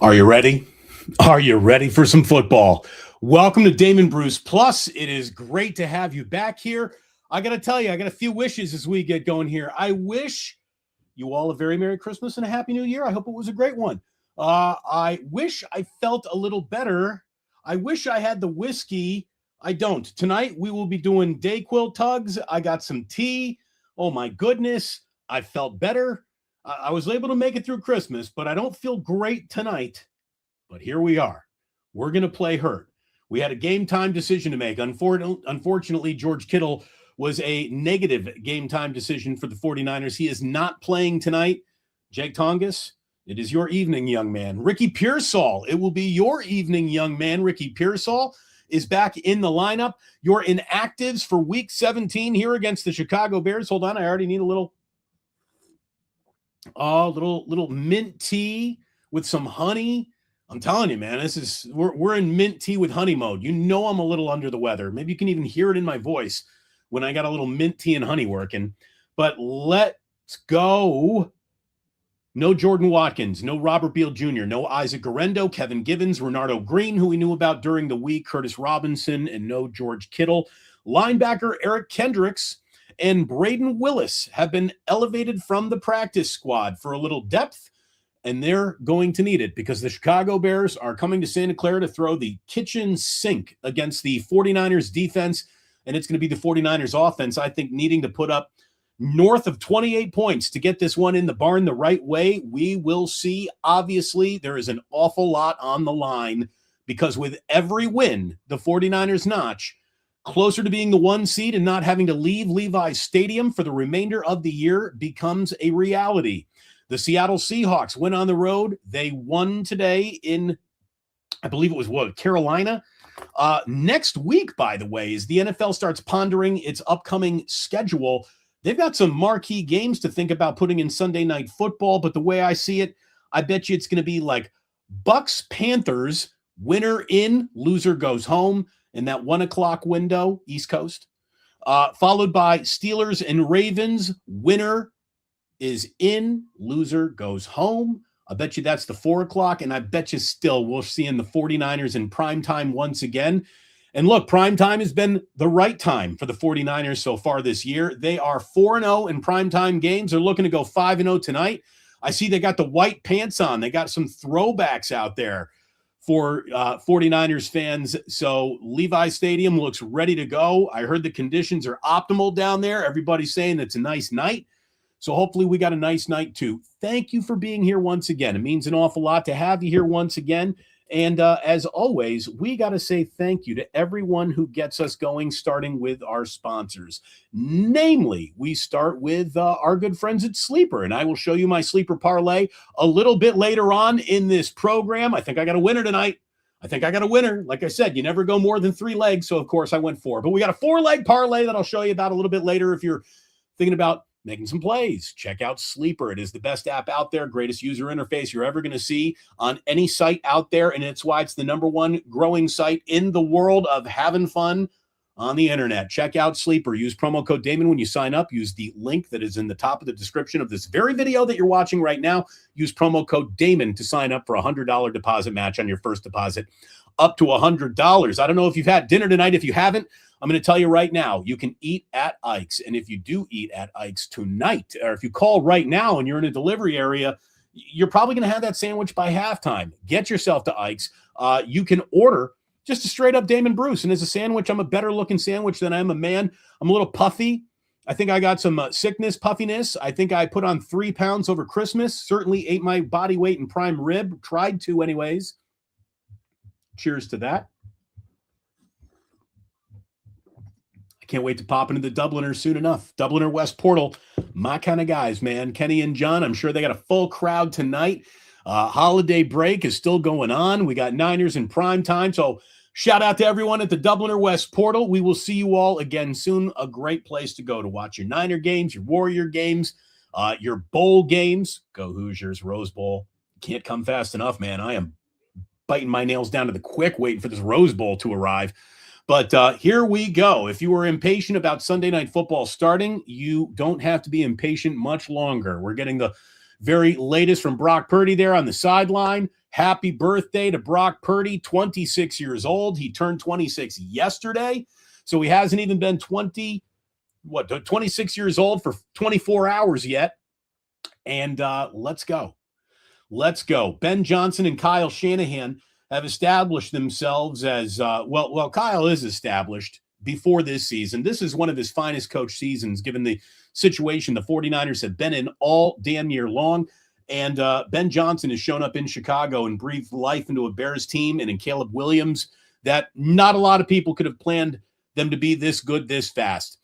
Are you ready? Are you ready for some football? Welcome to Damon Bruce Plus. It is great to have you back here. I got to tell you, I got a few wishes as we get going here. I wish you all a very Merry Christmas and a Happy New Year. I hope it was a great one. I wish I felt a little better. I wish I had the whiskey. I don't. Tonight, we will be doing Dayquil tugs. I got some tea. Oh, my goodness. I felt better. I was able to make it through Christmas, but I don't feel great tonight. But here we are. We're going to play hurt. We had a game time decision to make. Unfortunately, George Kittle was a negative game time decision for the 49ers. He is not playing tonight. Jake Tongas, it is your evening, young man. Ricky Pearsall, it will be your evening, young man. Ricky Pearsall is back in the lineup. Your inactives for week 17 here against the Chicago Bears. Hold on, I already need a little mint tea with some honey. I'm telling you, man, we're in mint tea with honey mode. You know I'm a little under the weather. Maybe you can even hear it in my voice when I got a little mint tea and honey working. But let's go. No Jordan Watkins, no Robert Beal Jr., no Isaac Guerrero, Kevin Givens, Renardo Green, who we knew about during the week, Curtis Robinson, and no George Kittle. Linebacker Eric Kendricks and Braden Willis have been elevated from the practice squad for a little depth, and they're going to need it because the Chicago Bears are coming to Santa Clara to throw the kitchen sink against the 49ers defense, and it's going to be the 49ers offense, I think, needing to put up north of 28 points to get this one in the barn the right way. We will see. Obviously, there is an awful lot on the line because with every win, the 49ers notch closer to being the 1 seed and not having to leave Levi's Stadium for the remainder of the year becomes a reality. The Seattle Seahawks went on the road. They won today in, I believe it was Carolina. Next week, by the way, as the NFL starts pondering its upcoming schedule, they've got some marquee games to think about putting in Sunday Night Football. But the way I see it, I bet you it's going to be like Bucks Panthers, winner in, loser goes home in that 1 o'clock window, East Coast, followed by Steelers and Ravens, winner is in, loser goes home. I bet you that's the 4 o'clock, and I bet you still we'll see in the 49ers in prime time once again. And look, prime time has been the right time for the 49ers so far this year. They are 4-0 in prime time games. They're looking to go 5-0 tonight. I see they got the white pants on. They got some throwbacks out there for 49ers fans. So Levi Stadium looks ready to go. I heard the conditions are optimal down there. Everybody's saying it's a nice night. So hopefully we got a nice night too. Thank you for being here once again. It means an awful lot to have you here once again. And as always, we got to say thank you to everyone who gets us going, starting with our sponsors. Namely, we start with our good friends at Sleeper, and I will show you my Sleeper parlay a little bit later on in this program. I think I got a winner tonight. Like I said, you never go more than 3 legs, so of course I went 4. But we got a 4-leg parlay that I'll show you about a little bit later if you're thinking about making some plays. Check out Sleeper. It is the best app out there, greatest user interface you're ever going to see on any site out there, and it's why it's the #1 growing site in the world of having fun on the internet. Check out Sleeper. Use promo code Damon when you sign up. Use the link that is in the top of the description of this very video that you're watching right now. Use promo code Damon to sign up for a $100 deposit match on your first deposit up to $100. I don't know if you've had dinner tonight. If you haven't, I'm going to tell you right now, you can eat at Ike's. And if you do eat at Ike's tonight, or if you call right now and you're in a delivery area, you're probably going to have that sandwich by halftime. Get yourself to Ike's. You can order just a straight up Damon Bruce. And as a sandwich, I'm a better looking sandwich than I am a man. I'm a little puffy. I think I got some sickness, puffiness. I think I put on 3 pounds over Christmas. Certainly ate my body weight in prime rib. Tried to anyways. Cheers to that. I can't wait to pop into the Dubliners soon enough. Dubliner West Portal, my kind of guys, man. Kenny and John, I'm sure they got a full crowd tonight. Holiday break is still going on. We got Niners in prime time. So shout out to everyone at the Dubliner West Portal. We will see you all again soon. A great place to go to watch your Niner games, your Warrior games, your bowl games. Go Hoosiers, Rose Bowl. Can't come fast enough, man. I am biting my nails down to the quick waiting for this Rose Bowl to arrive. But here we go. If you were impatient about Sunday Night Football starting, you don't have to be impatient much longer. We're getting the very latest from Brock Purdy there on the sideline. Happy birthday to Brock Purdy, 26 years old. He turned 26 yesterday, so he hasn't even been 26 years old for 24 hours yet. And let's go. Let's go. Ben Johnson and Kyle Shanahan have established themselves as, well, Kyle is established before this season. This is one of his finest coach seasons, given the situation the 49ers have been in all damn year long. And Ben Johnson has shown up in Chicago and breathed life into a Bears team and in Caleb Williams that not a lot of people could have planned them to be this good this fast.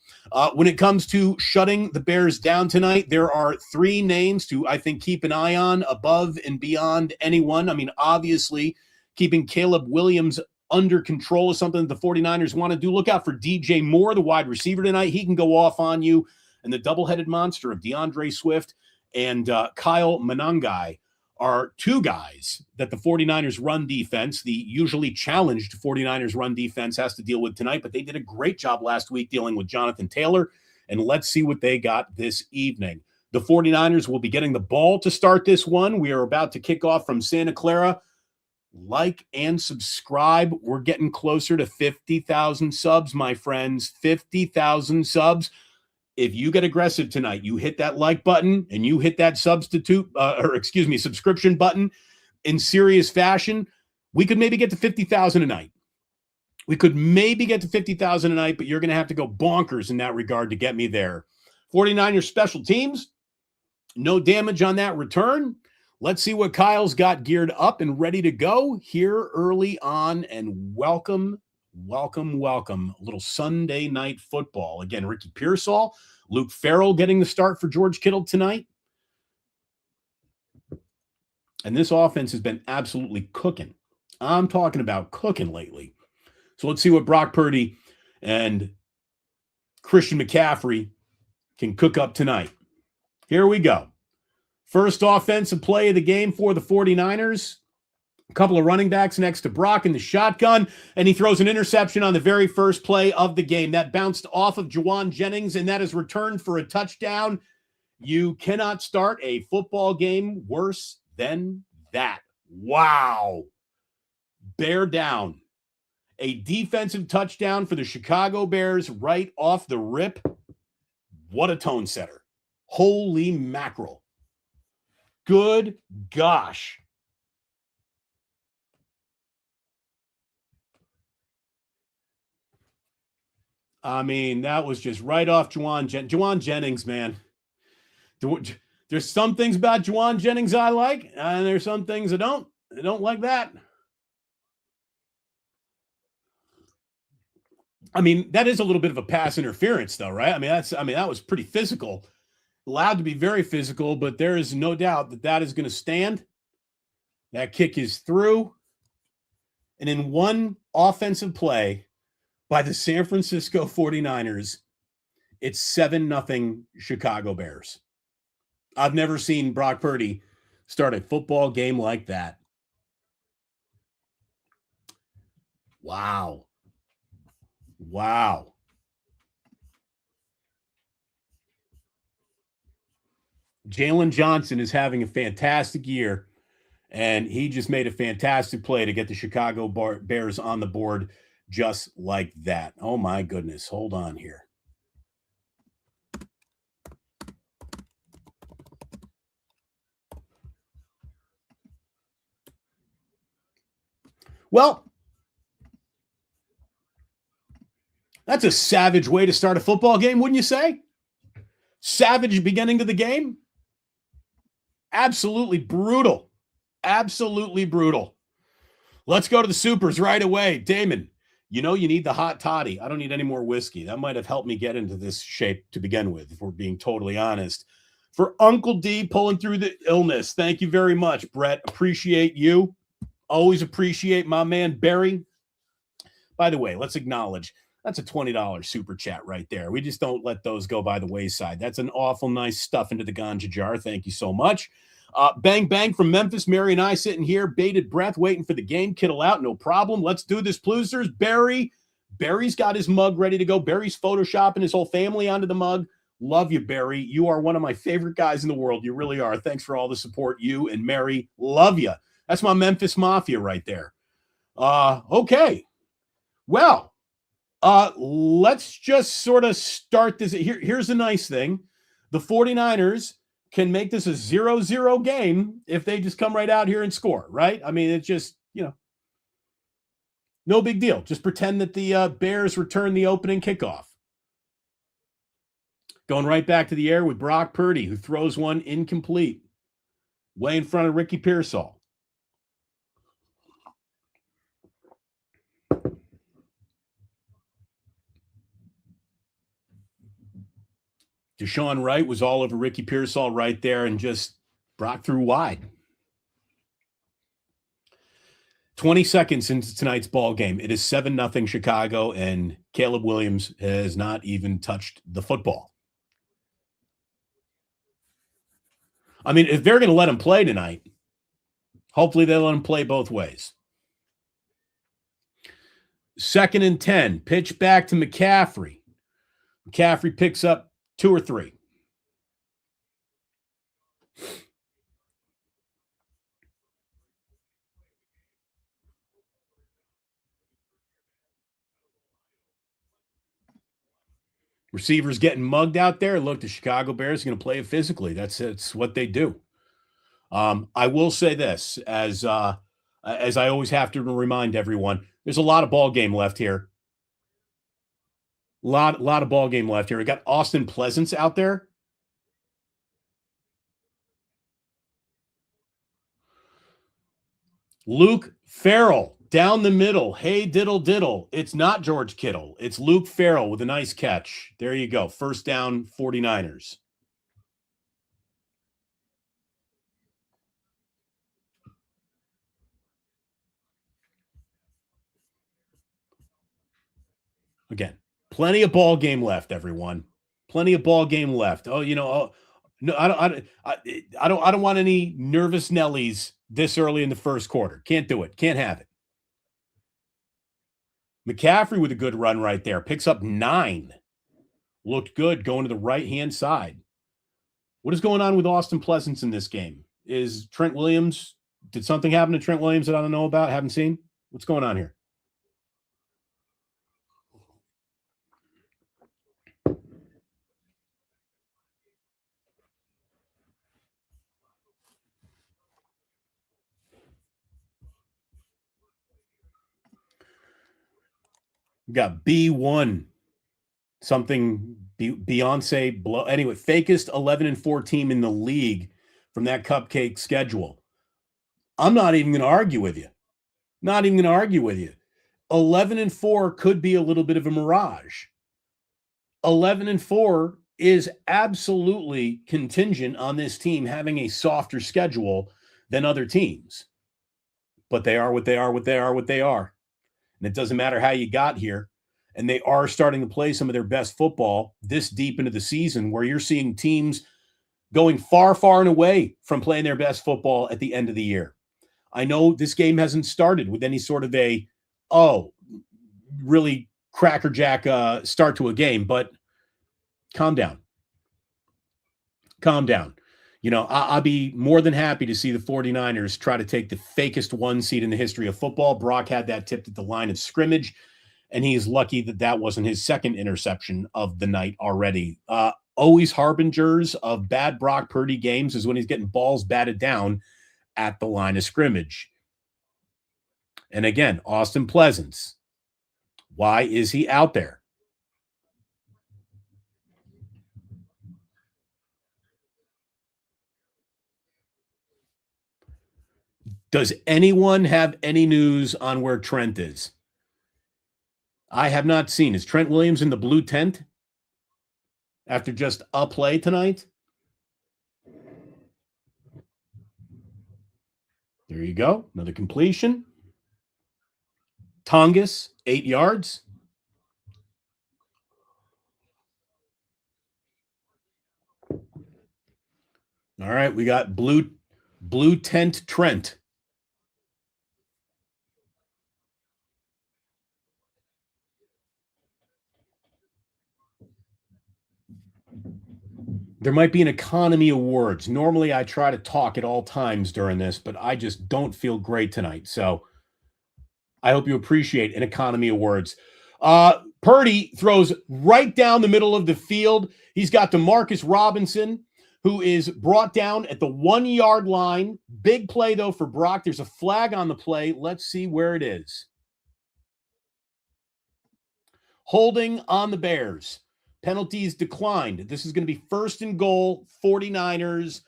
When it comes to shutting the Bears down tonight, there are 3 names to, I think, keep an eye on above and beyond anyone. I mean, obviously, keeping Caleb Williams under control is something that the 49ers want to do. Look out for DJ Moore, the wide receiver tonight. He can go off on you. And the double-headed monster of DeAndre Swift and Kyle Monangai are 2 guys that the 49ers run defense, the usually challenged 49ers run defense, has to deal with tonight. But they did a great job last week dealing with Jonathan Taylor. And let's see what they got this evening. The 49ers will be getting the ball to start this one. We are about to kick off from Santa Clara. Like and subscribe. We're getting closer to 50,000 subs, my friends. 50,000 subs. If you get aggressive tonight, you hit that like button and you hit that subscription button in serious fashion, we could maybe get to 50,000 a night. We could maybe get to 50,000 a night, but you're going to have to go bonkers in that regard to get me there. 49ers special teams, no damage on that return. Let's see what Kyle's got geared up and ready to go here early on, and welcome. A little Sunday night football. Again, Ricky Pearsall, Luke Farrell getting the start for George Kittle tonight. And this offense has been absolutely cooking. I'm talking about cooking lately. So let's see what Brock Purdy and Christian McCaffrey can cook up tonight. Here we go. First offensive play of the game for the 49ers. A couple of running backs next to Brock in the shotgun, and he throws an interception on the very first play of the game. That bounced off of Juwan Jennings, and that is returned for a touchdown. You cannot start a football game worse than that. Wow. Bear down. A defensive touchdown for the Chicago Bears right off the rip. What a tone setter. Holy mackerel. Good gosh. I mean, that was just right off Juwan Jennings, man. There's some things about Juwan Jennings I like, and there's some things I don't. I don't like that. I mean, that is a little bit of a pass interference, though, right? I mean, that was pretty physical. Allowed to be very physical, but there is no doubt that that is going to stand. That kick is through. And in one offensive play by the San Francisco 49ers, it's 7-0 Chicago Bears. I've never seen Brock Purdy start a football game like that. Wow. Jalen Johnson is having a fantastic year, and he just made a fantastic play to get the Chicago Bears on the board just like that. Oh, my goodness. Hold on here. Well, that's a savage way to start a football game, wouldn't you say? Savage beginning to the game. Absolutely brutal. Absolutely brutal. Let's go to the supers right away. Damon, you know you need the hot toddy. I don't need any more whiskey. That might have helped me get into this shape to begin with, if we're being totally honest. For Uncle D pulling through the illness, thank you very much, Brett. Appreciate you. Always appreciate my man, Barry. By the way, let's acknowledge that's a $20 super chat right there. We just don't let those go by the wayside. That's an awful nice stuff into the ganja jar. Thank you so much. Bang, bang from Memphis. Mary and I sitting here, bated breath, waiting for the game. Kittle out, no problem. Let's do this, Ploozers. Barry's got his mug ready to go. Barry's photoshopping his whole family onto the mug. Love you, Barry. You are one of my favorite guys in the world. You really are. Thanks for all the support. You and Mary, love you. That's my Memphis Mafia right there. Okay. Well, let's just sort of start this. Here's the nice thing. The 49ers can make this a 0-0 game if they just come right out here and score, right? I mean, it's just, no big deal. Just pretend that the Bears return the opening kickoff. Going right back to the air with Brock Purdy, who throws one incomplete, way in front of Ricky Pearsall. Deshaun Wright was all over Ricky Pearsall right there, and just Brock threw wide. 20 seconds into tonight's ball game. It is 7-0 Chicago, and Caleb Williams has not even touched the football. I mean, if they're going to let him play tonight, hopefully they let him play both ways. 2nd and 10. Pitch back to McCaffrey. McCaffrey picks up 2 or 3. Receivers getting mugged out there. Look, the Chicago Bears are going to play it physically. That's what they do. I will say this, as I always have to remind everyone, there's a lot of ball game left here. Lot of ball game left here. We got Austin Pleasance out there. Luke Farrell down the middle. Hey, diddle diddle. It's not George Kittle. It's Luke Farrell with a nice catch. There you go. First down, 49ers. Again, plenty of ball game left, everyone. Plenty of ball game left. No, I don't want any nervous Nellies this early in the first quarter. Can't do it. Can't have it. McCaffrey with a good run right there. Picks up 9. Looked good going to the right-hand side. What is going on with Austin Pleasance in this game? Is Trent Williams, did something happen to Trent Williams that I don't know about, haven't seen? What's going on here? We got B1, something Beyonce blow. Anyway, fakest 11-4 team in the league from that cupcake schedule. I'm not even going to argue with you. 11-4 could be a little bit of a mirage. 11-4 is absolutely contingent on this team having a softer schedule than other teams. But they are what they are. And it doesn't matter how you got here. And they are starting to play some of their best football this deep into the season, where you're seeing teams going far, far and away from playing their best football at the end of the year. I know this game hasn't started with any sort of really crackerjack start to a game, but calm down. I'll be more than happy to see the 49ers try to take the fakest 1 seed in the history of football. Brock had that tipped at the line of scrimmage, and he's lucky that wasn't his second interception of the night already. Always harbingers of bad Brock Purdy games is when he's getting balls batted down at the line of scrimmage. And again, Austin Pleasance. Why is he out there? Does anyone have any news on where Trent is? I have not seen. Is Trent Williams in the blue tent after just a play tonight? There you go. Another completion. Tongas, 8 yards. All right, we got blue tent Trent. There might be an economy of words. Normally, I try to talk at all times during this, but I just don't feel great tonight. So I hope you appreciate an economy of words. Purdy throws right down the middle of the field. He's got DeMarcus Robinson, who is brought down at the 1 yard line. Big play, though, for Brock. There's a flag on the play. Let's see where it is. Holding on the Bears. Penalties declined. This is going to be 1st and goal, 49ers.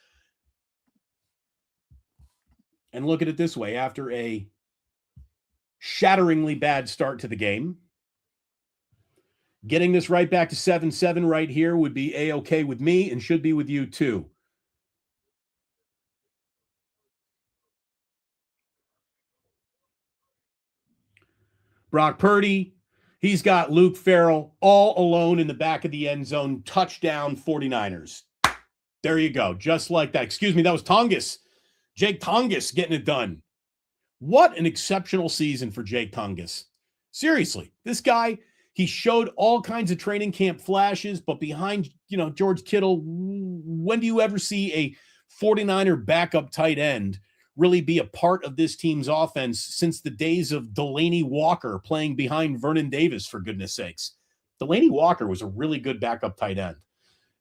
And look at it this way. After a shatteringly bad start to the game, getting this right back to 7-7 right here would be A-okay with me and should be with you too. Brock Purdy, he's got Luke Farrell all alone in the back of the end zone. Touchdown 49ers. There you go. Just like that. Excuse me, that was Tongas. Jake Tongas getting it done. What an exceptional season for Jake Tongas. Seriously, this guy, he showed all kinds of training camp flashes, but behind, George Kittle, when do you ever see a 49er backup tight end really be a part of this team's offense since the days of Delaney Walker playing behind Vernon Davis, for goodness sakes? Delaney Walker was a really good backup tight end.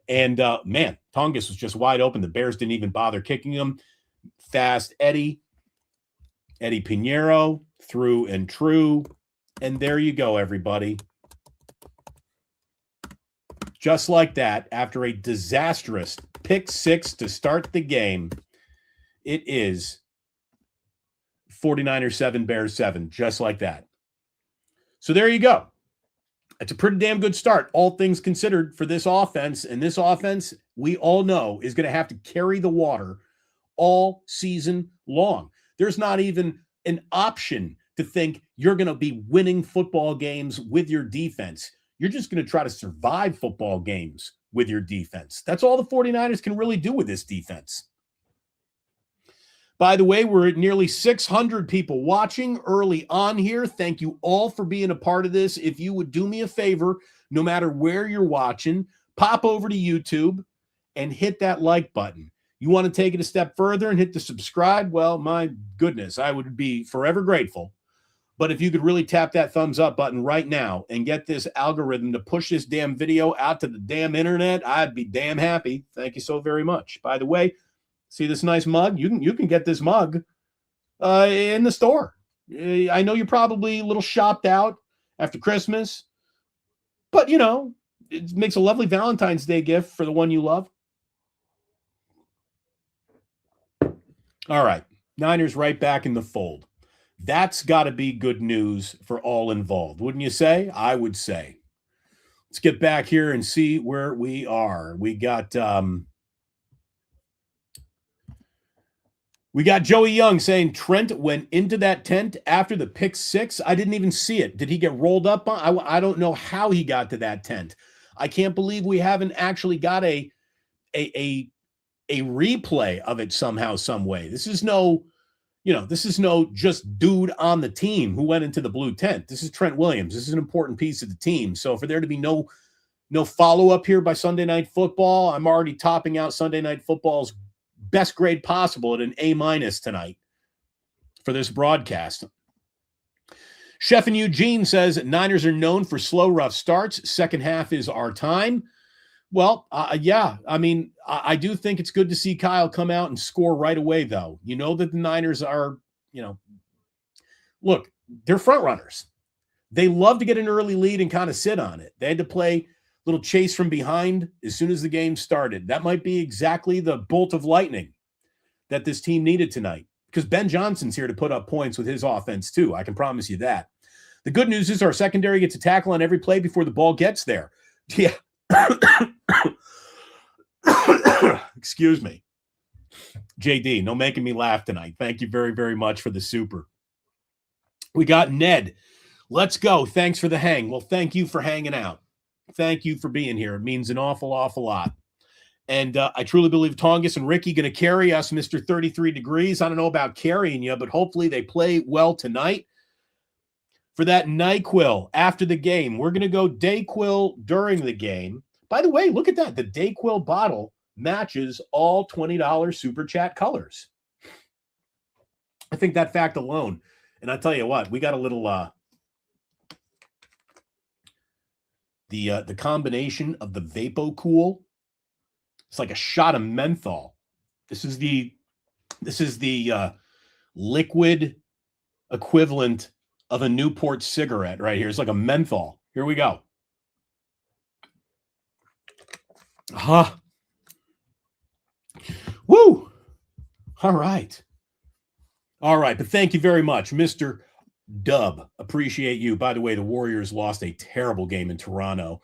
And, man, Tongas was just wide open. The Bears didn't even bother kicking him. Fast Eddie Pinheiro, through and true. And there you go, everybody. Just like that, after a disastrous pick six to start the game, it is 49ers 7, Bears 7, just like that. So there you go. It's a pretty damn good start, all things considered, for this offense. And this offense, we all know, is going to have to carry the water all season long. There's not even an option to think you're going to be winning football games with your defense. You're just going to try to survive football games with your defense. That's all the 49ers can really do with this defense. By the way, we're at nearly 600 people watching early on here. Thank you all for being a part of this. If you would do me a favor, no matter where you're watching, pop over to YouTube and hit that like button. You want to take it a step further and hit the subscribe? Well, my goodness, I would be forever grateful. But if you could really tap that thumbs up button right now and get this algorithm to push this damn video out to the damn internet, I'd be damn happy. Thank you so very much. By the way, see this nice mug? You can get this mug in the store. I know you're probably a little shopped out after Christmas, but, it makes a lovely Valentine's Day gift for the one you love. All right, Niners right back in the fold. That's got to be good news for all involved, wouldn't you say? I would say. Let's get back here and see where we are. We got Joey Young saying Trent went into that tent after the pick six. I didn't even see it. Did he get rolled up on? I don't know how he got to that tent. I can't believe we haven't actually got a replay of it somehow, some way. This is no just dude on the team who went into the blue tent. This is Trent Williams. This is an important piece of the team. So for there to be no follow-up here by Sunday Night Football, I'm already topping out Sunday Night Football's best grade possible at an A- tonight for this broadcast. Chef in Eugene says Niners are known for slow, rough starts. Second half is our time. Well, yeah. I mean, I do think it's good to see Kyle come out and score right away, though. You know that the Niners are, look, they're front runners. They love to get an early lead and kind of sit on it. They had to play a little chase from behind as soon as the game started. That might be exactly the bolt of lightning that this team needed tonight, because Ben Johnson's here to put up points with his offense, too. I can promise you that. The good news is our secondary gets a tackle on every play before the ball gets there. Yeah. Excuse me. JD, no making me laugh tonight. Thank you very, very much for the super. We got Ned. Let's go. Thanks for the hang. Well, thank you for hanging out. Thank you for being here. It means an awful, awful lot. And I truly believe Tongas and Ricky going to carry us, Mr. 33 Degrees. I don't know about carrying you, but hopefully they play well tonight. For that NyQuil after the game, we're going to go DayQuil during the game. By the way, look at that. The DayQuil bottle matches all $20 Super Chat colors. I think that fact alone, and I tell you what, we got a little the combination of the VapoCool. It's like a shot of menthol. This is the liquid equivalent of a Newport cigarette right here. It's like a menthol. Here we go. Woo! All right. But thank you very much, Mr. Dub. Appreciate you. By the way, the Warriors lost a terrible game in Toronto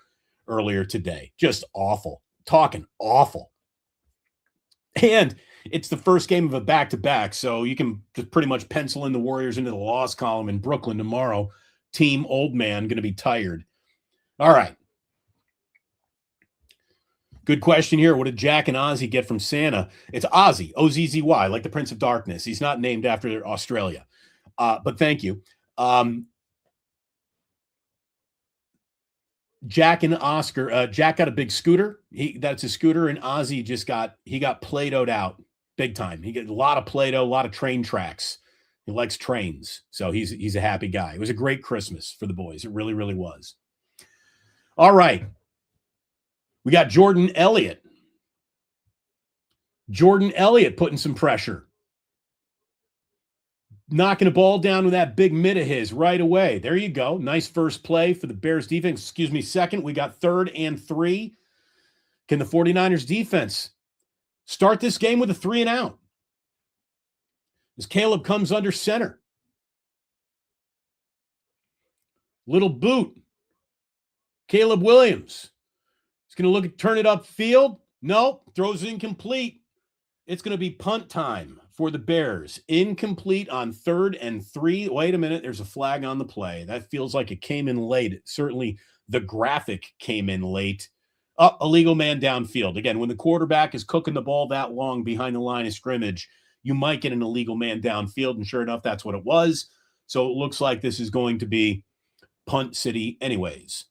earlier today. Just awful. Talking awful. And it's the first game of a back-to-back, so you can just pretty much pencil in the Warriors into the loss column in Brooklyn tomorrow. Team old man going to be tired. All right. Good question here. What did Jack and Ozzy get from Santa? It's Ozzy, O-Z-Z-Y, like the Prince of Darkness. He's not named after Australia. But thank you. Jack and Oscar, Jack got a big scooter. That's a scooter, and Ozzy got Play-Doh'd out big time. He got a lot of Play-Doh, a lot of train tracks. He likes trains, so he's a happy guy. It was a great Christmas for the boys. It really, really was. All right. We got Jordan Elliott. Jordan Elliott putting some pressure. Knocking a ball down with that big mid of his right away. There you go. Nice first play for the Bears defense. Second. We got 3rd and 3. Can the 49ers defense start this game with a 3 and out? As Caleb comes under center. Little boot. Caleb Williams. He's going to look at turn it upfield. No, throws incomplete. It's going to be punt time for the Bears. Incomplete on 3rd and 3. Wait a minute. There's a flag on the play. That feels like it came in late. Certainly the graphic came in late. Illegal man downfield. Again, when the quarterback is cooking the ball that long behind the line of scrimmage, you might get an illegal man downfield. And sure enough, that's what it was. So it looks like this is going to be punt city anyways.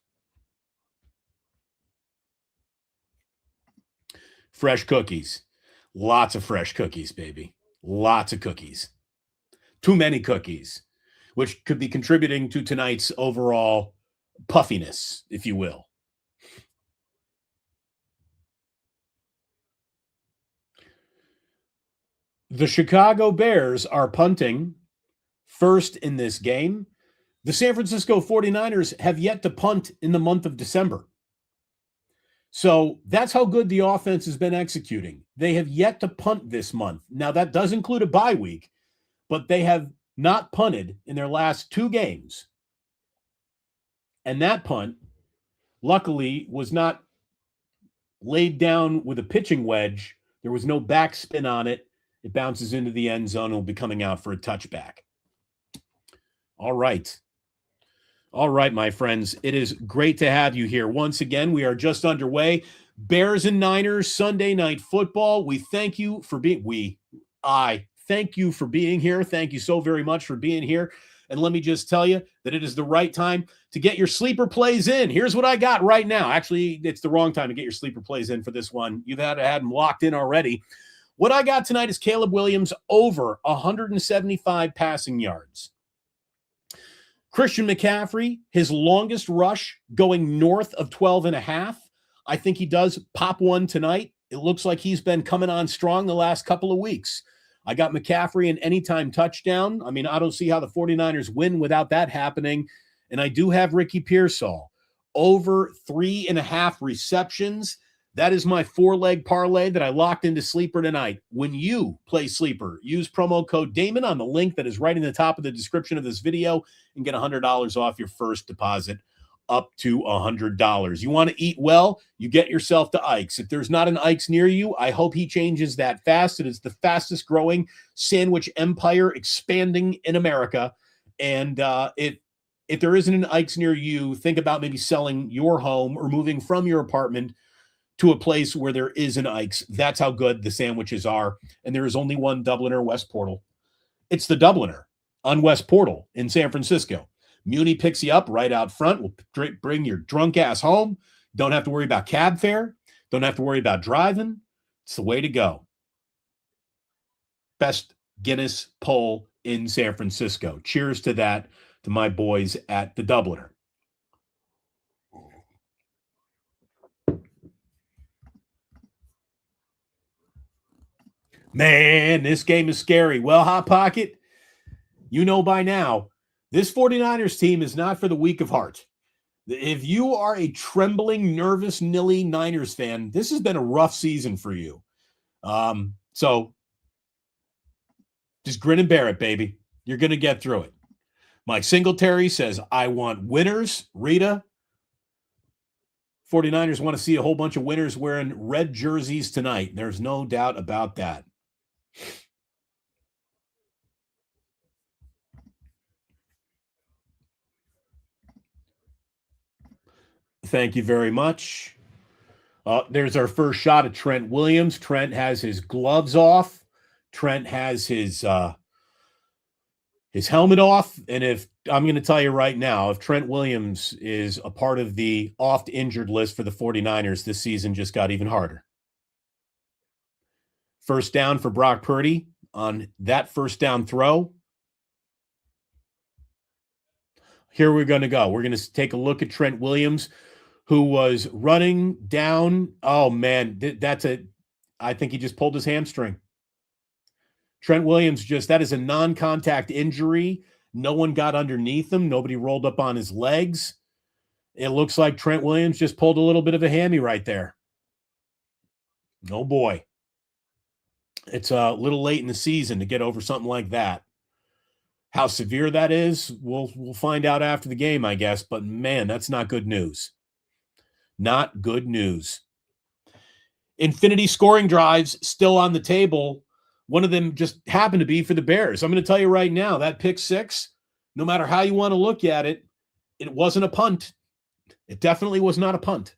Fresh cookies. Lots of fresh cookies, baby. Lots of cookies. Too many cookies, which could be contributing to tonight's overall puffiness, if you will. The Chicago Bears are punting first in this game. The San Francisco 49ers have yet to punt in the month of December. So that's how good the offense has been executing. They have yet to punt this month. Now, that does include a bye week, but they have not punted in their last 2 games. And that punt, luckily, was not laid down with a pitching wedge. There was no backspin on it. It bounces into the end zone and will be coming out for a touchback. All right. All right, my friends. It is great to have you here. Once again, we are just underway. Bears and Niners, Sunday Night Football. We thank you for being I thank you for being here. Thank you so very much for being here. And let me just tell you that it is the right time to get your sleeper plays in. Here's what I got right now. Actually, it's the wrong time to get your sleeper plays in for this one. You've had them locked in already. What I got tonight is Caleb Williams over 175 passing yards. Christian McCaffrey, his longest rush going north of 12.5. I think he does pop one tonight. It looks like he's been coming on strong the last couple of weeks. I got McCaffrey an anytime touchdown. I mean, I don't see how the 49ers win without that happening. And I do have Ricky Pearsall over 3.5 receptions. That is my 4-leg parlay that I locked into Sleeper tonight. When you play Sleeper, use promo code Damon on the link that is right in the top of the description of this video and get $100 off your first deposit up to $100. You want to eat well, you get yourself to Ike's. If there's not an Ike's near you, I hope he changes that fast. It is the fastest growing sandwich empire expanding in America. And if there isn't an Ike's near you, think about maybe selling your home or moving from your apartment to a place where there is an Ike's. That's how good the sandwiches are. And there is only one Dubliner West Portal. It's the Dubliner on West Portal in San Francisco. Muni picks you up right out front. Will bring your drunk ass home. Don't have to worry about cab fare. Don't have to worry about driving. It's the way to go. Best Guinness pull in San Francisco. Cheers to that, to my boys at the Dubliner. Man, this game is scary. Well, Hot Pocket, you know by now, this 49ers team is not for the weak of heart. If you are a trembling, nervous, nilly Niners fan, this has been a rough season for you. So just grin and bear it, baby. You're going to get through it. Mike Singletary says, I want winners. Rita, 49ers want to see a whole bunch of winners wearing red jerseys tonight. There's no doubt about that. Thank you very much. There's our first shot of Trent Williams. Trent has his gloves off. Trent has his helmet off. And if I'm going to tell you right now, if Trent Williams is a part of the oft injured list for the 49ers, this season just got even harder. First down for Brock Purdy on that first down throw. Here we're going to go. We're going to take a look at Trent Williams, who was running down. Oh, man, I think he just pulled his hamstring. Trent Williams that is a non-contact injury. No one got underneath him. Nobody rolled up on his legs. It looks like Trent Williams just pulled a little bit of a hammy right there. Oh, boy. It's a little late in the season to get over something like that. How severe that is, we'll find out after the game, I guess. But, man, that's not good news. Not good news. Infinity scoring drives still on the table. One of them just happened to be for the Bears. I'm going to tell you right now, that pick six, no matter how you want to look at it, it wasn't a punt. It definitely was not a punt.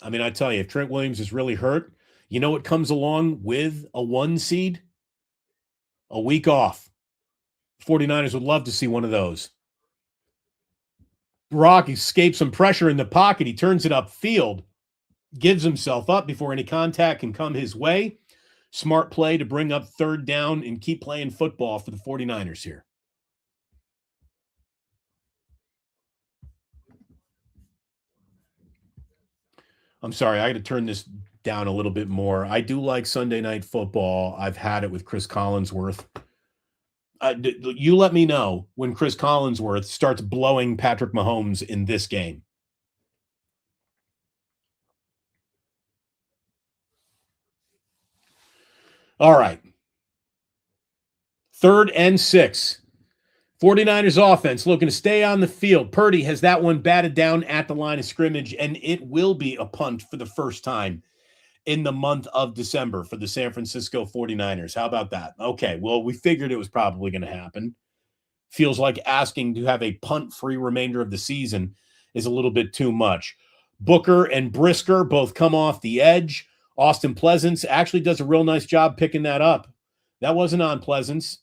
I mean, I tell you, if Trent Williams is really hurt, you know what comes along with a 1 seed? A week off. 49ers would love to see one of those. Brock escapes some pressure in the pocket. He turns it upfield, gives himself up before any contact can come his way. Smart play to bring up third down and keep playing football for the 49ers here. I'm sorry, I got to turn this down a little bit more. I do like Sunday Night Football. I've had it with Chris Collinsworth. You let me know when Chris Collinsworth starts blowing Patrick Mahomes in this game. All right. 3rd and 6. 49ers offense looking to stay on the field. Purdy has that one batted down at the line of scrimmage, and it will be a punt for the first time in the month of December for the San Francisco 49ers. How about that? Okay, well, we figured it was probably going to happen. Feels like asking to have a punt-free remainder of the season is a little bit too much. Booker and Brisker both come off the edge. Austin Pleasance actually does a real nice job picking that up. That wasn't on Pleasance.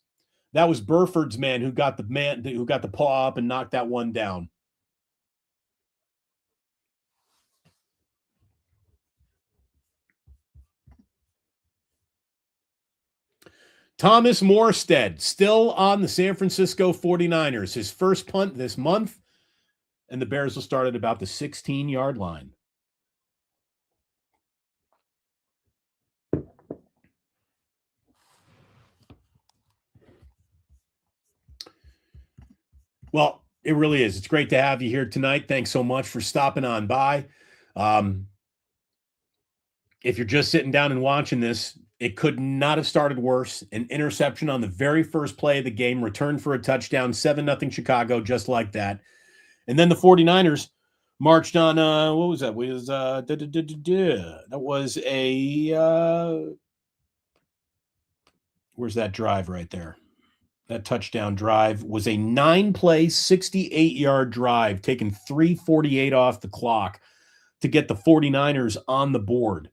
That was Burford's man who got the paw up and knocked that one down. Thomas Morstead still on the San Francisco 49ers. His first punt this month, and the Bears will start at about the 16-yard line. Well, it really is. It's great to have you here tonight. Thanks so much for stopping on by. If you're just sitting down and watching this, it could not have started worse. An interception on the very first play of the game, returned for a touchdown, 7-0 Chicago, just like that. And then the 49ers marched on, what was that? That was a, where's that drive right there? That touchdown drive was a 9-play, 68-yard drive, taking 3:48 off the clock to get the 49ers on the board.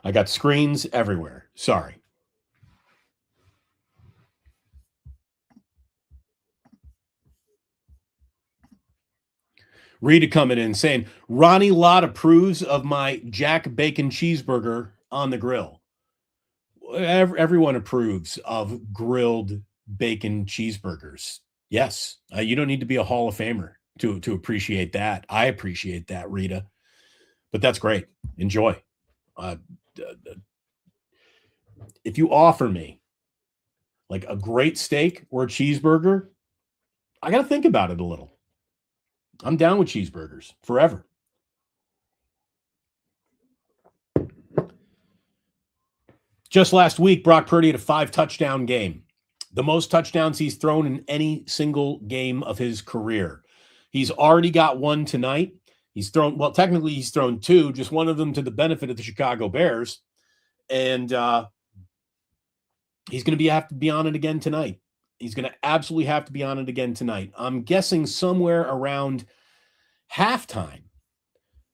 I got screens everywhere. Sorry. Rita coming in saying, Ronnie Lott approves of my Jack Bacon cheeseburger on the grill. Everyone approves of grilled bacon cheeseburgers. Yes, you don't need to be a Hall of Famer to appreciate that. I appreciate that, Rita. But that's great. Enjoy. If you offer me like a great steak or a cheeseburger, I got to think about it a little. I'm down with cheeseburgers forever. Just last week, Brock Purdy had a 5-touchdown game, the most touchdowns he's thrown in any single game of his career. He's already got one tonight. Technically he's thrown 2, just one of them to the benefit of the Chicago Bears. And he's going to have to be on it again tonight. He's going to absolutely have to be on it again tonight. I'm guessing somewhere around halftime,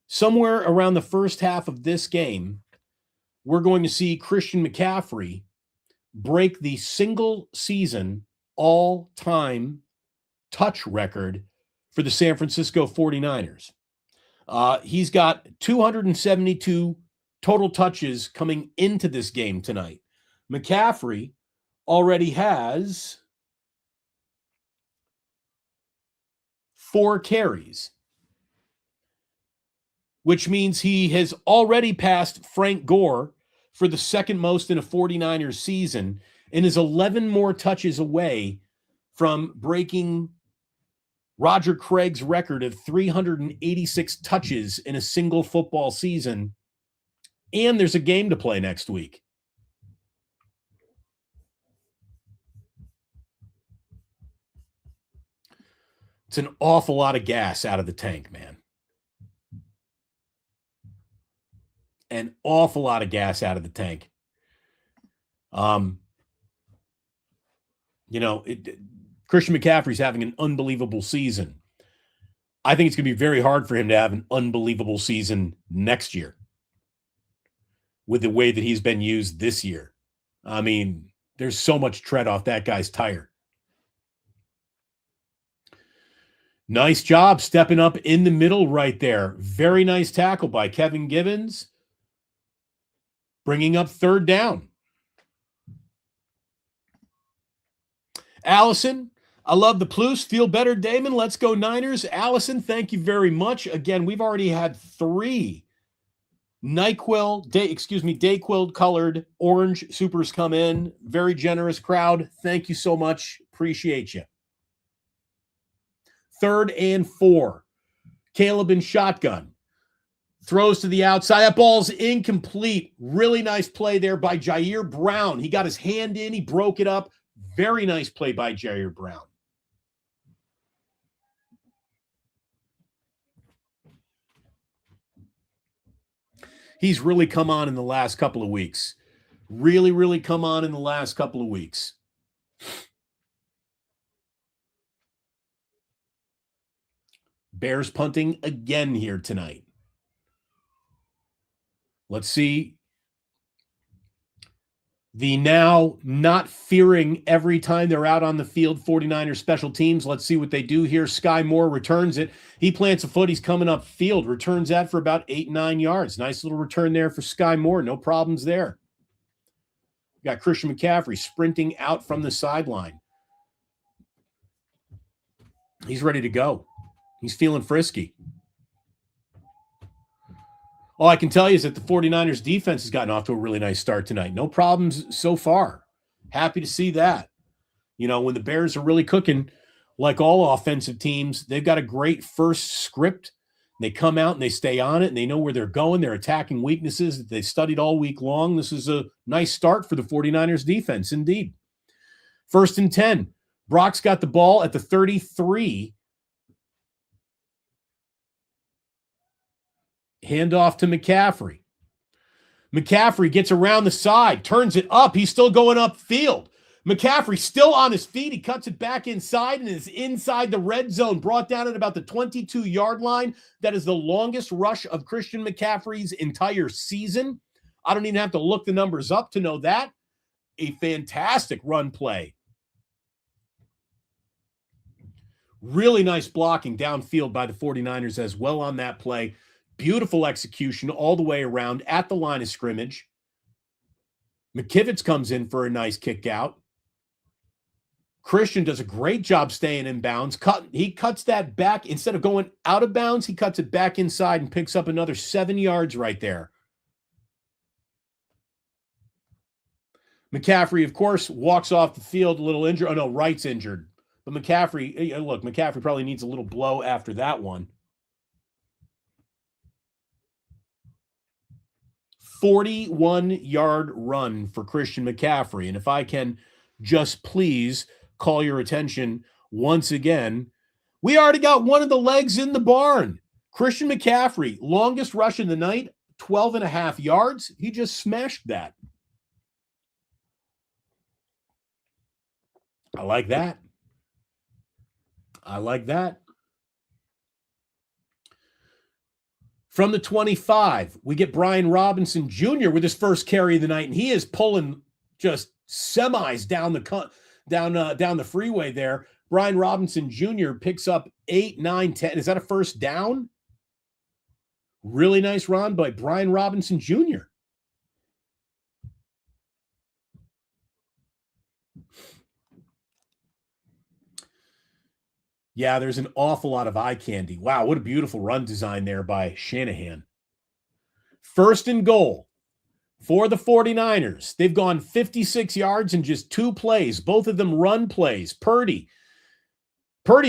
somewhere around the first half of this game, we're going to see Christian McCaffrey break the single season all-time touch record for the San Francisco 49ers. He's got 272 total touches coming into this game tonight. McCaffrey already has 4 carries, which means he has already passed Frank Gore for the second most in a 49ers season and is 11 more touches away from breaking Roger Craig's record of 386 touches in a single football season. And there's a game to play next week. It's an awful lot of gas out of the tank, man. An awful lot of gas out of the tank. Christian McCaffrey's having an unbelievable season. I think it's going to be very hard for him to have an unbelievable season next year with the way that he's been used this year. I mean, there's so much tread off that guy's tire. Nice job stepping up in the middle right there. Very nice tackle by Kevin Gibbons, bringing up 3rd down. Allison, I love the plus. Feel better, Damon. Let's go Niners. Allison, thank you very much. Again, we've already had 3 Dayquil colored orange supers come in. Very generous crowd. Thank you so much. Appreciate you. 3rd and 4. Caleb in shotgun. Throws to the outside. That ball's incomplete. Really nice play there by Jair Brown. He got his hand in. He broke it up. Very nice play by Jair Brown. He's really come on in the last couple of weeks. Really, really come on in the last couple of weeks. Bears punting again here tonight. Let's see. The now not fearing every time they're out on the field 49ers special teams. Let's see what they do here. Sky Moore returns it. He plants a foot. He's coming up field. Returns that for about 8-9 yards. Nice little return there for Sky Moore. No problems there. We got Christian McCaffrey sprinting out from the sideline. He's ready to go. He's feeling frisky. All I can tell you is that the 49ers defense has gotten off to a really nice start tonight. No problems so far. Happy to see that. You know, when the Bears are really cooking, like all offensive teams, they've got a great first script. They come out and they stay on it, and they know where they're going. They're attacking weaknesses that they've studied all week long. This is a nice start for the 49ers defense, indeed. 1st and 10. Brock's got the ball at the 33. Handoff to McCaffrey. McCaffrey gets around the side, turns it up. He's still going upfield. McCaffrey still on his feet. He cuts it back inside and is inside the red zone, brought down at about the 22-yard line. That is the longest rush of Christian McCaffrey's entire season. I don't even have to look the numbers up to know that. A fantastic run play. Really nice blocking downfield by the 49ers as well on that play. Beautiful execution all the way around at the line of scrimmage. McKivitz comes in for a nice kick out. Christian does a great job staying in bounds. He cuts that back. Instead of going out of bounds, he cuts it back inside and picks up another 7 yards right there. McCaffrey, of course, walks off the field a little injured. Oh, no, Wright's injured. But McCaffrey probably needs a little blow after that one. 41-yard run for Christian McCaffrey. And if I can just please call your attention once again, we already got one of the legs in the barn. Christian McCaffrey, longest rush in the night, 12.5 yards. He just smashed that. I like that. From the 25, we get Brian Robinson Jr. with his first carry of the night, and he is pulling just semis down the freeway there. Brian Robinson Jr. picks up 8, 9, 10. Is that a first down? Really nice run by Brian Robinson Jr. Yeah, there's an awful lot of eye candy. Wow, what a beautiful run design there by Shanahan. First and goal for the 49ers. They've gone 56 yards in just 2 plays, both of them run plays. Purdy's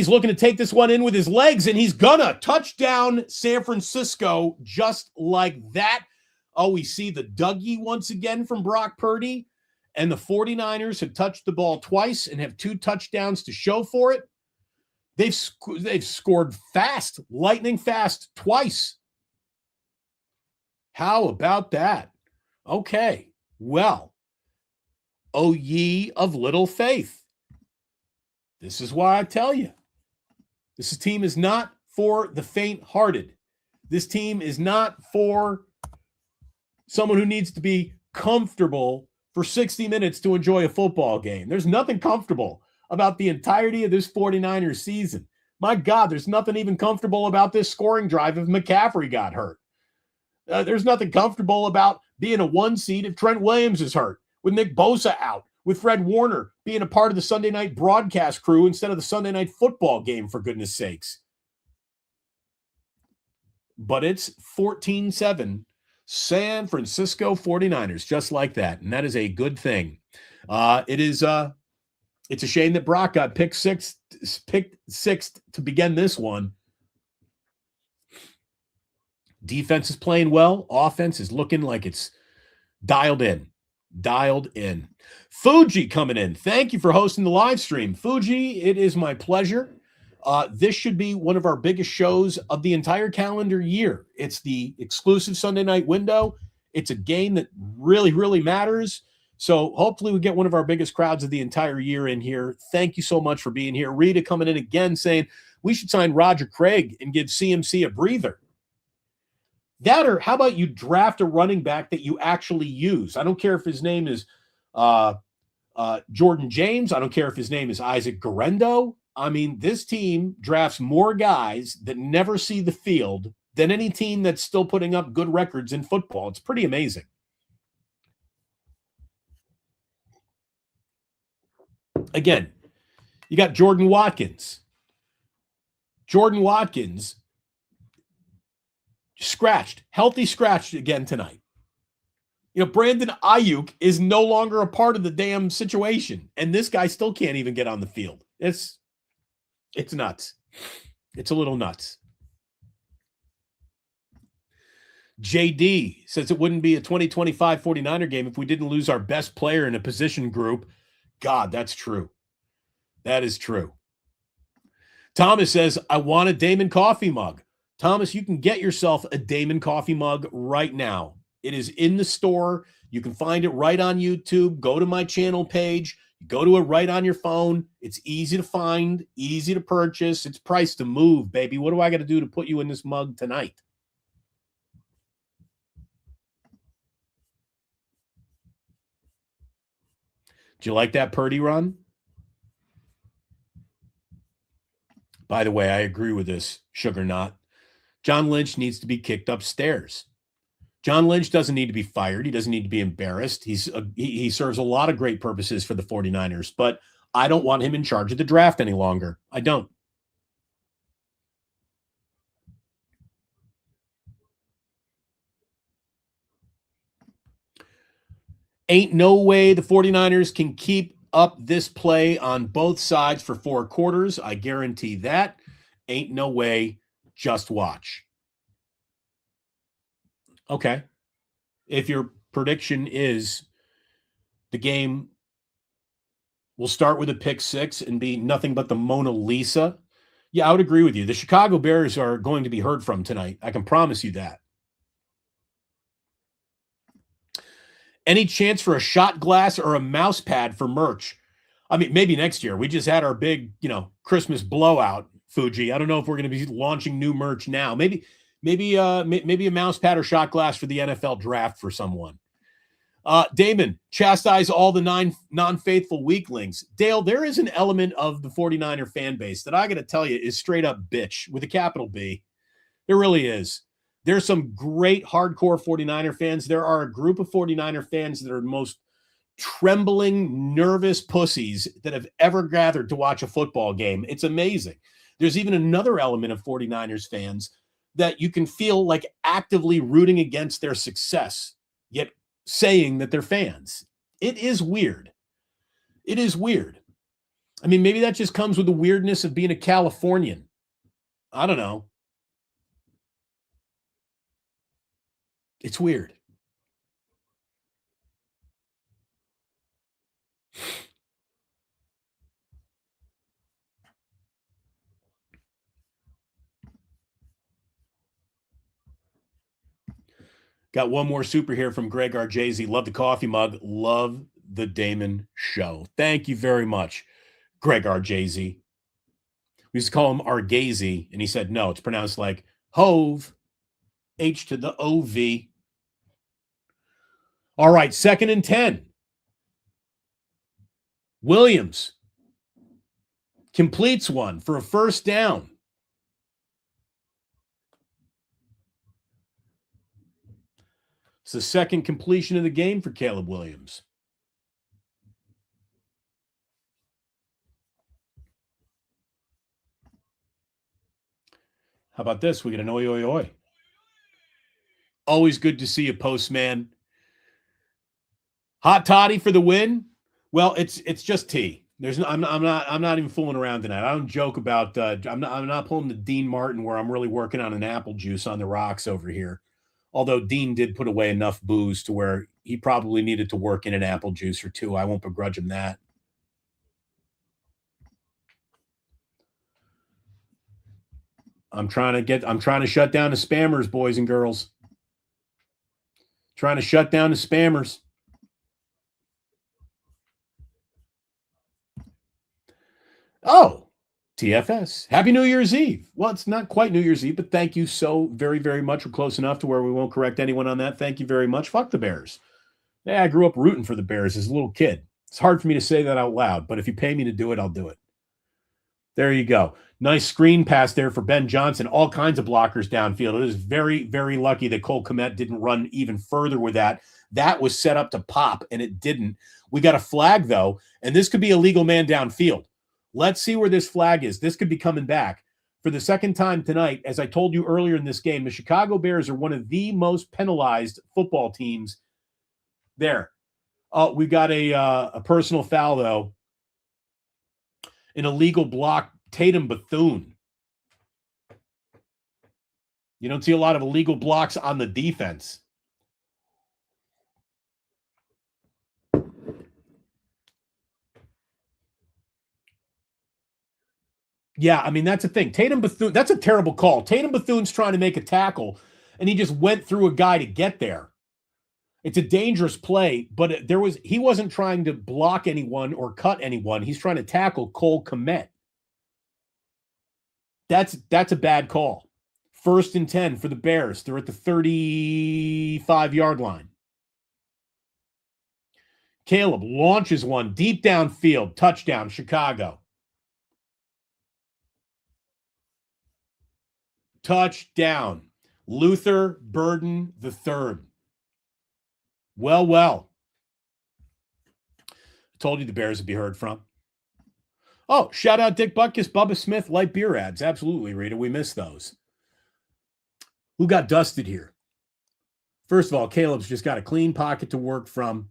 looking to take this one in with his legs, and he's gonna touchdown San Francisco just like that. Oh, we see the Dougie once again from Brock Purdy, and the 49ers have touched the ball twice and have 2 touchdowns to show for it. They've scored fast, lightning fast, twice. How about that? Okay, well, O ye of little faith. This is why I tell you, this team is not for the faint-hearted. This team is not for someone who needs to be comfortable for 60 minutes to enjoy a football game. There's nothing comfortable about the entirety of this 49ers season. My God, there's nothing even comfortable about this scoring drive if McCaffrey got hurt. There's nothing comfortable about being a 1 seed if Trent Williams is hurt, with Nick Bosa out, with Fred Warner being a part of the Sunday night broadcast crew instead of the Sunday night football game, for goodness sakes. But it's 14-7 San Francisco 49ers, just like that. And that is a good thing. It's a shame that Brock got picked sixth to begin this one. Defense is playing well. Offense is looking like it's dialed in. Fuji coming in. Thank you for hosting the live stream. Fuji, it is my pleasure. This should be one of our biggest shows of the entire calendar year. It's the exclusive Sunday night window. It's a game that really, really matters. So hopefully we get one of our biggest crowds of the entire year in here. Thank you so much for being here. Rita coming in again saying we should sign Roger Craig and give CMC a breather. That, or how about you draft a running back that you actually use? I don't care if his name is Jordan James. I don't care if his name is Isaac Guerendo. I mean, this team drafts more guys that never see the field than any team that's still putting up good records in football. It's pretty amazing. Again, you got Jordan Watkins. Jordan Watkins healthy scratched again tonight. You know, Brandon Ayuk is no longer a part of the damn situation, and this guy still can't even get on the field. It's nuts. It's a little nuts. JD says it wouldn't be a 2025 49er game if we didn't lose our best player in a position group. God, that's true. That is true. Thomas says, I want a Damon coffee mug. Thomas, you can get yourself a Damon coffee mug right now. It is in the store. You can find it right on YouTube. Go to my channel page. Go to it right on your phone. It's easy to find, easy to purchase. It's priced to move, baby. What do I got to do to put you in this mug tonight? Do you like that Purdy run? By the way, I agree with this, Sugar Knot. John Lynch needs to be kicked upstairs. John Lynch doesn't need to be fired. He doesn't need to be embarrassed. He serves a lot of great purposes for the 49ers, but I don't want him in charge of the draft any longer. I don't. Ain't no way the 49ers can keep up this play on both sides for 4 quarters. I guarantee that. Ain't no way. Just watch. Okay. If your prediction is the game will start with a pick 6 and be nothing but the Mona Lisa, yeah, I would agree with you. The Chicago Bears are going to be heard from tonight. I can promise you that. Any chance for a shot glass or a mouse pad for merch? I mean, maybe next year. We just had our big, Christmas blowout, Fuji. I don't know if we're going to be launching new merch now. Maybe a mouse pad or shot glass for the NFL draft for someone. Damon, chastise all the non-faithful weaklings. Dale, there is an element of the 49er fan base that I got to tell you is straight up bitch with a capital B. There really is. There's some great hardcore 49er fans. There are a group of 49er fans that are the most trembling, nervous pussies that have ever gathered to watch a football game. It's amazing. There's even another element of 49ers fans that you can feel like actively rooting against their success, yet saying that they're fans. It is weird. It is weird. I mean, maybe that just comes with the weirdness of being a Californian. I don't know. It's weird. Got one more super here from Greg Arjay. Love the coffee mug. Love the Damon show. Thank you very much, Greg Arjay. We used to call him Argazy, and he said, no, it's pronounced like Hove, H to the O-V. All right, 2nd and 10. Williams completes one for a first down. It's the second completion of the game for Caleb Williams. How about this? We get an oi, oi, oi. Always good to see you, Postman. Hot toddy for the win. Well, it's just tea. I'm not even fooling around tonight. I don't joke about. I'm not pulling the Dean Martin where I'm really working on an apple juice on the rocks over here. Although Dean did put away enough booze to where he probably needed to work in an apple juice or two. I won't begrudge him that. I'm trying to shut down the spammers, boys and girls. Trying to shut down the spammers. Oh, TFS. Happy New Year's Eve. Well, it's not quite New Year's Eve, but thank you so very, very much. We're close enough to where we won't correct anyone on that. Thank you very much. Fuck the Bears. Yeah, I grew up rooting for the Bears as a little kid. It's hard for me to say that out loud, but if you pay me to do it, I'll do it. There you go. Nice screen pass there for Ben Johnson. All kinds of blockers downfield. It is very, very lucky that Cole Kmet didn't run even further with that. That was set up to pop, and it didn't. We got a flag, though, and this could be a legal man downfield. Let's see where this flag is. This could be coming back. For the second time tonight, as I told you earlier in this game, the Chicago Bears are one of the most penalized football teams there. We got a personal foul, though. An illegal block, Tatum Bethune. You don't see a lot of illegal blocks on the defense. Yeah, I mean, that's the thing. Tatum Bethune, that's a terrible call. Tatum Bethune's trying to make a tackle, and he just went through a guy to get there. It's a dangerous play, but he wasn't trying to block anyone or cut anyone. He's trying to tackle Cole Kmet. That's a bad call. 1st and 10 for the Bears. They're at the 35-yard line. Caleb launches one deep downfield. Touchdown, Chicago. Touchdown, Luther Burden III. Well. Told you the Bears would be heard from. Oh, shout out Dick Butkus, Bubba Smith, light beer ads. Absolutely, Rita. We missed those. Who got dusted here? First of all, Caleb's just got a clean pocket to work from.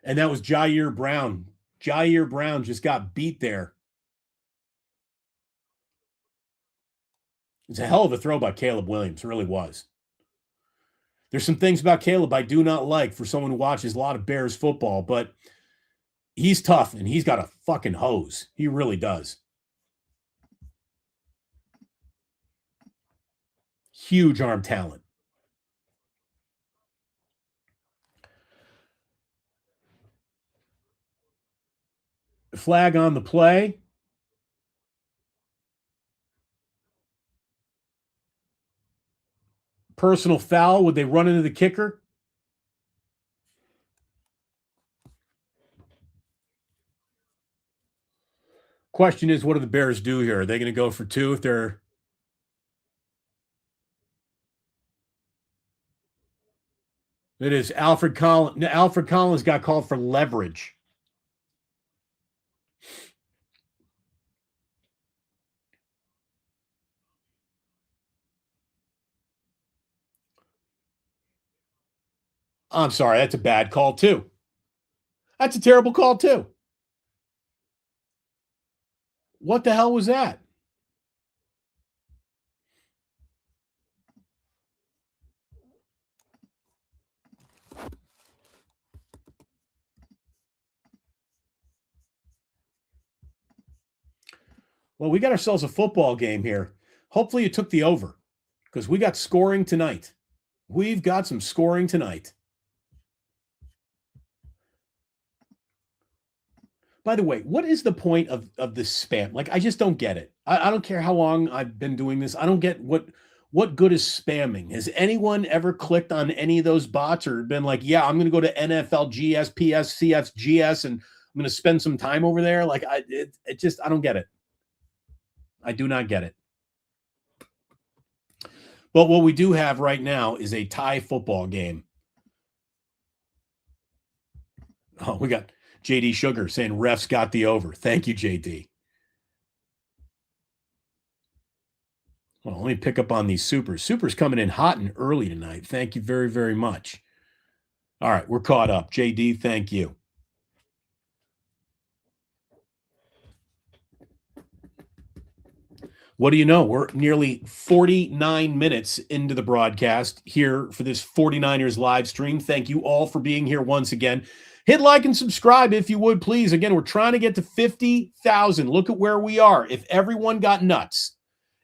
And that was Jair Brown. Jair Brown just got beat there. It's a hell of a throw by Caleb Williams. It really was. There's some things about Caleb I do not like for someone who watches a lot of Bears football, but he's tough and he's got a fucking hose. He really does. Huge arm talent. Flag on the play. Personal foul. Would they run into the kicker? Question is, what do the Bears do here? Are they going to go for two if they're... It is Alfred Collins. Alfred Collins got called for leverage. I'm sorry, that's a bad call too. That's a terrible call too. What the hell was that? Well, we got ourselves a football game here. Hopefully you took the over because we got scoring tonight. We've got some scoring tonight. By the way, what is the point of this spam? Like, I just don't get it. I don't care how long I've been doing this. I don't get what good is spamming. Has anyone ever clicked on any of those bots or been like, yeah, I'm going to go to NFL, GS, PS, CS, GS, and I'm going to spend some time over there? Like, I don't get it. I do not get it. But what we do have right now is a tie football game. Oh, we got JD Sugar saying refs got the over. Thank you, JD. Well, let me pick up on these supers. Supers coming in hot and early tonight. Thank you very, very much. All right, we're caught up. JD, thank you. What do you know? We're nearly 49 minutes into the broadcast here for this 49ers live stream. Thank you all for being here once again. Hit like and subscribe if you would, please. Again, we're trying to get to 50,000. Look at where we are. If everyone got nuts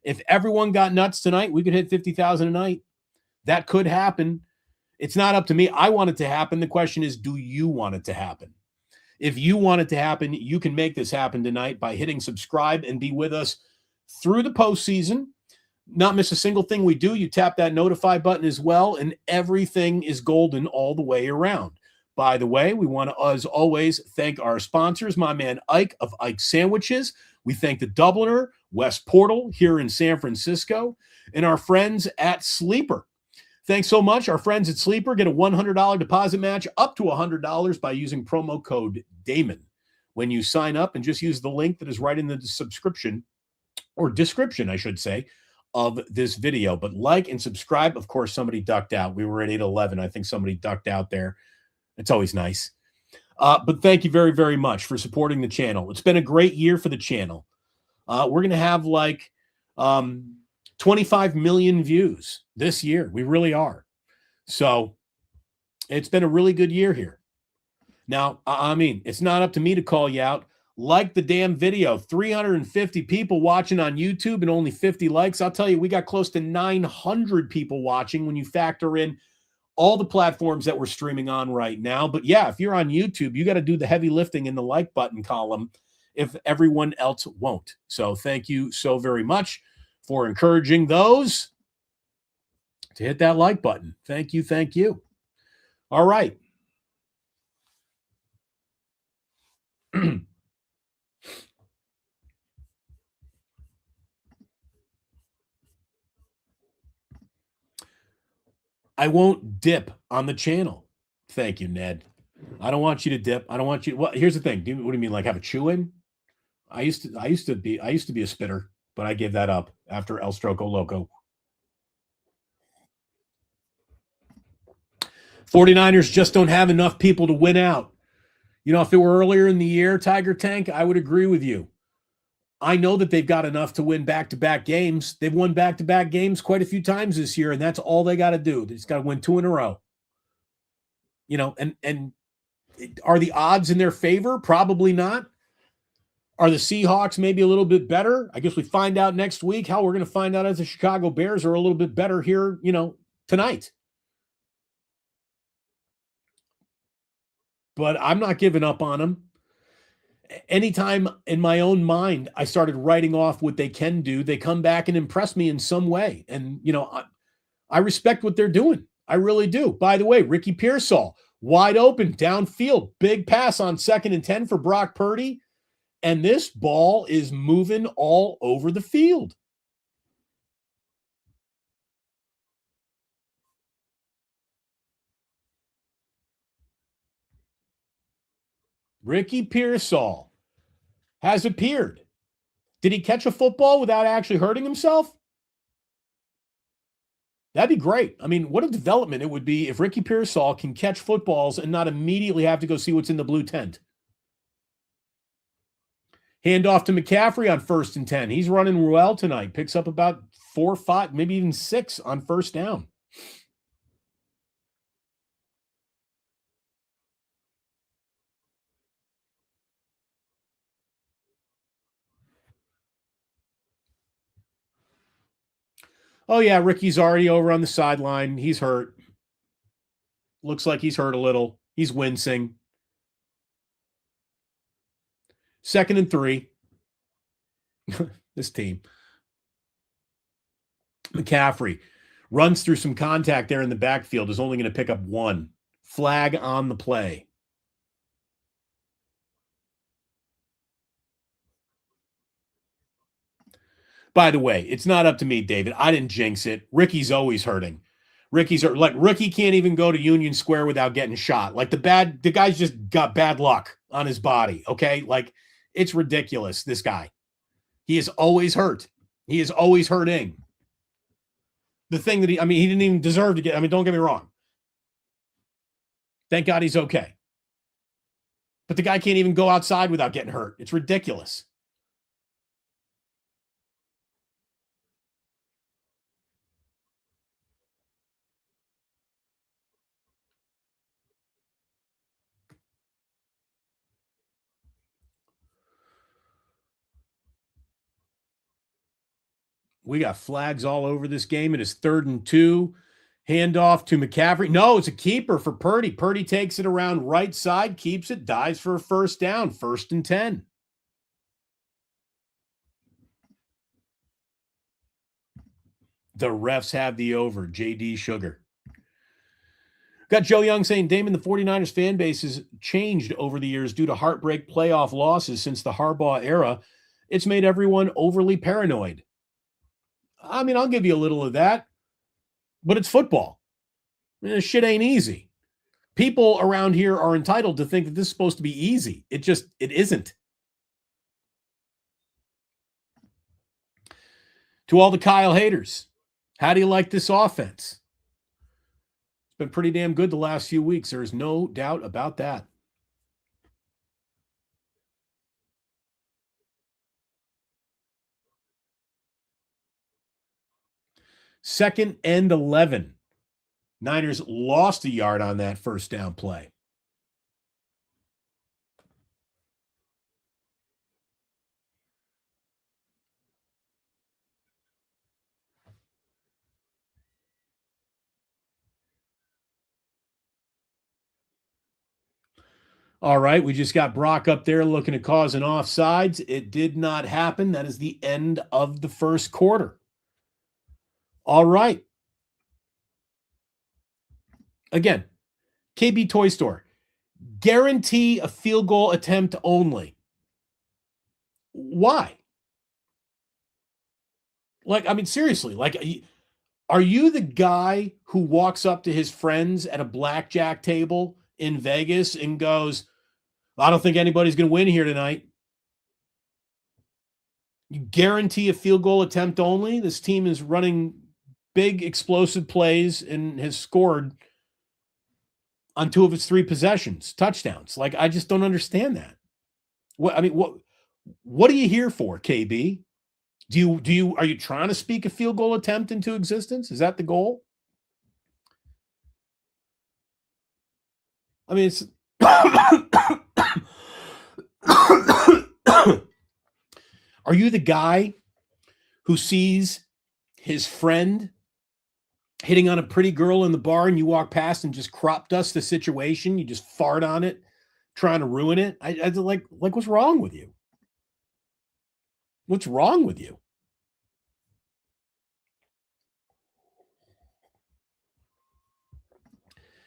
tonight, we could hit 50,000 a night. That could happen. It's not up to me. I want it to happen. The question is, do you want it to happen? If you want it to happen, you can make this happen tonight by hitting subscribe and be with us through the postseason. Not miss a single thing we do. You tap that notify button as well, and everything is golden all the way around. By the way, we want to, as always, thank our sponsors, my man Ike of Ike Sandwiches. We thank the Dubliner, West Portal here in San Francisco, and our friends at Sleeper. Thanks so much. Our friends at Sleeper get a $100 deposit match up to $100 by using promo code Damon when you sign up, and just use the link that is right in the subscription or description, I should say, of this video. But like and subscribe. Of course, somebody ducked out. We were at 811. I think somebody ducked out there. It's always nice. But thank you very, very much for supporting the channel. It's been a great year for the channel. We're going to have like 25 million views this year. We really are. So it's been a really good year here. Now, I mean, it's not up to me to call you out. Like the damn video. 350 people watching on YouTube and only 50 likes. I'll tell you, we got close to 900 people watching when you factor in all the platforms that we're streaming on right now. But yeah, if you're on YouTube, you got to do the heavy lifting in the like button column if everyone else won't. So thank you so very much for encouraging those to hit that like button. Thank you. Thank you. All right. I won't dip on the channel. Thank you, Ned. I don't want you to dip. I don't want you. Well, here's the thing. What do you mean? Like have a chew in? I used to be a spitter, but I gave that up after El Stroco Loco. 49ers just don't have enough people to win out. You know, if it were earlier in the year, Tiger Tank, I would agree with you. I know that they've got enough to win back-to-back games. They've won back-to-back games quite a few times this year, and that's all they got to do. They just got to win 2 in a row. You know, and are the odds in their favor? Probably not. Are the Seahawks maybe a little bit better? I guess we find out next week. How we're going to find out as the Chicago Bears are a little bit better here, you know, tonight. But I'm not giving up on them. Anytime in my own mind I started writing off what they can do, they come back and impress me in some way. And, you know, I respect what they're doing. I really do. By the way, Ricky Pearsall, wide open, downfield, big pass on 2nd and 10 for Brock Purdy. And this ball is moving all over the field. Ricky Pearsall has appeared. Did he catch a football without actually hurting himself? That'd be great. I mean, what a development it would be if Ricky Pearsall can catch footballs and not immediately have to go see what's in the blue tent. Hand off to McCaffrey on 1st and 10. He's running well tonight. Picks up about 4 or 5, maybe even 6 on 1st down. Oh, yeah, Ricky's already over on the sideline. He's hurt. Looks like he's hurt a little. He's wincing. 2nd and 3. This team. McCaffrey runs through some contact there in the backfield, is only going to pick up 1. Flag on the play. By the way, it's not up to me, David. I didn't jinx it. Ricky's always hurting. Ricky can't even go to Union Square without getting shot. Like the guy's just got bad luck on his body. Okay. Like it's ridiculous. This guy, he is always hurt. He is always hurting. The thing that he didn't even deserve to get. I mean, don't get me wrong. Thank God he's okay. But the guy can't even go outside without getting hurt. It's ridiculous. We got flags all over this game. It is 3rd and 2. Handoff to McCaffrey. No, it's a keeper for Purdy. Purdy takes it around right side, keeps it, dives for a 1st down. 1st and 10. The refs have the over. JD Sugar. Got Joe Young saying, Damon, the 49ers fan base has changed over the years due to heartbreak playoff losses since the Harbaugh era. It's made everyone overly paranoid. I mean, I'll give you a little of that, but it's football. I mean, this shit ain't easy. People around here are entitled to think that this is supposed to be easy. It isn't. To all the Kyle haters, how do you like this offense? It's been pretty damn good the last few weeks. There is no doubt about that. Second and 11. Niners lost a yard on that 1st down play. All right, we just got Brock up there looking to cause an offsides. It did not happen. That is the end of the 1st quarter. All right. Again, KB Toy Store. Guarantee a field goal attempt only. Why? Like, I mean, seriously, like, are you the guy who walks up to his friends at a blackjack table in Vegas and goes, I don't think anybody's going to win here tonight? You guarantee a field goal attempt only. This team is running big, explosive plays and has scored on 2 of its 3 possessions, touchdowns. Like, I just don't understand that. What are you here for, KB? Are you trying to speak a field goal attempt into existence? Is that the goal? I mean, it's are you the guy who sees his friend hitting on a pretty girl in the bar and you walk past and just crop dust the situation? You just fart on it, trying to ruin it? I like what's wrong with you? What's wrong with you?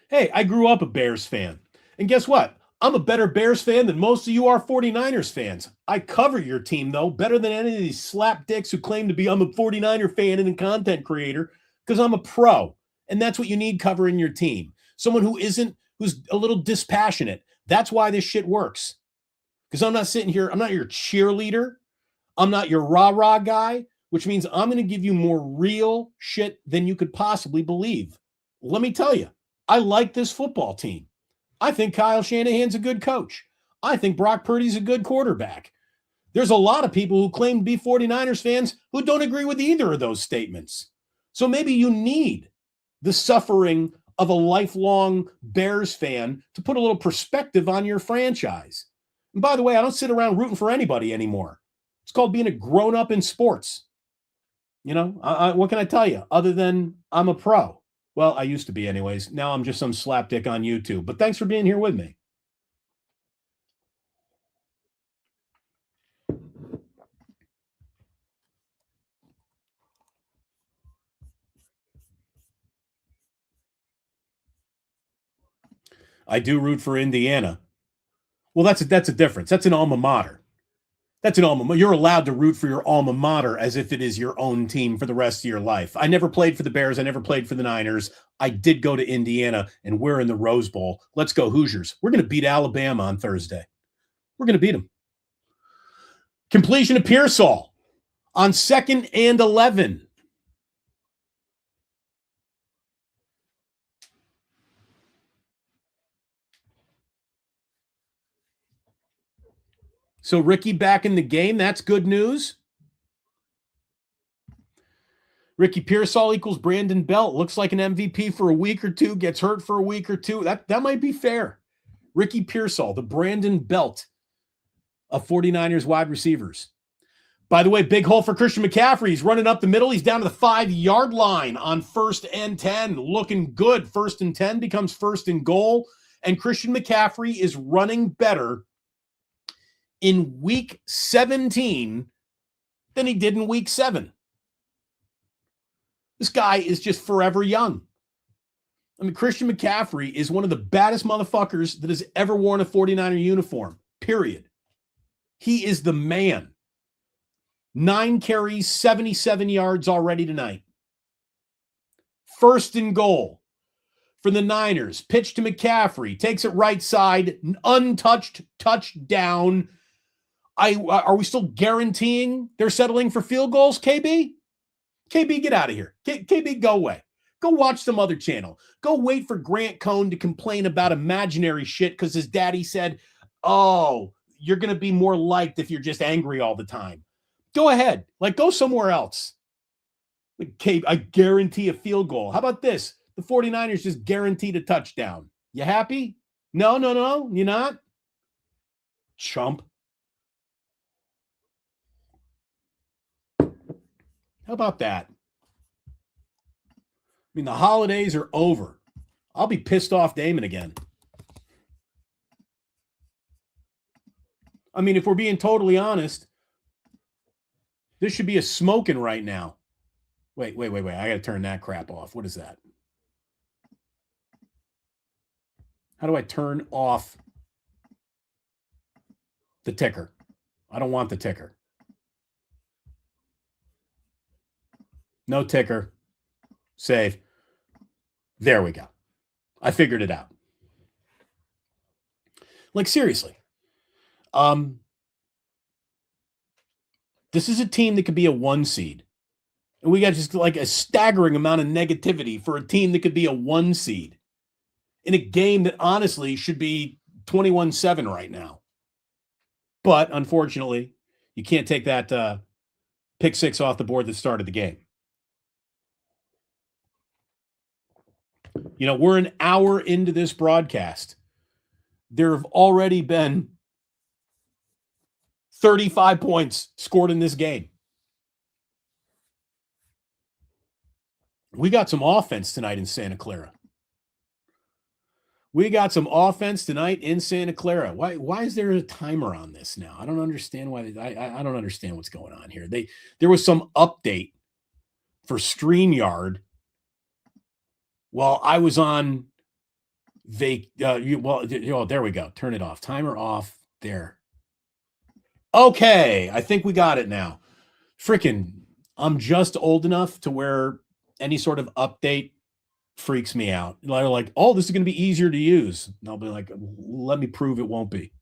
Hey, I grew up a Bears fan. And guess what? I'm a better Bears fan than most of you are 49ers fans. I cover your team, though, better than any of these slapdicks who claim to be I'm a 49er fan and a content creator, because I'm a pro. And that's what you need covering your team. Someone who's a little dispassionate. That's why this shit works. Because I'm not sitting here, I'm not your cheerleader. I'm not your rah-rah guy, which means I'm going to give you more real shit than you could possibly believe. Let me tell you, I like this football team. I think Kyle Shanahan's a good coach. I think Brock Purdy's a good quarterback. There's a lot of people who claim to be 49ers fans who don't agree with either of those statements. So maybe you need the suffering of a lifelong Bears fan to put a little perspective on your franchise. And by the way, I don't sit around rooting for anybody anymore. It's called being a grown-up in sports. You know, what can I tell you other than I'm a pro? Well, I used to be anyways. Now I'm just some slapdick on YouTube. But thanks for being here with me. I do root for Indiana. Well, that's a difference. That's an alma mater. That's an alma mater. You're allowed to root for your alma mater as if it is your own team for the rest of your life. I never played for the Bears. I never played for the Niners. I did go to Indiana, and we're in the Rose Bowl. Let's go Hoosiers. We're going to beat Alabama on Thursday. We're going to beat them. Completion of Pearsall on 2nd and 11. So Ricky back in the game. That's good news. Ricky Pearsall equals Brandon Belt. Looks like an MVP for a week or two. Gets hurt for a week or two. That might be fair. Ricky Pearsall, the Brandon Belt of 49ers wide receivers. By the way, big hole for Christian McCaffrey. He's running up the middle. He's down to the 5-yard line on 1st and 10. Looking good. 1st and 10 becomes 1st and goal. And Christian McCaffrey is running better in week 17 than he did in week 7. This guy is just forever young. I mean, Christian McCaffrey is one of the baddest motherfuckers that has ever worn a 49er uniform, period. He is the man. 9 carries, 77 yards already tonight. 1st and goal for the Niners. Pitch to McCaffrey. Takes it right side. Untouched touchdown. Are we still guaranteeing they're settling for field goals, KB? KB, get out of here. KB, go away. Go watch some other channel. Go wait for Grant Cohn to complain about imaginary shit because his daddy said, oh, you're going to be more liked if you're just angry all the time. Go ahead. Like, go somewhere else. I guarantee a field goal. How about this? The 49ers just guaranteed a touchdown. You happy? No. You're not? Chump. How about that? I mean, the holidays are over. I'll be pissed off Damon again. I mean, if we're being totally honest, this should be a smoking right now. Wait. I got to turn that crap off. What is that? How do I turn off the ticker? I don't want the ticker. No ticker. Save. There we go. I figured it out. Like, seriously. This is a team that could be a 1 seed. And we got just like a staggering amount of negativity for a team that could be a 1 seed in a game that honestly should be 21-7 right now. But unfortunately, you can't take that pick six off the board that started the game. You know, we're an hour into this broadcast. There have already been 35 points scored in this game. We got some offense tonight in Santa Clara. Why is there a timer on this now? I don't understand why. I don't understand what's going on here. There was some update for StreamYard while I was on there we go. Turn it off. Timer off. There. Okay, I think we got it now. Freaking, I'm just old enough to where any sort of update freaks me out. They're like, oh, this is going to be easier to use. And I'll be like, let me prove it won't be.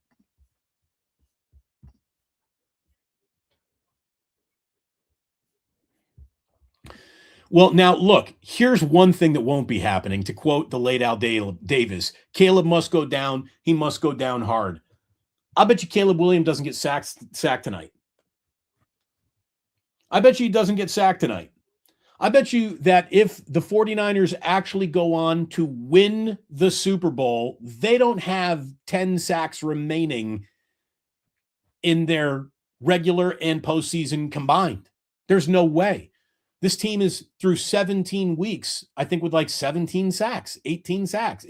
Well, now look, here's one thing that won't be happening. To quote the late Al Davis, Caleb must go down. He must go down hard. I bet you Caleb Williams doesn't get sacked tonight. I bet you he doesn't get sacked tonight. I bet you that if the 49ers actually go on to win the Super Bowl, they don't have 10 sacks remaining in their regular and postseason combined. There's no way. This team is through 17 weeks, I think, with like 17 sacks, 18 sacks.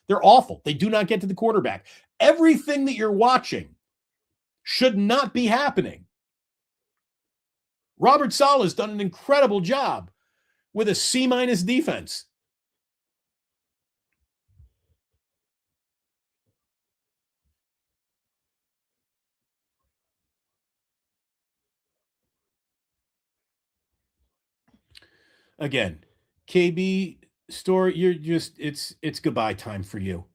They're awful. They do not get to the quarterback. Everything that you're watching should not be happening. Robert Saleh has done an incredible job with a C- defense. Again, KB store, you're just it's goodbye time for you.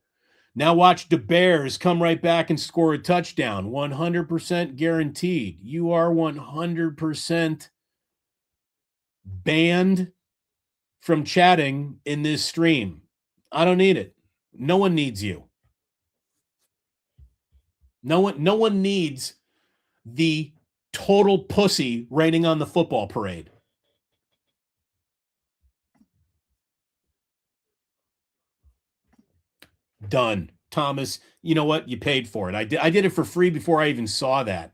Now watch the Bears come right back and score a touchdown. 100% guaranteed. You are 100% banned from chatting in this stream. I don't need it. No one needs you. No one needs the total pussy raining on the football parade. Done. Thomas, you know what? You paid for it. I did it for free before I even saw that.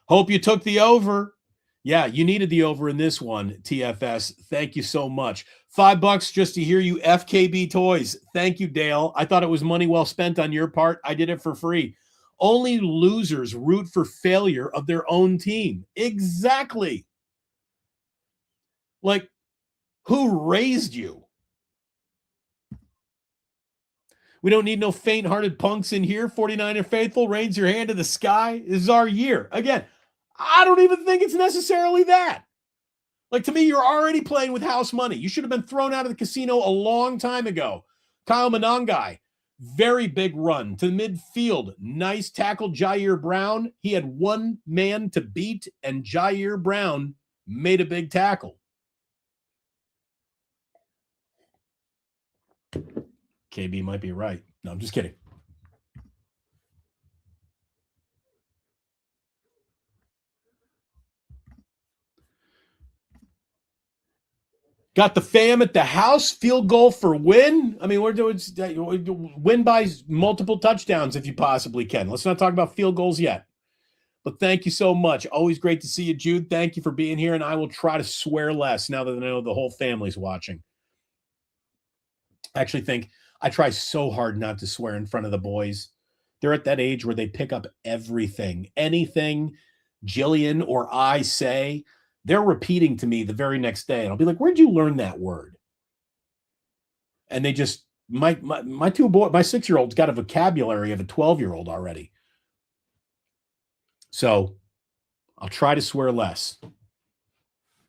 Hope you took the over. Yeah, you needed the over in this one, TFS. Thank you so much. $5 just to hear you FKB toys. Thank you, Dale. I thought it was money well spent on your part. I did it for free. Only losers root for failure of their own team. Exactly. Like, who raised you? We don't need no faint-hearted punks in here. 49er faithful, raise your hand to the sky. This is our year. Again, I don't even think it's necessarily that. Like, to me, you're already playing with house money. You should have been thrown out of the casino a long time ago. Kyle Monangai, very big run to the midfield. Nice tackle, Jair Brown. He had one man to beat, and Jair Brown made a big tackle. KB might be right. No, I'm just kidding. Got the fam at the house. Field goal for win. I mean, we're doing win by multiple touchdowns if you possibly can. Let's not talk about field goals yet. But thank you so much. Always great to see you, Jude. Thank you for being here, and I will try to swear less now that I know the whole family's watching. I actually think I try so hard not to swear in front of the boys. They're at that age where they pick up everything. Anything Jillian or I say, they're repeating to me the very next day. And I'll be like, where'd you learn that word? And they just My 6-year-old's got a vocabulary of a 12-year-old already. So I'll try to swear less.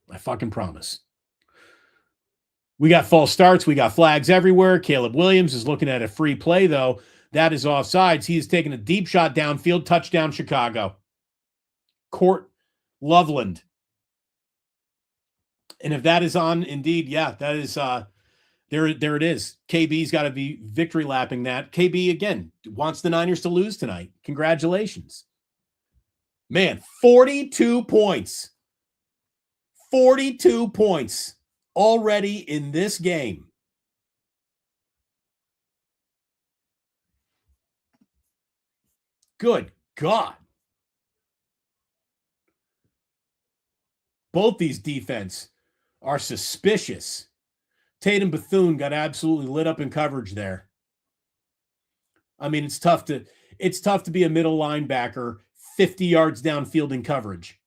I fucking promise. We got false starts. We got flags everywhere. Caleb Williams is looking at a free play, though. That is offsides. He is taking a deep shot downfield. Touchdown, Chicago. Court Loveland. And if that is on, indeed, yeah, that is there it is. KB's got to be victory lapping that. KB, again, wants the Niners to lose tonight. Congratulations. Man, 42 points. 42 points already in this game. Good God. Both these defense are suspicious. Tatum Bethune got absolutely lit up in coverage there. I mean, it's tough to be a middle linebacker 50 yards downfield in coverage.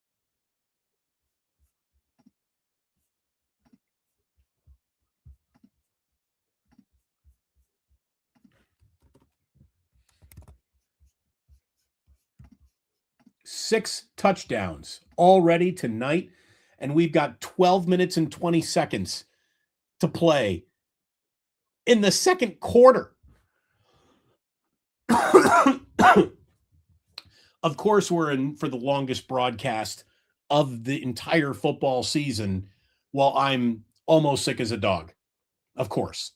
Six touchdowns already tonight, and we've got 12 minutes and 20 seconds to play in the second quarter. Of course, we're in for the longest broadcast of the entire football season while I'm almost sick as a dog. Of course.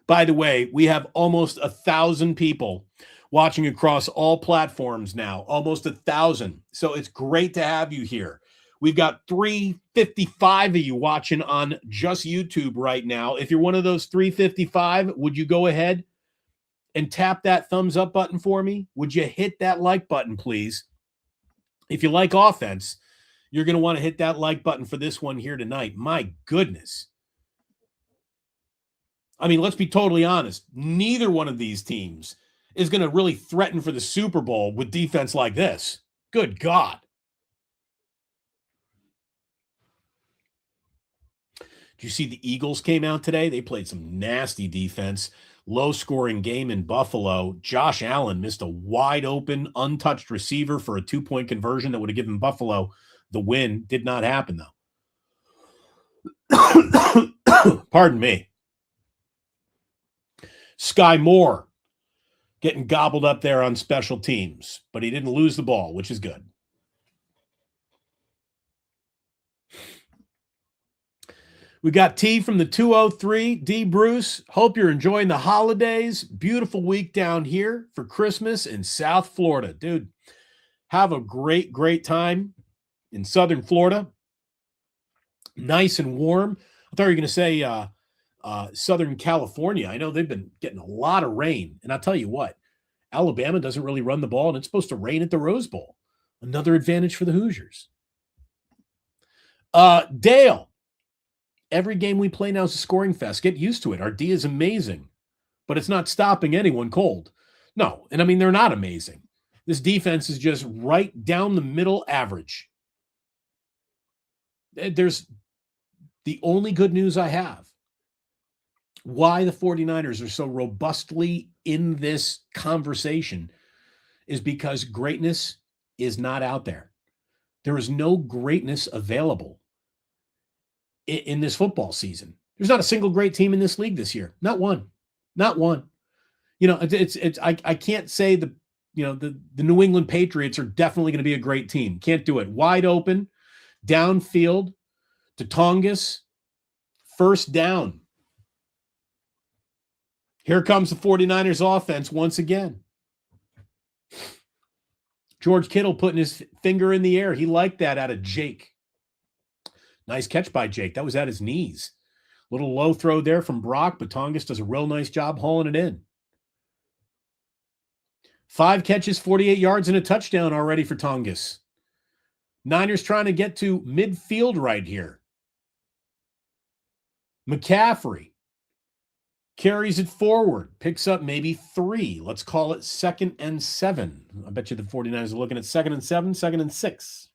By the way, we have almost 1,000 people watching across all platforms now, almost 1,000. So it's great to have you here. We've got 355 of you watching on just YouTube right now. If you're one of those 355, would you go ahead and tap that thumbs up button for me? Would you hit that like button, please? If you like offense, you're going to want to hit that like button for this one here tonight. My goodness. I mean, let's be totally honest. Neither one of these teams is going to really threaten for the Super Bowl with defense like this. Good God. Did you see the Eagles came out today? They played some nasty defense. Low-scoring game in Buffalo. Josh Allen missed a wide-open, untouched receiver for a 2-point conversion that would have given Buffalo the win. Did not happen, though. Pardon me. Sky Moore getting gobbled up there on special teams, but he didn't lose the ball, which is good. We got T from the 203, D. Bruce. Hope you're enjoying the holidays. Beautiful week down here for Christmas in South Florida. Dude, have a great, great time in Southern Florida. Nice and warm. I thought you were going to say Southern California. I know they've been getting a lot of rain. And I'll tell you what, Alabama doesn't really run the ball, and it's supposed to rain at the Rose Bowl. Another advantage for the Hoosiers. Dale. Every game we play now is a scoring fest. Get used to it. Our D is amazing, but it's not stopping anyone cold. No, and I mean, they're not amazing. This defense is just right down the middle average. There's the only good news I have. Why the 49ers are so robustly in this conversation is because greatness is not out there. There is no greatness available in this football season. There's not a single great team in this league this year. Not one. Not one. You know, I can't say the New England Patriots are definitely going to be a great team. Can't do it. Wide open, downfield, to Tongas, first down. Here comes the 49ers offense once again. George Kittle putting his finger in the air. He liked that out of Jake. Nice catch by Jake. That was at his knees. Little low throw there from Brock, but Tongas does a real nice job hauling it in. 5 catches, 48 yards, and a touchdown already for Tongas. Niners trying to get to midfield right here. McCaffrey carries it forward, picks up maybe 3. Let's call it 2nd and 7. I bet you the 49ers are looking at 2nd and 7, 2nd and 6.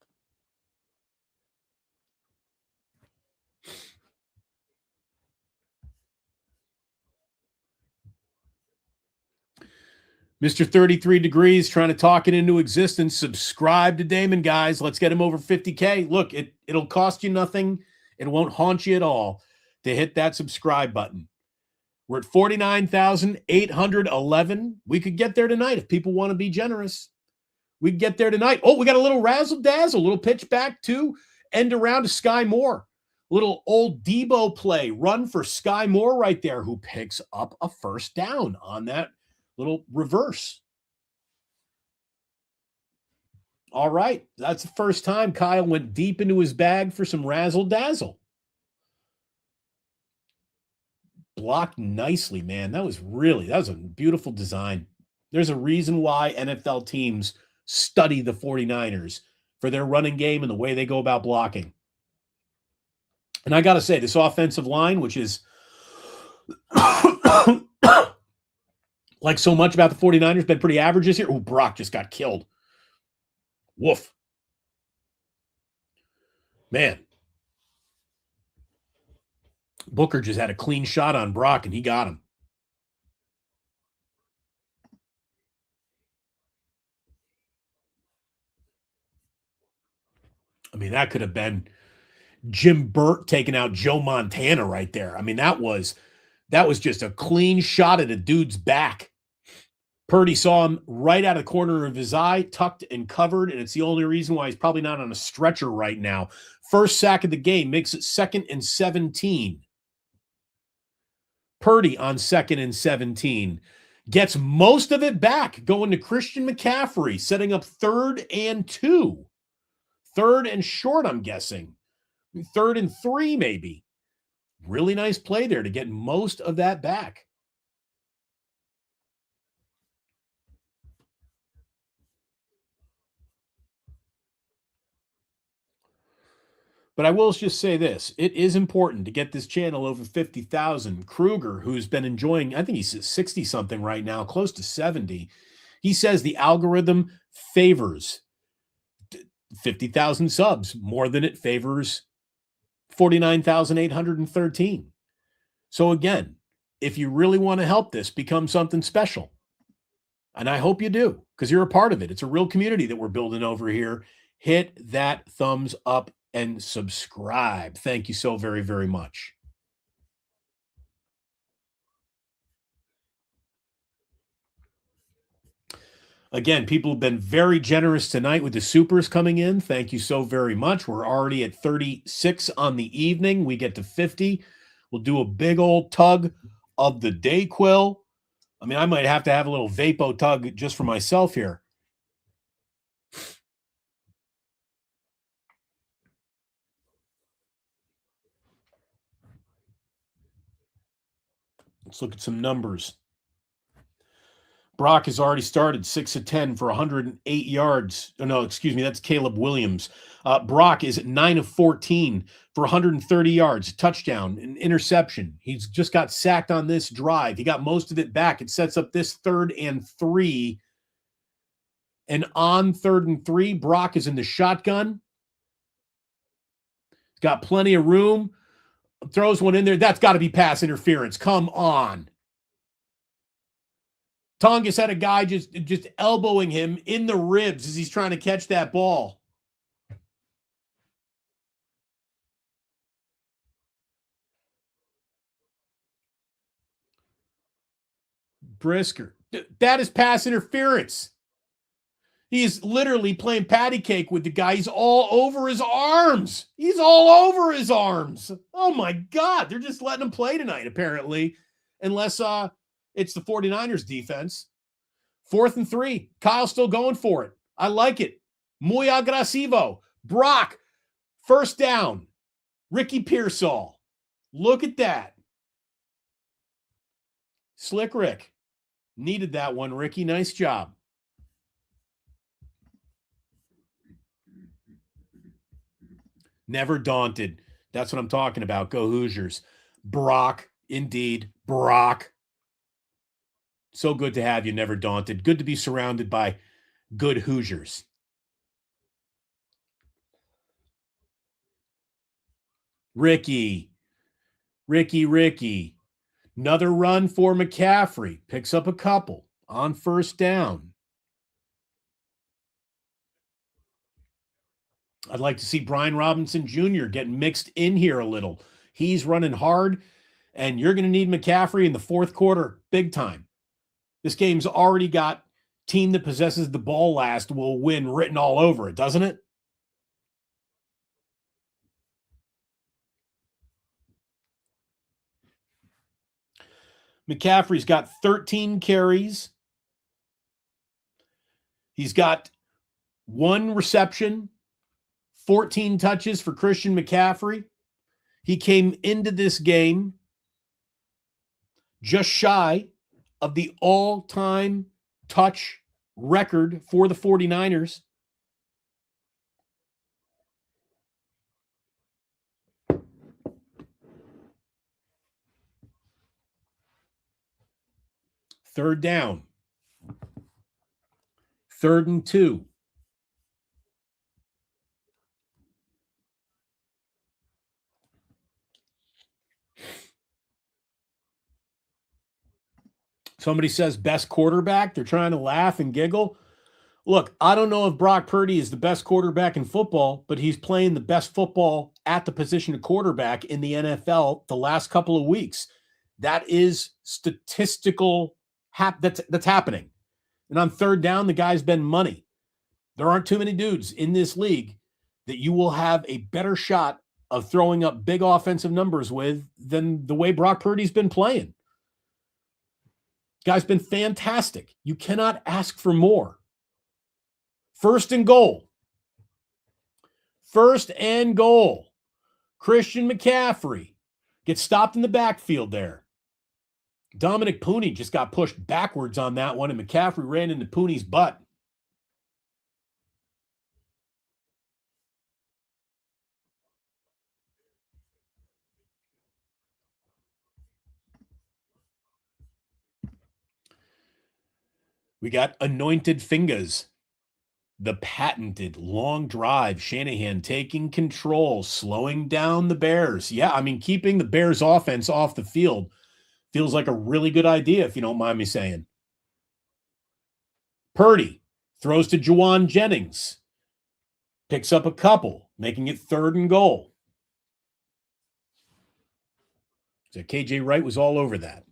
Mr. 33 Degrees trying to talk it into existence. Subscribe to Damon, guys. Let's get him over 50K. Look, it'll cost you nothing. It won't haunt you at all to hit that subscribe button. We're at 49,811. We could get there tonight if people want to be generous. We could get there tonight. Oh, we got a little razzle dazzle, a little pitch back to end around to Sky Moore. Little old Debo play, run for Sky Moore right there, who picks up a first down on that little reverse. All right. That's the first time Kyle went deep into his bag for some razzle dazzle. Blocked nicely, man. That was a beautiful design. There's a reason why NFL teams study the 49ers for their running game and the way they go about blocking. And I got to say, this offensive line, which is like so much about the 49ers, been pretty average this year. Oh, Brock just got killed. Woof. Man. Booker just had a clean shot on Brock, and he got him. I mean, that could have been Jim Burt taking out Joe Montana right there. I mean, that was just a clean shot at a dude's back. Purdy saw him right out of the corner of his eye, tucked and covered, and it's the only reason why he's probably not on a stretcher right now. First sack of the game makes it 2nd and 17. Purdy on 2nd and 17. Gets most of it back, going to Christian McCaffrey, setting up 3rd and 2. 3rd and short, I'm guessing. 3rd and 3, maybe. Really nice play there to get most of that back. But I will just say this. It is important to get this channel over 50,000. Kruger, who's been enjoying, I think he's 60-something right now, close to 70. He says the algorithm favors 50,000 subs more than it favors 49,813. So again, if you really want to help this become something special, and I hope you do, because you're a part of it. It's a real community that we're building over here. Hit that thumbs up and subscribe. Thank you so very, very much. Again, people have been very generous tonight with the supers coming in. Thank you so very much. We're already at 36 on the evening. We get to 50. We'll do a big old tug of the Dayquil. I mean, I might have to have a little Vapo tug just for myself here. Let's look at some numbers. Brock has already started 6 of 10 for 108 yards. Oh, no, excuse me. That's Caleb Williams. Brock is at 9 of 14 for 130 yards, touchdown, an interception. He's just got sacked on this drive. He got most of it back. It sets up this 3rd and 3. And on 3rd and 3, Brock is in the shotgun. He's got plenty of room. Throws one in there. That's got to be pass interference. Come on. Tongas had a guy just elbowing him in the ribs as he's trying to catch that ball. Brisker. That is pass interference. He is literally playing patty cake with the guy. He's all over his arms. He's all over his arms. Oh, my God. They're just letting him play tonight, apparently, unless it's the 49ers defense. 4th and 3. Kyle's still going for it. I like it. Muy agresivo. Brock, first down. Ricky Pearsall. Look at that. Slick Rick. Needed that one, Ricky. Nice job. Never daunted. That's what I'm talking about. Go Hoosiers. Brock, indeed. Brock. So good to have you, never daunted. Good to be surrounded by good Hoosiers. Ricky. Another run for McCaffrey. Picks up a couple. on first down. I'd like to see Brian Robinson Jr. get mixed in here a little. He's running hard, and you're going to need McCaffrey in the fourth quarter big time. This game's already got team that possesses the ball last will win written all over it, doesn't it? McCaffrey's got 13 carries. He's got 1 reception, 14 touches for Christian McCaffrey. He came into this game just shy of the all-time touch record for the 49ers. Third down. 3rd and 2. Somebody says best quarterback. They're trying to laugh and giggle. Look, I don't know if Brock Purdy is the best quarterback in football, but he's playing the best football at the position of quarterback in the NFL the last couple of weeks. That is statistical. That's happening. And on third down, the guy's been money. There aren't too many dudes in this league that you will have a better shot of throwing up big offensive numbers with than the way Brock Purdy's been playing. Guy's been fantastic. You cannot ask for more. 1st and goal. 1st and goal. Christian McCaffrey gets stopped in the backfield there. Dominic Pooney just got pushed backwards on that one, and McCaffrey ran into Pooney's butt. We got anointed fingers. The patented long drive. Shanahan taking control, slowing down the Bears. Yeah, I mean, keeping the Bears offense off the field feels like a really good idea, if you don't mind me saying. Purdy throws to Juwan Jennings. Picks up a couple, making it 3rd and goal. So KJ Wright was all over that.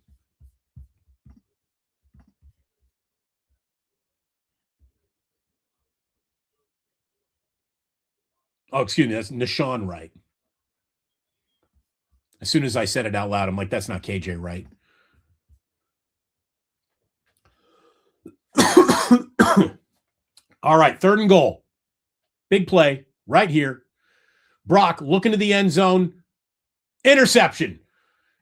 Oh, excuse me, that's Nashawn Wright. As soon as I said it out loud, I'm like, that's not KJ Wright. All right, 3rd and goal. Big play right here. Brock looking to the end zone. Interception.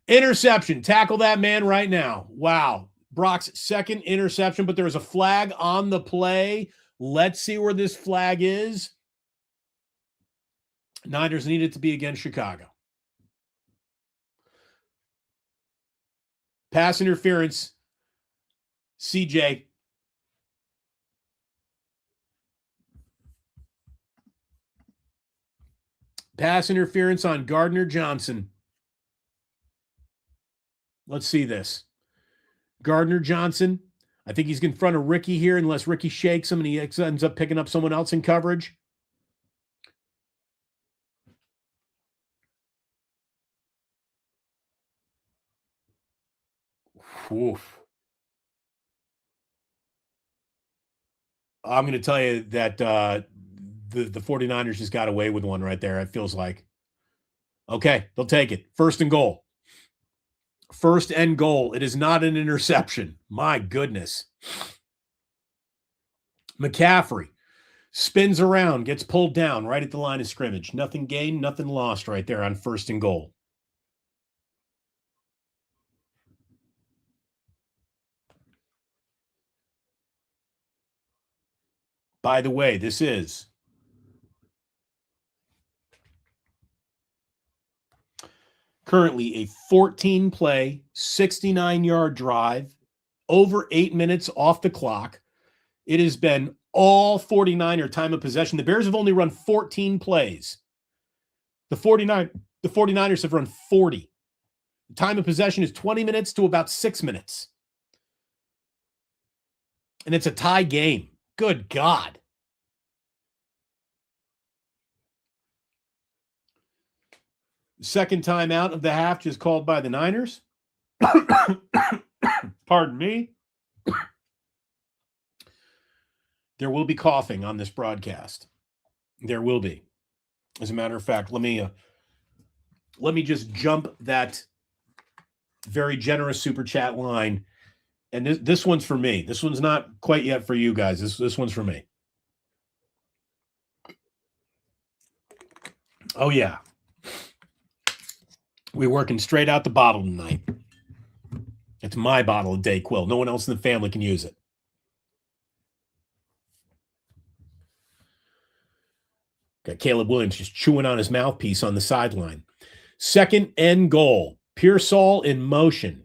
Tackle that man right now. Wow. Brock's 2nd interception, but there was a flag on the play. Let's see where this flag is. Niners need it to be against Chicago. Pass interference. CJ. Pass interference on Gardner Johnson. Let's see this. Gardner Johnson. I think he's in front of Ricky here unless Ricky shakes him and he ends up picking up someone else in coverage. Oof. I'm going to tell you that the 49ers just got away with one right there, it feels like. Okay, they'll take it. 1st and goal. 1st and goal. It is not an interception. My goodness. McCaffrey spins around, gets pulled down right at the line of scrimmage. Nothing gained, nothing lost right there on 1st and goal. By the way, this is currently a 14-play, 69-yard drive, over 8 minutes off the clock. It has been all 49er time of possession. The Bears have only run 14 plays. The 49ers have run 40. The time of possession is 20 minutes to about 6 minutes. And it's a tie game. Good God. Second time out of the half just called by the Niners. Pardon me. There will be coughing on this broadcast. There will be. As a matter of fact, let me just jump that very generous super chat line. And this one's for me. This one's not quite yet for you guys. This one's for me. Oh, yeah. We're working straight out the bottle tonight. It's my bottle of Dayquil. No one else in the family can use it. Got Caleb Williams just chewing on his mouthpiece on the sideline. Second and goal. Pearsall in motion.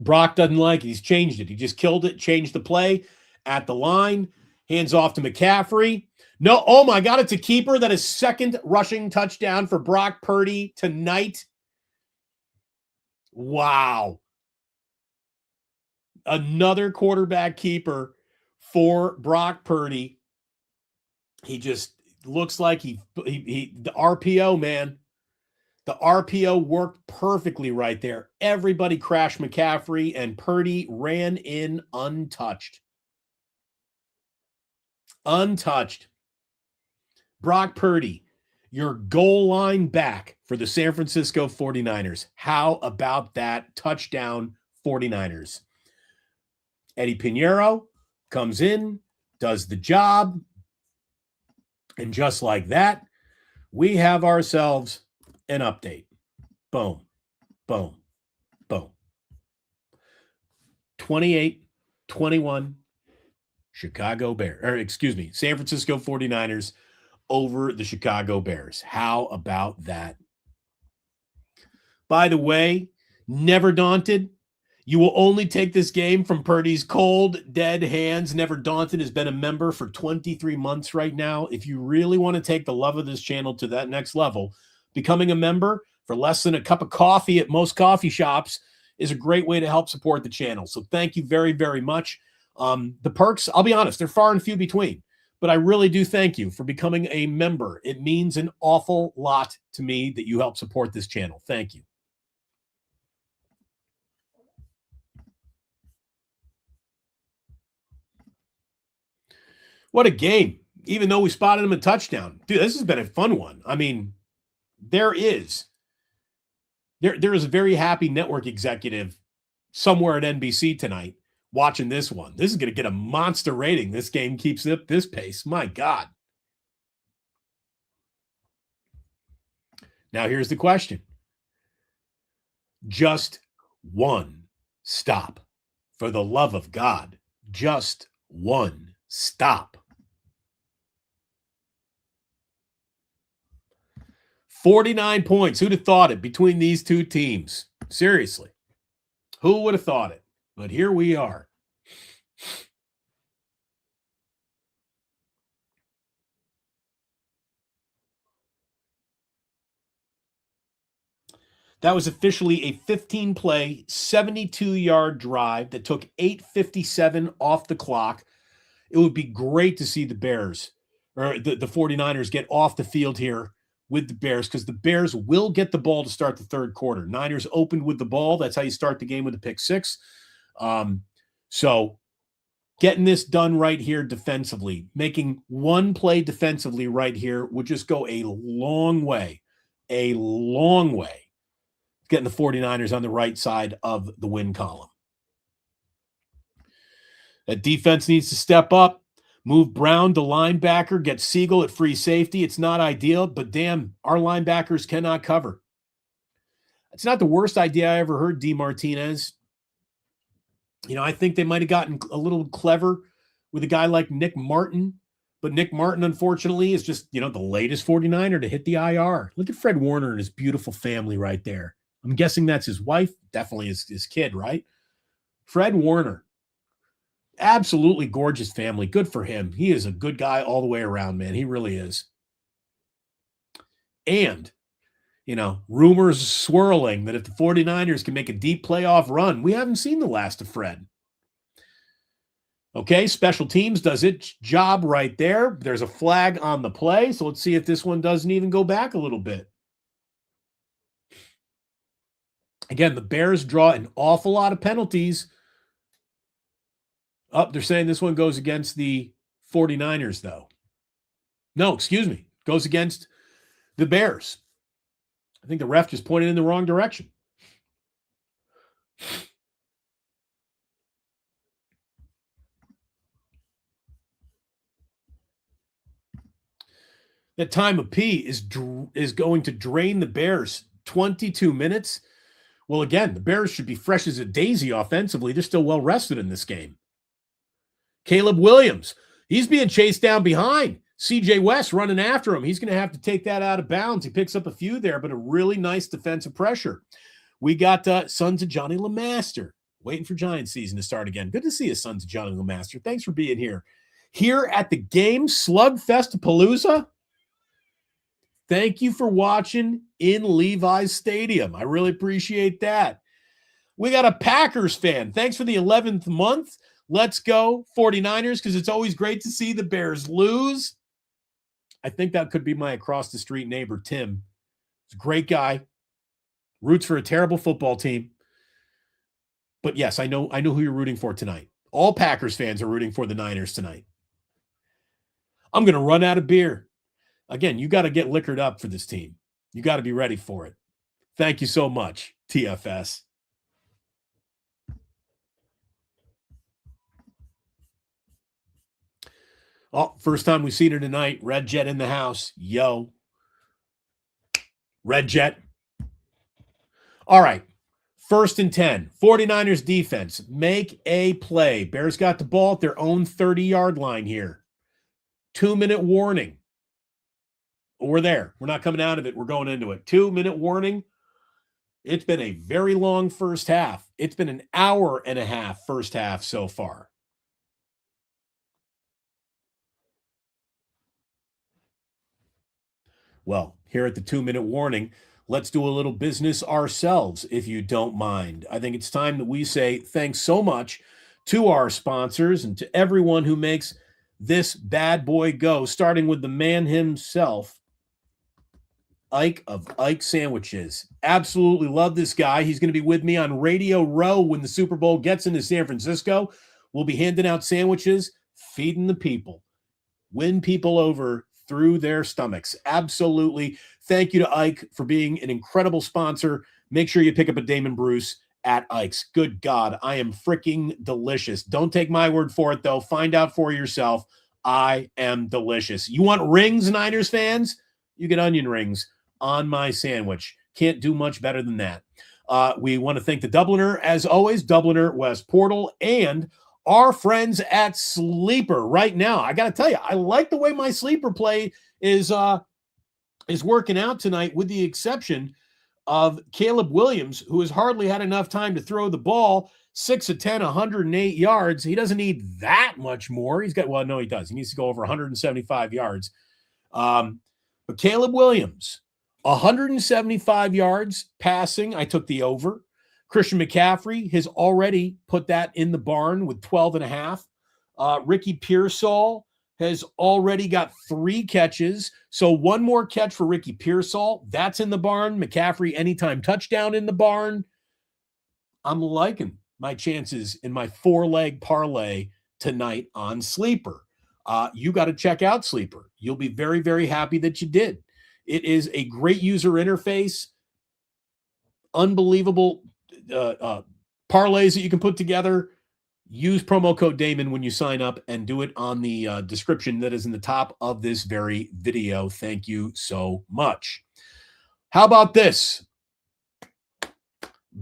Brock doesn't like it. He's changed it. He just killed it, changed the play at the line. Hands off to McCaffrey. No, oh my God, it's a keeper. That is second rushing touchdown for Brock Purdy tonight. Wow. Another quarterback keeper for Brock Purdy. He just looks like the RPO, man. The RPO worked perfectly right there. Everybody crashed McCaffrey, and Purdy ran in untouched. Untouched. Brock Purdy, your goal line back for the San Francisco 49ers. How about that touchdown, 49ers? Eddie Pinheiro comes in, does the job, and just like that, we have ourselves an update. Boom, boom, boom. 28-21 Chicago Bears, San Francisco 49ers over the Chicago Bears. How about that? By the way, never daunted. You will only take this game from Purdy's cold, dead hands. Never Daunted has been a member for 23 months right now. If you really want to take the love of this channel to that next level, becoming a member for less than a cup of coffee at most coffee shops is a great way to help support the channel. So thank you very, very much. The perks, I'll be honest, they're far and few between. But I really do thank you for becoming a member. It means an awful lot to me that you help support this channel. Thank you. What a game. Even though we spotted him a touchdown. Dude, this has been a fun one. I mean, there is a very happy network executive somewhere at NBC tonight watching this one. This is going to get a monster rating. This game keeps up this pace. My God. Now here's the question. Just one stop. For the love of God, just one stop. 49 points. Who'd have thought it between these two teams? Seriously. Who would have thought it? But here we are. That was officially a 15-play, 72-yard drive that took 8:57 off the clock. It would be great to see the Bears, or the 49ers, get off the field here with the Bears, because the Bears will get the ball to start the third quarter. Niners opened with the ball. That's how you start the game with a pick six. So getting this done right here defensively, making one play defensively right here would just go a long way, getting the 49ers on the right side of the win column. That defense needs to step up, move Brown to linebacker, get Siegel at free safety. It's not ideal, but damn, our linebackers cannot cover. It's not the worst idea I ever heard, D. Martinez. You know, I think they might have gotten a little clever with a guy like Nick Martin, but Nick Martin, unfortunately, is just, the latest 49er to hit the IR. Look at Fred Warner and his beautiful family right there. I'm guessing that's his wife, definitely his kid, right? Fred Warner. Absolutely gorgeous family. Good for him. He is a good guy all the way around, man. He really is. And, rumors swirling that if the 49ers can make a deep playoff run, we haven't seen the last of Fred. Okay, special teams does its job right there. There's a flag on the play, so let's see if this one doesn't even go back a little bit. Again, the Bears draw an awful lot of penalties. Oh, they're saying this one goes against the 49ers, though. No, excuse me. Goes against the Bears. I think the ref just pointed in the wrong direction. That time of P is going to drain the Bears 22 minutes. Well, again, the Bears should be fresh as a daisy offensively. They're still well rested in this game. Caleb Williams, he's being chased down behind. CJ West running after him. He's going to have to take that out of bounds. He picks up a few there, but a really nice defensive pressure. We got Sons of Johnny LeMaster waiting for Giants season to start again. Good to see you, Sons of Johnny LeMaster. Thanks for being here. Here at the game, Slugfest Palooza. Thank you for watching in Levi's Stadium. I really appreciate that. We got a Packers fan. Thanks for the 11th month. Let's go 49ers, because it's always great to see the Bears lose. I think that could be my across the street neighbor, Tim. He's a great guy. Roots for a terrible football team. But yes, I know who you're rooting for tonight. All Packers fans are rooting for the Niners tonight. I'm going to run out of beer. Again, you got to get liquored up for this team. You got to be ready for it. Thank you so much, TFS. Oh, first time we've seen her tonight. Red Jet in the house. Yo. Red Jet. All right. 1st and 10. 49ers defense. Make a play. Bears got the ball at their own 30-yard line here. 2-minute warning. We're there. We're not coming out of it. We're going into it. 2-minute warning. It's been a very long first half. It's been an hour and a half first half so far. Well, here at the 2-minute warning, let's do a little business ourselves, if you don't mind. I think it's time that we say thanks so much to our sponsors and to everyone who makes this bad boy go, starting with the man himself, Ike of Ike Sandwiches. Absolutely love this guy. He's going to be with me on Radio Row when the Super Bowl gets into San Francisco. We'll be handing out sandwiches, feeding the people, win people over through their stomachs. Absolutely. Thank you to Ike for being an incredible sponsor. Make sure you pick up a Damon Bruce at Ike's. Good God, I am freaking delicious. Don't take my word for it, though. Find out for yourself. I am delicious. You want rings, Niners fans? You get onion rings on my sandwich. Can't do much better than that. We want to thank the Dubliner, as always, Dubliner West Portal, and our friends at Sleeper right now. I got to tell you, I like the way my Sleeper play is working out tonight, with the exception of Caleb Williams, who has hardly had enough time to throw the ball. 6 of 10, 108 yards. He doesn't need that much more. He does. He needs to go over 175 yards. But Caleb Williams, 175 yards passing. I took the over. Christian McCaffrey has already put that in the barn with 12 and a half. Ricky Pearsall has already got 3 catches. So one more catch for Ricky Pearsall. That's in the barn. McCaffrey, anytime touchdown in the barn. I'm liking my chances in my 4-leg parlay tonight on Sleeper. You got to check out Sleeper. You'll be very, very happy that you did. It is a great user interface. Unbelievable parlays that you can put together. Use promo code Damon when you sign up, and do it on the description that is in the top of this very video. Thank you so much. How about this?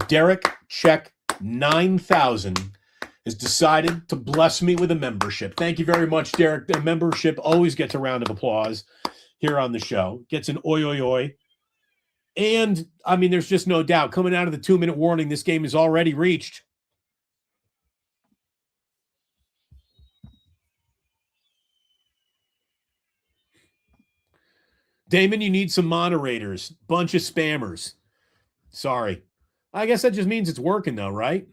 Derek Check 9000 has decided to bless me with a membership. Thank you very much, Derek. The membership always gets a round of applause here on the show. Gets an oi, oi, oi. And, I mean, there's just no doubt, coming out of the 2-minute warning, this game is already reached. Damon, you need some moderators. Bunch of spammers. Sorry. I guess that just means it's working, though, right?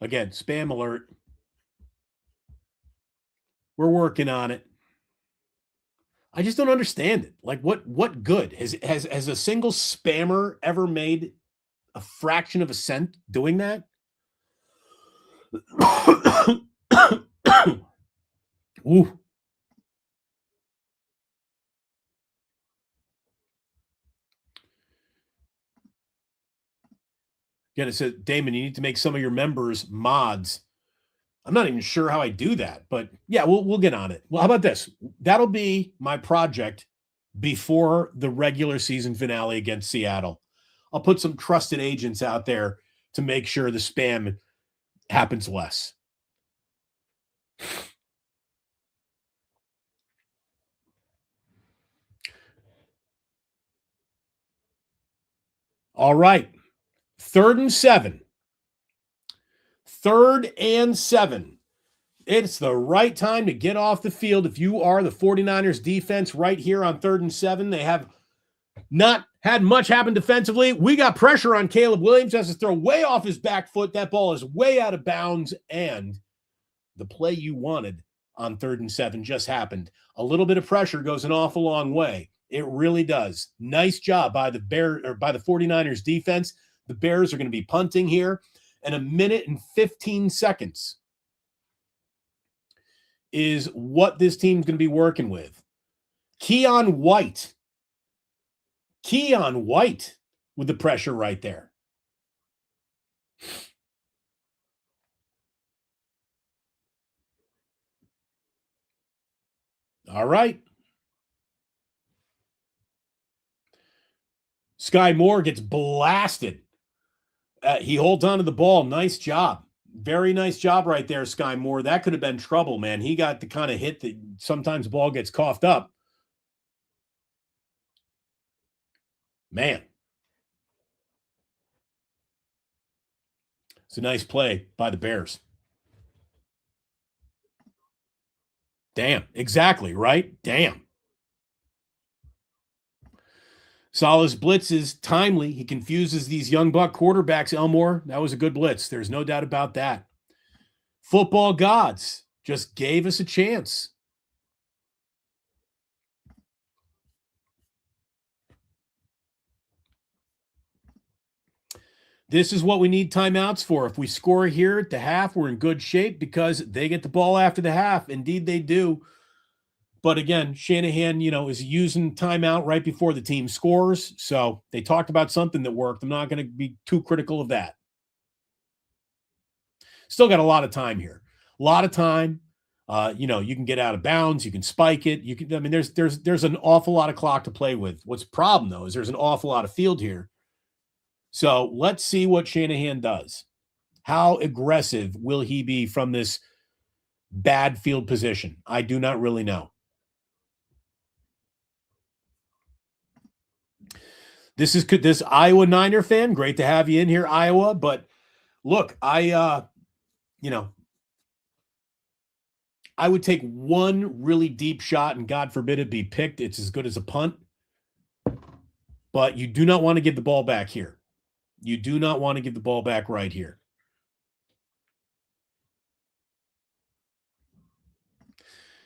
Again, spam alert. We're working on it. I just don't understand it. Like, what good has a single spammer ever made a fraction of a cent doing that? Ooh. Again, it says, Damon, you need to make some of your members mods. I'm not even sure how I do that, but yeah, we'll get on it. Well, how about this? That'll be my project before the regular season finale against Seattle. I'll put some trusted agents out there to make sure the spam happens less. All right. 3rd and 7. 3rd and 7. It's the right time to get off the field if you are the 49ers defense right here on 3rd and 7. They have not had much happen defensively. We got pressure on Caleb Williams. Has to throw way off his back foot. That ball is way out of bounds, and the play you wanted on 3rd and 7 just happened. A little bit of pressure goes an awful long way. It really does. Nice job by the 49ers defense. The Bears are going to be punting here, and 1 minute and 15 seconds is what this team's going to be working with. Keon White with the pressure right there. All right. Sky Moore gets blasted. He holds on to the ball. Nice job. Very nice job right there, Sky Moore. That could have been trouble, man. He got the kind of hit that sometimes the ball gets coughed up. Man. It's a nice play by the Bears. Damn. Exactly, right? Damn. Saleh's blitz is timely. He confuses these young buck quarterbacks. Elmore, that was a good blitz. There's no doubt about that. Football gods just gave us a chance. This is what we need timeouts for. If we score here at the half, we're in good shape because they get the ball after the half. Indeed, they do. But again, Shanahan, is using timeout right before the team scores. So they talked about something that worked. I'm not going to be too critical of that. Still got a lot of time here. A lot of time. You can get out of bounds. You can spike it. There's an awful lot of clock to play with. What's the problem, though, is there's an awful lot of field here. So let's see what Shanahan does. How aggressive will he be from this bad field position? I do not really know. This Iowa Niner fan. Great to have you in here, Iowa. But look, I would take one really deep shot, and God forbid it be picked. It's as good as a punt. But you do not want to give the ball back here. You do not want to give the ball back right here.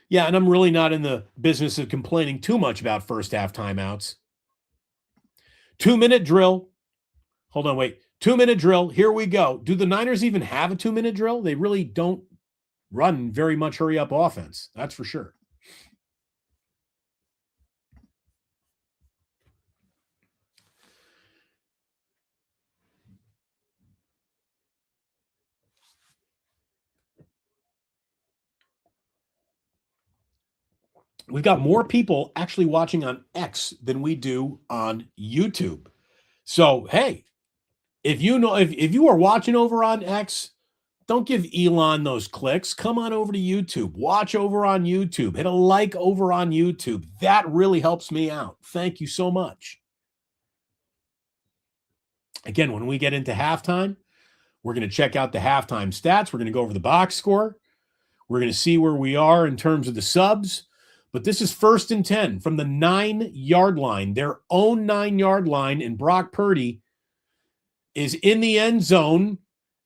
Yeah, and I'm really not in the business of complaining too much about first half timeouts. 2-minute drill. Hold on, wait. 2-minute drill. Here we go. Do the Niners even have a 2-minute drill? They really don't run very much hurry-up offense. That's for sure. We've got more people actually watching on X than we do on YouTube. So, hey, if you are watching over on X, don't give Elon those clicks. Come on over to YouTube. Watch over on YouTube. Hit a like over on YouTube. That really helps me out. Thank you so much. Again, when we get into halftime, we're going to check out the halftime stats. We're going to go over the box score. We're going to see where we are in terms of the subs. But this is 1st and 10 from the 9-yard line, their own 9-yard line, and Brock Purdy is in the end zone,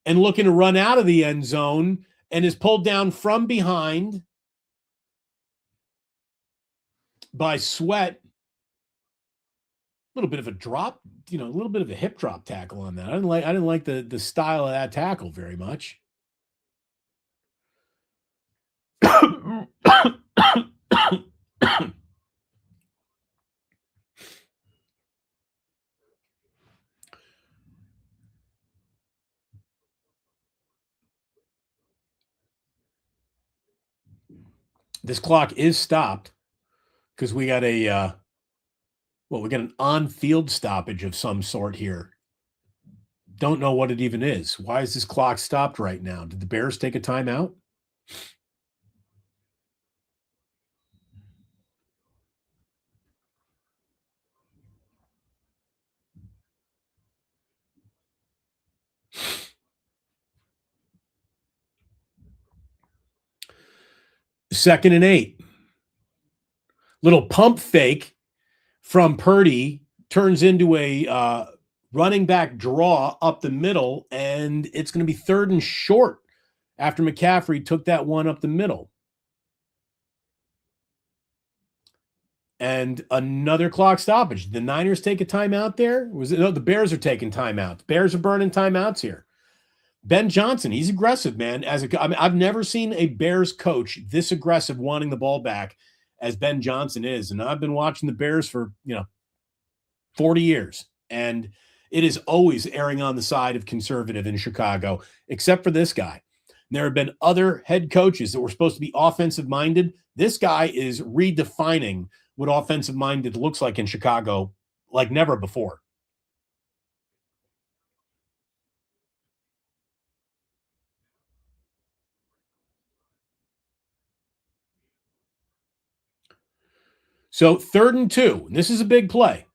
and looking to run out of the end zone and is pulled down from behind by Sweat. A little bit of a drop, a little bit of a hip drop tackle on that. I didn't like the style of that tackle very much. This clock is stopped because we got we got an on-field stoppage of some sort here. Don't know what it even is. Why is this clock stopped right now? Did the Bears take a timeout? Second and 8. Little pump fake from Purdy turns into a running back draw up the middle, and it's going to be 3rd and short after McCaffrey took that one up the middle. And another clock stoppage. Did the Niners take a timeout there? No, the Bears are taking timeout. The Bears are burning timeouts here. Ben Johnson, he's aggressive, man. I've never seen a Bears coach this aggressive wanting the ball back as Ben Johnson is. And I've been watching the Bears for, 40 years. And it is always erring on the side of conservative in Chicago, except for this guy. There have been other head coaches that were supposed to be offensive-minded. This guy is redefining what offensive-minded looks like in Chicago like never before. So 3rd and 2. This is a big play.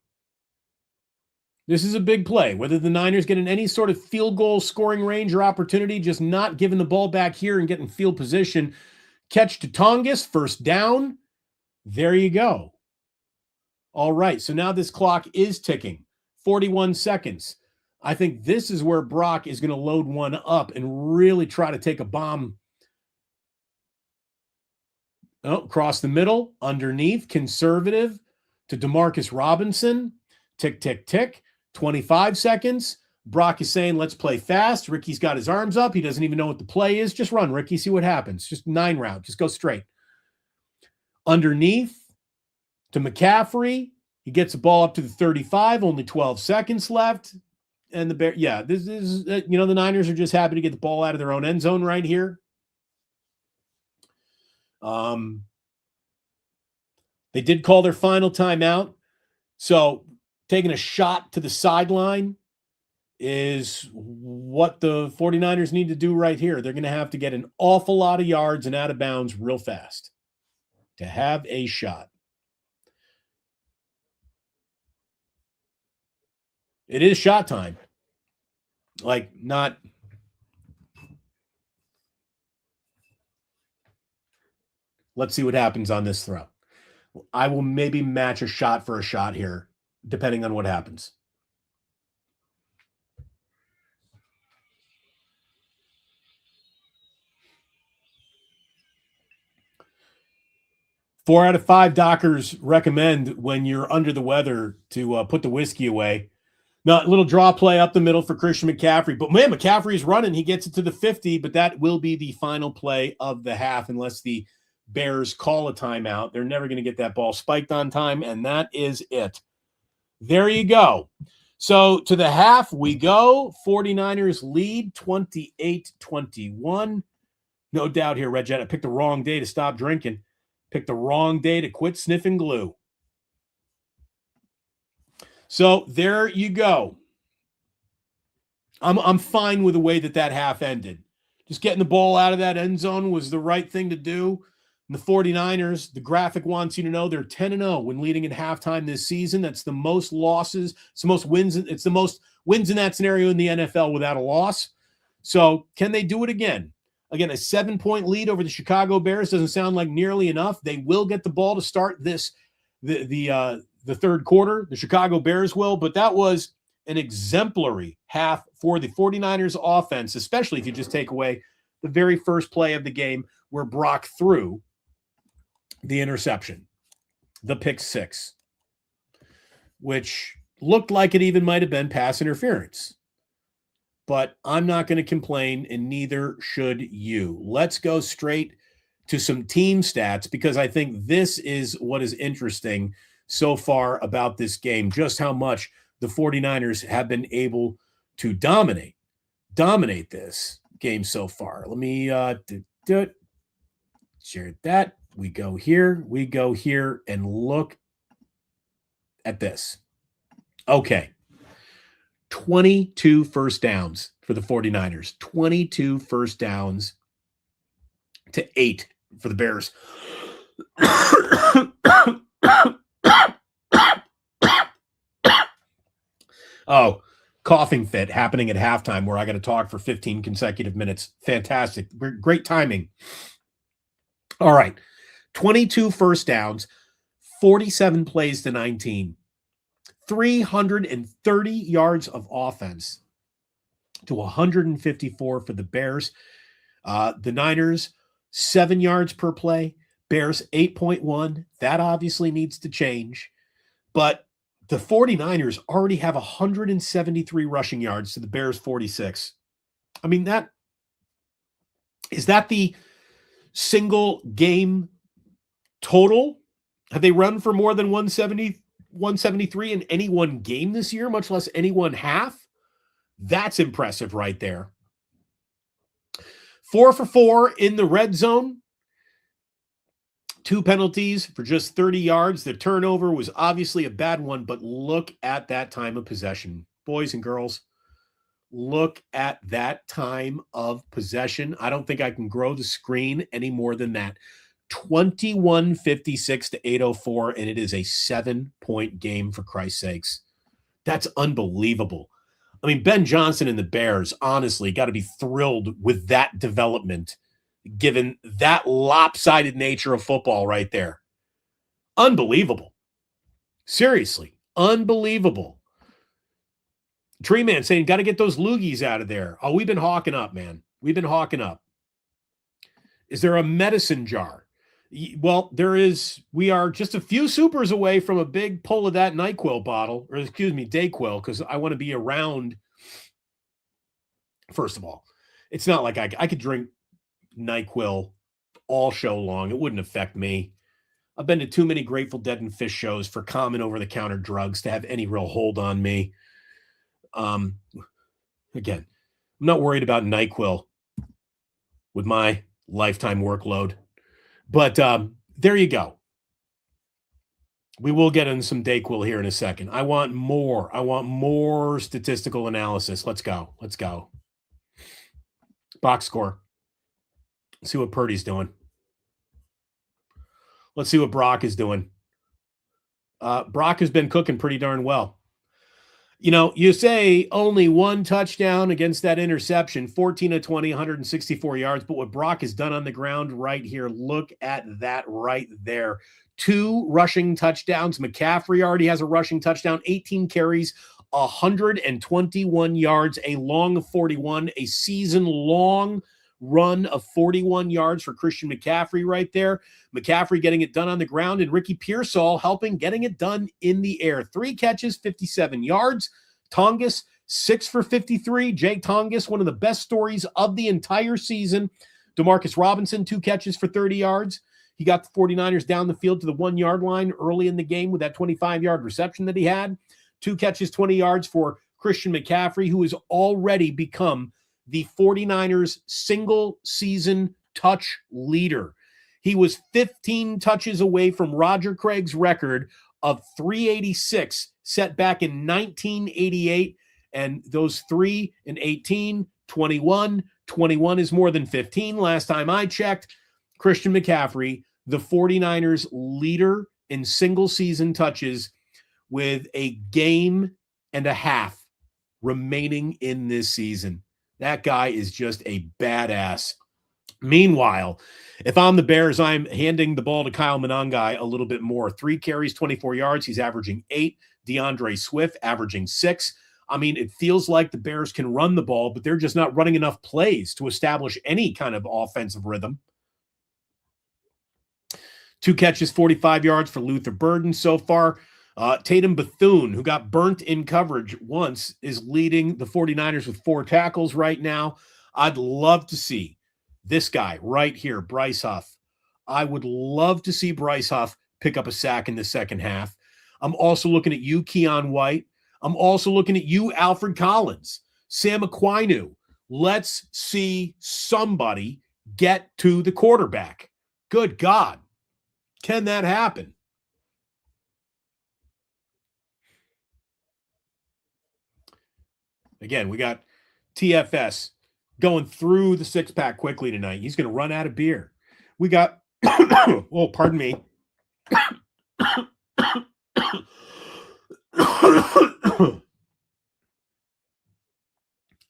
This is a big play. Whether the Niners get in any sort of field goal scoring range or opportunity, just not giving the ball back here and getting field position. Catch to Tongas, first down. There you go. All right, so now this clock is ticking. 41 seconds. I think this is where Brock is going to load one up and really try to take a bomb. Across the middle, underneath, conservative to Demarcus Robinson. Tick, tick, tick. 25 seconds. Brock is saying, let's play fast. Ricky's got his arms up. He doesn't even know what the play is. Just run, Ricky. See what happens. Just 9 route. Just go straight. Underneath to McCaffrey. He gets the ball up to the 35. Only 12 seconds left. And the Bear, this is, the Niners are just happy to get the ball out of their own end zone right here. They did call their final timeout. So taking a shot to the sideline is what the 49ers need to do right here. They're going to have to get an awful lot of yards and out of bounds real fast to have a shot. It is shot time. Let's see what happens on this throw. I will maybe match a shot for a shot here, depending on what happens. Four out of 5 doctors recommend when you're under the weather to put the whiskey away. Now, a little draw play up the middle for Christian McCaffrey. But, man, McCaffrey's running. He gets it to the 50, but that will be the final play of the half unless the Bears call a timeout. They're never going to get that ball spiked on time, and that is it. There you go. So to the half we go. 49ers lead 28-21. No doubt here, Red Jet. I picked the wrong day to stop drinking. Picked the wrong day to quit sniffing glue. So there you go. I'm fine with the way that half ended. Just getting the ball out of that end zone was the right thing to do. And the 49ers, the graphic wants you to know they're 10-0 when leading at halftime this season. That's the most losses. It's the most wins. It's the most wins in that scenario in the NFL without a loss. So can they do it again? Again, a 7-point lead over the Chicago Bears doesn't sound like nearly enough. They will get the ball to start the third quarter. The Chicago Bears will, but that was an exemplary half for the 49ers offense, especially if you just take away the very first play of the game where Brock threw the interception, the pick six, which looked like it even might have been pass interference. But I'm not going to complain, and neither should you. Let's go straight to some team stats, because I think this is what is interesting so far about this game, just how much the 49ers have been able to dominate this game so far. Let me share that. We go here, and look at this. Okay. 22 first downs for the 49ers. 22 first downs to 8 for the Bears. Oh, coughing fit happening at halftime where I got to talk for 15 consecutive minutes. Fantastic. Great timing. All right. 22 first downs, 47 plays to 19. 330 yards of offense to 154 for the Bears. The Niners, 7 yards per play. Bears, 8.1. That obviously needs to change. But the 49ers already have 173 rushing yards to the Bears' 46. I mean, is that the single game total? Have they run for more than 173 in any one game this year, much less any one half? That's impressive right there. 4 for 4 in the red zone. 2 penalties for just 30 yards. The turnover was obviously a bad one, but look at that time of possession. Boys and girls, look at that time of possession. I don't think I can grow the screen any more than that. 21-56 to 804, and it is a 7-point game, for Christ's sakes. That's unbelievable. I mean, Ben Johnson and the Bears, honestly, got to be thrilled with that development, given that lopsided nature of football right there. Unbelievable. Seriously, unbelievable. Tree Man saying, got to get those loogies out of there. Oh, we've been hawking up, man. We've been hawking up. Is there a medicine jar? Well, there is. We are just a few supers away from a big pull of that NyQuil bottle, or excuse me, DayQuil, because I want to be around. First of all, it's not like I could drink NyQuil all show long. It wouldn't affect me. I've been to too many Grateful Dead and Fish shows for common over-the-counter drugs to have any real hold on me. Again, I'm not worried about NyQuil with my lifetime workload. But there you go. We will get into some DayQuil here in a second. I want more statistical analysis. Let's go. Box score. Let's see what Purdy's doing. Let's see what Brock is doing. Brock has been cooking pretty darn well. You know, you say only 1 touchdown against that interception, 14 of 20, 164 yards. But what Brock has done on the ground right here, look at that right there. 2 rushing touchdowns. McCaffrey already has a rushing touchdown, 18 carries, 121 yards, a long of 41, a season-long run of 41 yards for Christian McCaffrey right there. McCaffrey getting it done on the ground, and Ricky Pearsall helping getting it done in the air. 3 catches, 57 yards. Tongas, 6 for 53. Jake Tongas, one of the best stories of the entire season. Demarcus Robinson, 2 catches for 30 yards. He got the 49ers down the field to the 1-yard line early in the game with that 25-yard reception that he had. 2 catches, 20 yards for Christian McCaffrey, who has already become the 49ers single-season touch leader. He was 15 touches away from Roger Craig's record of 386 set back in 1988. And those 3 and 18, 21. 21 is more than 15 last time I checked. Christian McCaffrey, the 49ers leader in single-season touches with a game and a half remaining in this season. That guy is just a badass. Meanwhile, if I'm the Bears, I'm handing the ball to Kyle Monangai a little bit more. 3 carries, 24 yards. He's averaging 8. DeAndre Swift averaging 6. I mean, it feels like the Bears can run the ball, but they're just not running enough plays to establish any kind of offensive rhythm. 2 catches, 45 yards for Luther Burden so far. Tatum Bethune, who got burnt in coverage once, is leading the 49ers with 4 tackles right now. I'd love to see this guy right here, Bryce Huff. I would love to see Bryce Huff pick up a sack in the second half. I'm also looking at you, Keon White. I'm also looking at you, Alfred Collins, Sam Aquinu. Let's see somebody get to the quarterback. Good God. Can that happen? Again, we got TFS going through the 6-pack quickly tonight. He's going to run out of beer. We got, oh, pardon me.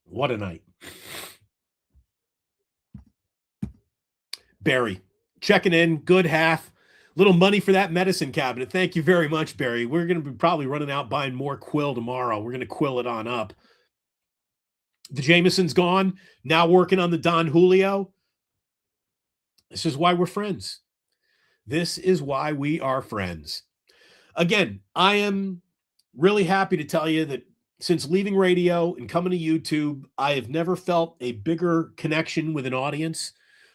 What a night. Barry, checking in, good half. Little money for that medicine cabinet. Thank you very much, Barry. We're going to be probably running out buying more Quill tomorrow. We're going to quill it on up. The Jameson's gone. Now working on the Don Julio. This is why we're friends. This is why we are friends. Again, I am really happy to tell you that since leaving radio and coming to YouTube, I have never felt a bigger connection with an audience.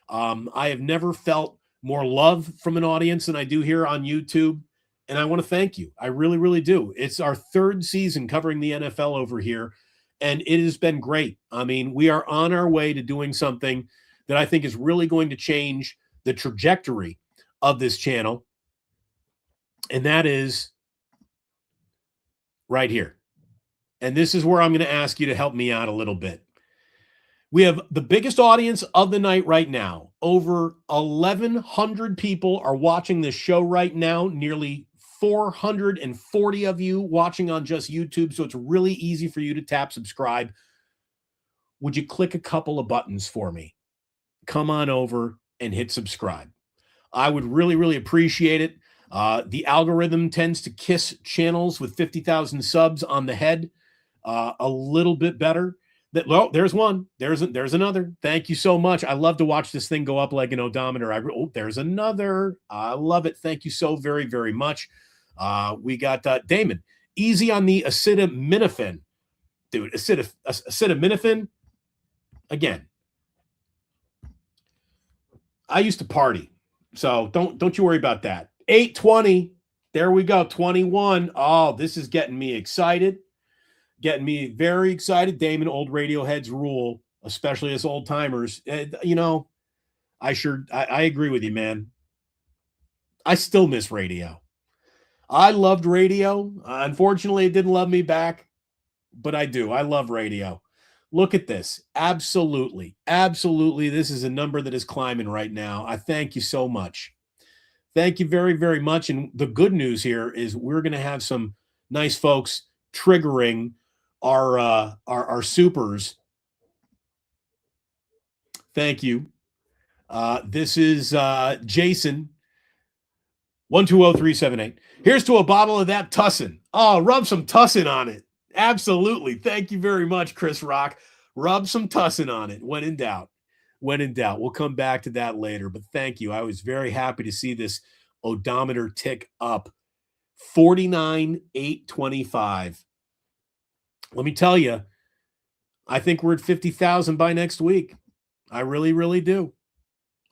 I have never felt more love from an audience than I do here on YouTube. And I want to thank you. I really, really do. It's our 3rd season covering the NFL over here, and it has been great. I mean, we are on our way to doing something that I think is really going to change the trajectory of this channel. And that is right here. And this is where I'm going to ask you to help me out a little bit. We have the biggest audience of the night right now. Over 1,100 people are watching this show right now. Nearly 440 of you watching on just YouTube. So it's really easy for you to tap subscribe. Would you click a couple of buttons for me? Come on over and hit subscribe. I would really, really appreciate it. The algorithm tends to kiss channels with 50,000 subs on the head a little bit better. There's one. There's another. Thank you so much. I love to watch this thing go up like an odometer. There's another. I love it. Thank you so very, very much. We got Damon. Easy on the acetaminophen. Dude, acetaminophen. Again, I used to party, so don't you worry about that. 8:20. There we go. 21. Oh, this is getting me excited. Getting me very excited. Damon, old Radioheads rule, especially as old timers. You know, I agree with you, man. I still miss radio. I loved radio. Unfortunately, it didn't love me back, but I do. I love radio. Look at this. Absolutely. Absolutely. This is a number that is climbing right now. I thank you so much. Thank you very, very much. And the good news here is we're going to have some nice folks triggering our supers. Thank you. This is Jason 120378. Here's to a bottle of that Tussin. Oh, rub some Tussin on it. Absolutely. Thank you very much, Chris Rock. Rub some Tussin on it. When in doubt. When in doubt. We'll come back to that later, but thank you. I was very happy to see this odometer tick up. 49,825. Let me tell you, I think we're at 50,000 by next week. I really, really do.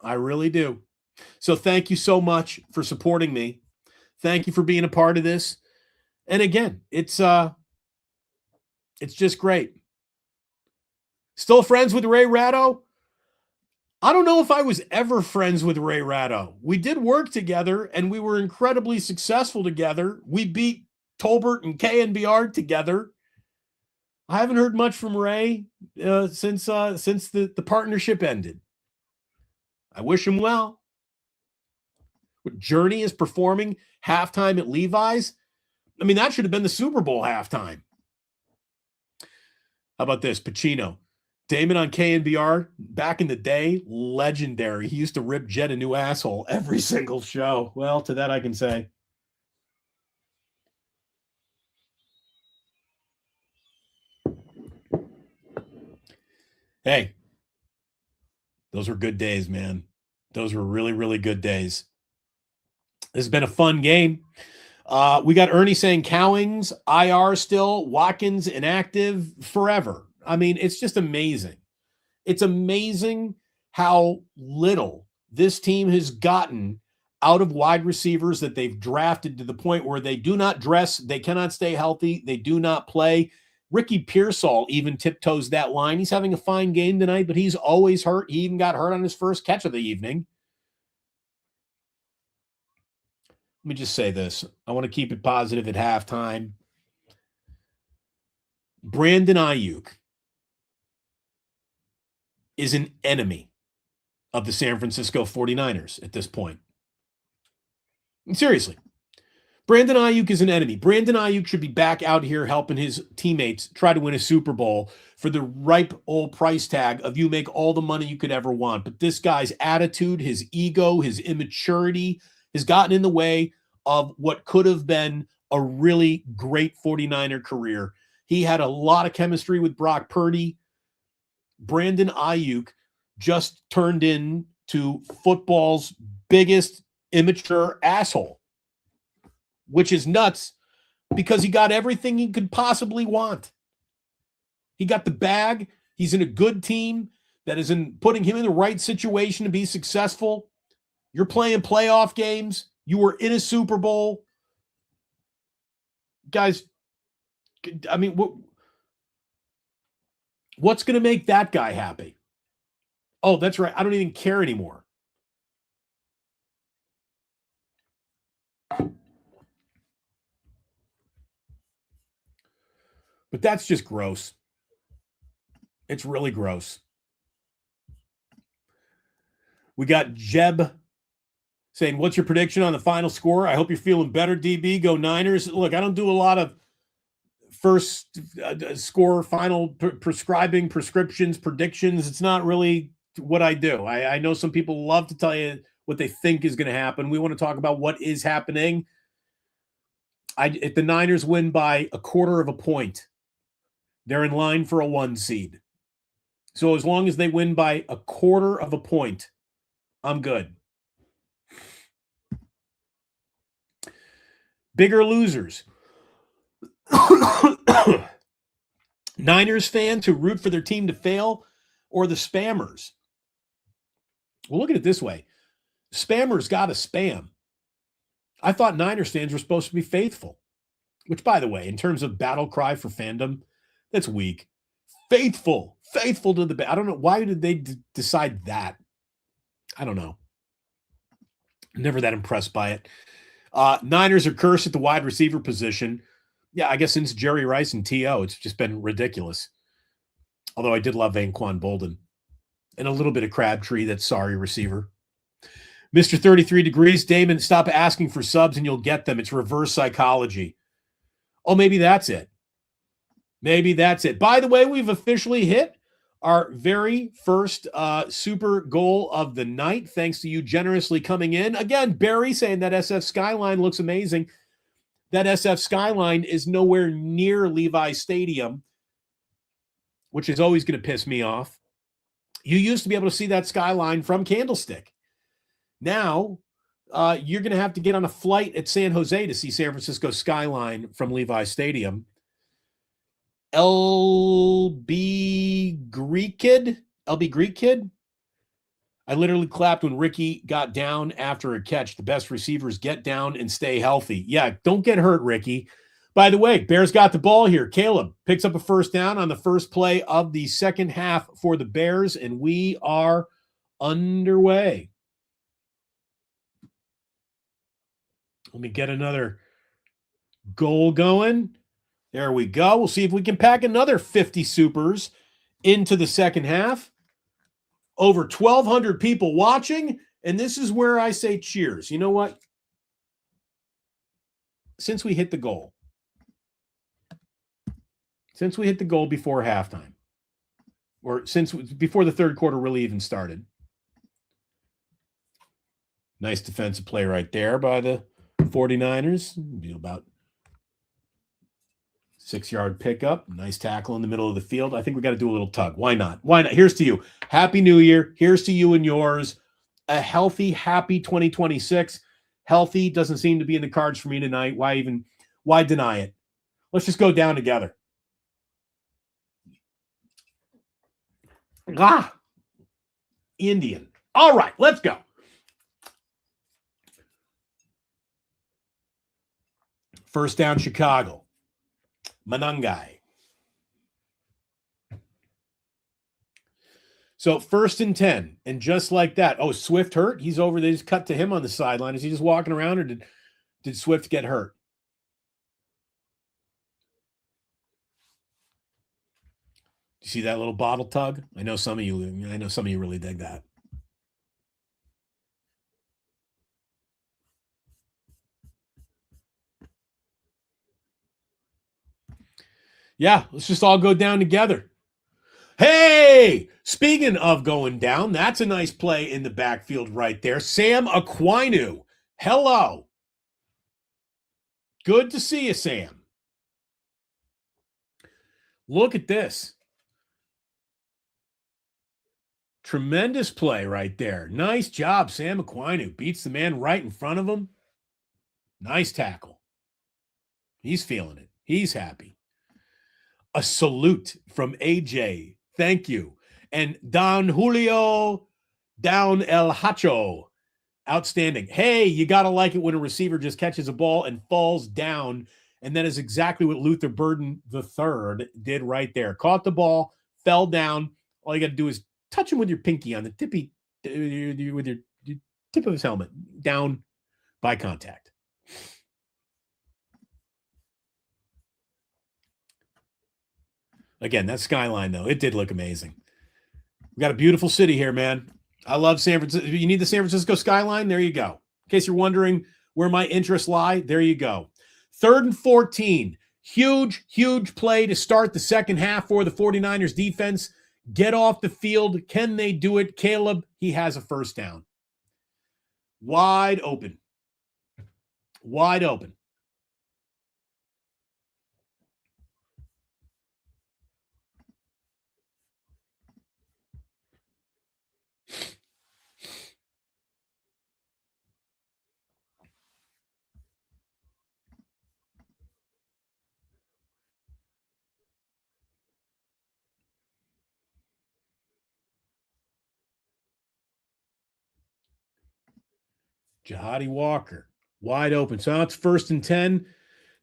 I really do. So thank you so much for supporting me. Thank you for being a part of this. And again, it's just great. Still friends with Ray Ratto? I don't know if I was ever friends with Ray Ratto. We did work together, and we were incredibly successful together. We beat Tolbert and KNBR together. I haven't heard much from Ray since the partnership ended. I wish him well. Journey is performing halftime at Levi's. I mean, that should have been the Super Bowl halftime. How about this? Pacino. Damon on KNBR, back in the day, legendary. He used to rip Jet a new asshole every single show. Well, to that I can say. Hey, those were good days, man. Those were really, really good days. This has been a fun game. We got Ernie saying Cowings, IR still, Watkins inactive forever. I mean, it's just amazing. It's amazing how little this team has gotten out of wide receivers that they've drafted to the point where they do not dress, they cannot stay healthy, they do not play. Ricky Pearsall even tiptoes that line. He's having a fine game tonight, but he's always hurt. He even got hurt on his first catch of the evening. Let me just say this. I want to keep it positive at halftime. Brandon Ayuk is an enemy of the San Francisco 49ers at this point. And seriously, Brandon Ayuk is an enemy. Brandon Ayuk should be back out here helping his teammates try to win a Super Bowl for the ripe old price tag of you make all the money you could ever want. But this guy's attitude, his ego, his immaturity has gotten in the way of what could have been a really great 49er career. He had a lot of chemistry with Brock Purdy. Brandon Ayuk just turned into football's biggest immature asshole, which is nuts because he got everything he could possibly want. He got the bag. He's in a good team that is putting him in the right situation to be successful. You're playing playoff games. You were in a Super Bowl. Guys, I mean, what's going to make that guy happy? Oh, that's right. I don't even care anymore. But that's just gross. It's really gross. We got Jeb saying, what's your prediction on the final score? I hope you're feeling better, DB. Go Niners. Look, I don't do a lot of first score, final prescribing, prescriptions, predictions. It's not really what I do. I know some people love to tell you what they think is going to happen. We want to talk about what is happening. If the Niners win by a quarter of a point, they're in line for a 1 seed. So as long as they win by a quarter of a point, I'm good. Bigger losers. Niners fans who root for their team to fail, or the spammers? Well, look at it this way. Spammers got to spam. I thought Niners fans were supposed to be faithful, which, by the way, in terms of battle cry for fandom, that's weak. Faithful to the. I don't know. Why did they decide that? I don't know. Never that impressed by it. Niners are cursed at the wide receiver position. Yeah, I guess since Jerry Rice and T.O., it's just been ridiculous. Although I did love Anquan Bolden. And a little bit of Crabtree, that sorry receiver. Mr. 33 Degrees, Damon, stop asking for subs and you'll get them. It's reverse psychology. Oh, maybe that's it. Maybe that's it. By the way, we've officially hit our very first super goal of the night. Thanks to you generously coming in. Again, Barry saying that SF Skyline looks amazing. That SF Skyline is nowhere near Levi Stadium, which is always going to piss me off. You used to be able to see that skyline from Candlestick. Now, you're going to have to get on a flight at San Jose to see San Francisco skyline from Levi Stadium. LB Greek Kid. I literally clapped when Ricky got down after a catch. The best receivers get down and stay healthy. Yeah, don't get hurt, Ricky. By the way, Bears got the ball here. Caleb picks up a first down on the first play of the second half for the Bears, and we are underway. Let me get another goal going. There we go. We'll see if we can pack another 50 supers into the second half. Over 1,200 people watching, and this is where I say cheers. You know what? Since we hit the goal before halftime, or before the third quarter really even started. Nice defensive play right there by the 49ers. About 6-yard pickup. Nice tackle in the middle of the field. I think we got to do a little tug. Why not? Why not? Here's to you. Happy New Year. Here's to you and yours. A healthy, happy 2026. Healthy doesn't seem to be in the cards for me tonight. Why deny it? Let's just go down together. Indian. All right, let's go. First down, Chicago. Manangai. So 1st and 10. And just like that. Oh, Swift hurt? He's over. They just cut to him on the sideline. Is he just walking around, or did Swift get hurt? You see that little bottle tug? I know some of you really dig that. Yeah, let's just all go down together. Hey, speaking of going down, that's a nice play in the backfield right there. Sam Aquinu. Hello. Good to see you, Sam. Look at this. Tremendous play right there. Nice job, Sam Aquinu. Beats the man right in front of him. Nice tackle. He's feeling it. He's happy. A salute from AJ. Thank you. And Don Julio Down El Hacho. Outstanding. Hey, you got to like it when a receiver just catches a ball and falls down. And that is exactly what Luther Burden III did right there. Caught the ball, fell down. All you got to do is touch him with your pinky on the tippy, with your tip of his helmet, down by contact. Again, that skyline, though, it did look amazing. We got a beautiful city here, man. I love San Francisco. You need the San Francisco skyline? There you go. In case you're wondering where my interests lie, there you go. 3rd and 14. Huge, huge play to start the second half for the 49ers defense. Get off the field. Can they do it? Caleb, he has a first down. Wide open. Wide open. Jihadi Walker, wide open. So now it's 1st and 10.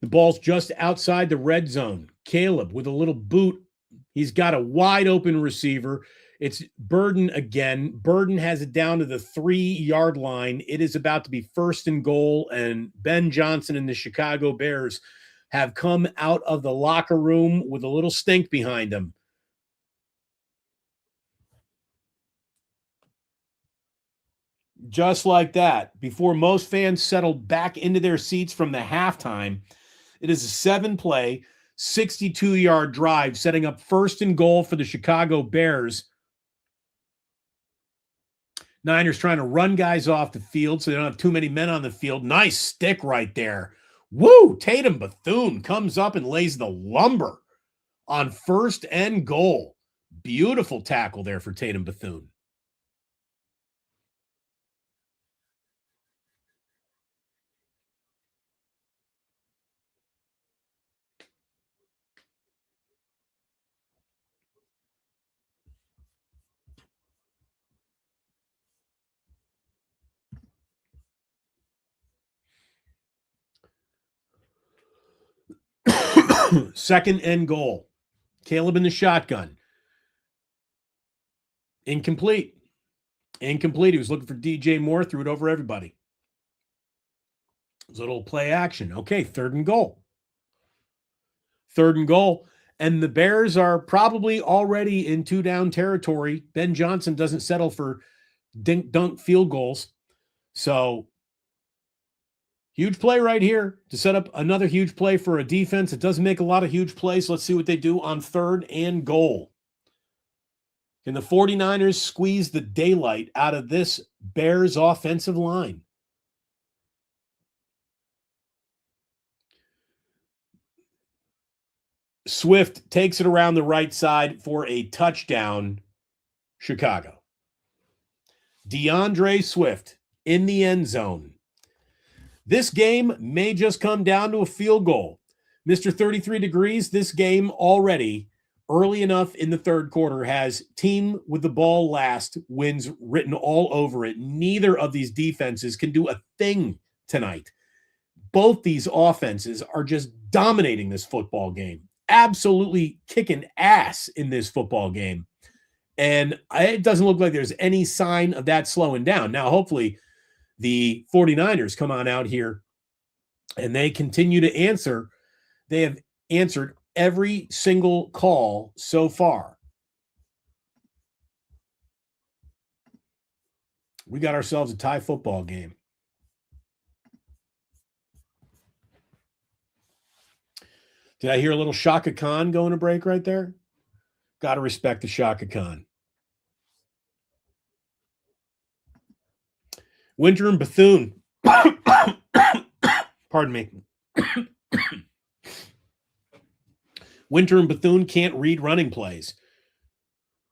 The ball's just outside the red zone. Caleb with a little boot. He's got a wide open receiver. It's Burden again. Burden has it down to the 3-yard line. It is about to be 1st and goal, and Ben Johnson and the Chicago Bears have come out of the locker room with a little stink behind them. Just like that, before most fans settled back into their seats from the halftime, it is a 7-play, 62-yard drive, setting up 1st and goal for the Chicago Bears. Niners trying to run guys off the field so they don't have too many men on the field. Nice stick right there. Woo! Tatum Bethune comes up and lays the lumber on 1st and goal. Beautiful tackle there for Tatum Bethune. Second and goal. Caleb in the shotgun. Incomplete. He was looking for DJ Moore, threw it over everybody. It was a little play action. Okay, 3rd and goal. 3rd and goal. And the Bears are probably already in 2-down territory. Ben Johnson doesn't settle for dink-dunk field goals. So, huge play right here to set up another huge play for a defense. It doesn't make a lot of huge plays. Let's see what they do on 3rd and goal. Can the 49ers squeeze the daylight out of this Bears offensive line? Swift takes it around the right side for a touchdown, Chicago. DeAndre Swift in the end zone. This game may just come down to a field goal. Mr. 33 degrees, this game already, early enough in the third quarter, has team with the ball last wins written all over it. Neither of these defenses can do a thing tonight. Both these offenses are just dominating this football game. Absolutely kicking ass in this football game. And it doesn't look like there's any sign of that slowing down. Now, hopefully, the 49ers come on out here and they continue to answer. They have answered every single call so far. We got ourselves a tie football game. Did I hear a little Shaka Khan going to break right there? Got to respect the Shaka Khan. Winter and Bethune. Pardon me. Winter and Bethune can't read running plays.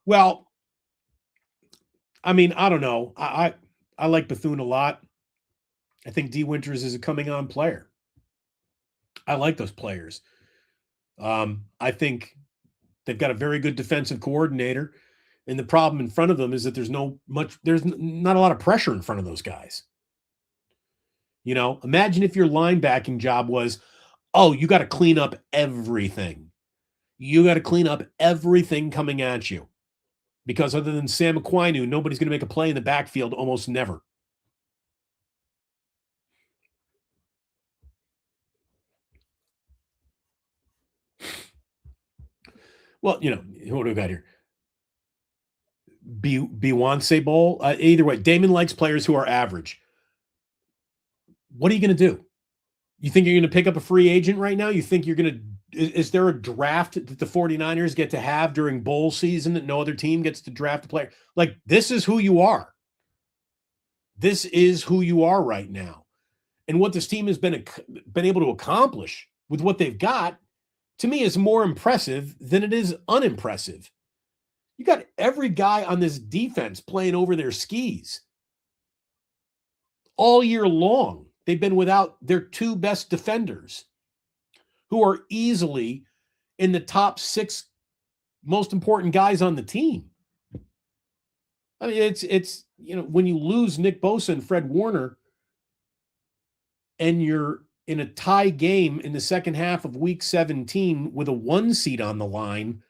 Well, I mean, I don't know. I like Bethune a lot. I think D. Winters is a coming on player. I like those players. I think they've got a very good defensive coordinator, and the problem in front of them is that there's not a lot of pressure in front of those guys. You know, imagine if your linebacking job was, oh, you got to clean up everything. You got to clean up everything coming at you. Because other than Sam Aquinu, nobody's going to make a play in the backfield, almost never. Well, you know, what do we got here? Beyonce Bowl. Either way, Damon likes players who are average. What are you going to do? You think you're going to pick up a free agent right now? You think you're going to – is there a draft that the 49ers get to have during bowl season that no other team gets to draft a player? Like, this is who you are. This is who you are right now. And what this team has been able to accomplish with what they've got, to me, is more impressive than it is unimpressive. You got every guy on this defense playing over their skis. All year long, they've been without their two best defenders, who are easily in the top 6 most important guys on the team. I mean, it's you know, when you lose Nick Bosa and Fred Warner and you're in a tie game in the second half of week 17 with a 1 seed on the line,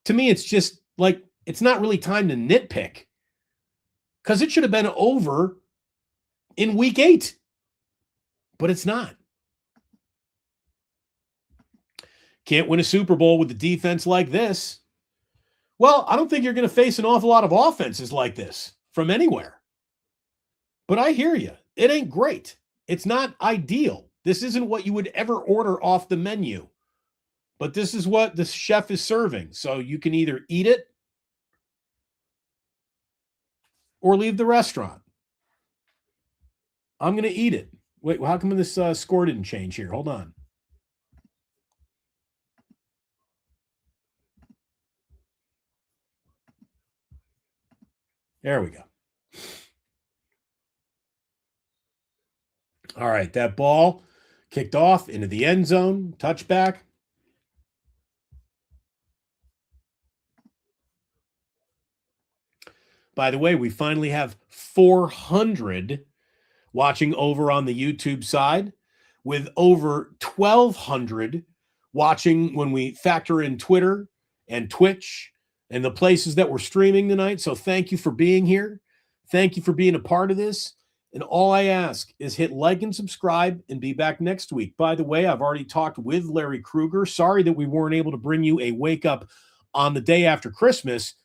to me, it's just like, it's not really time to nitpick, because it should have been over in week 8, but it's not. Can't win a Super Bowl with a defense like this. Well, I don't think you're going to face an awful lot of offenses like this from anywhere. But I hear you. It ain't great. It's not ideal. This isn't what you would ever order off the menu. But this is what the chef is serving. So you can either eat it or leave the restaurant. I'm going to eat it. Wait, how come this score didn't change here? Hold on. There we go. All right, that ball kicked off into the end zone, touchback. By the way, we finally have 400 watching over on the YouTube side, with over 1,200 watching when we factor in Twitter and Twitch and the places that we're streaming tonight. So thank you for being here. Thank you for being a part of this. And all I ask is hit like and subscribe and be back next week. By the way, I've already talked with Larry Krueger. Sorry that we weren't able to bring you a wake up on the day after Christmas,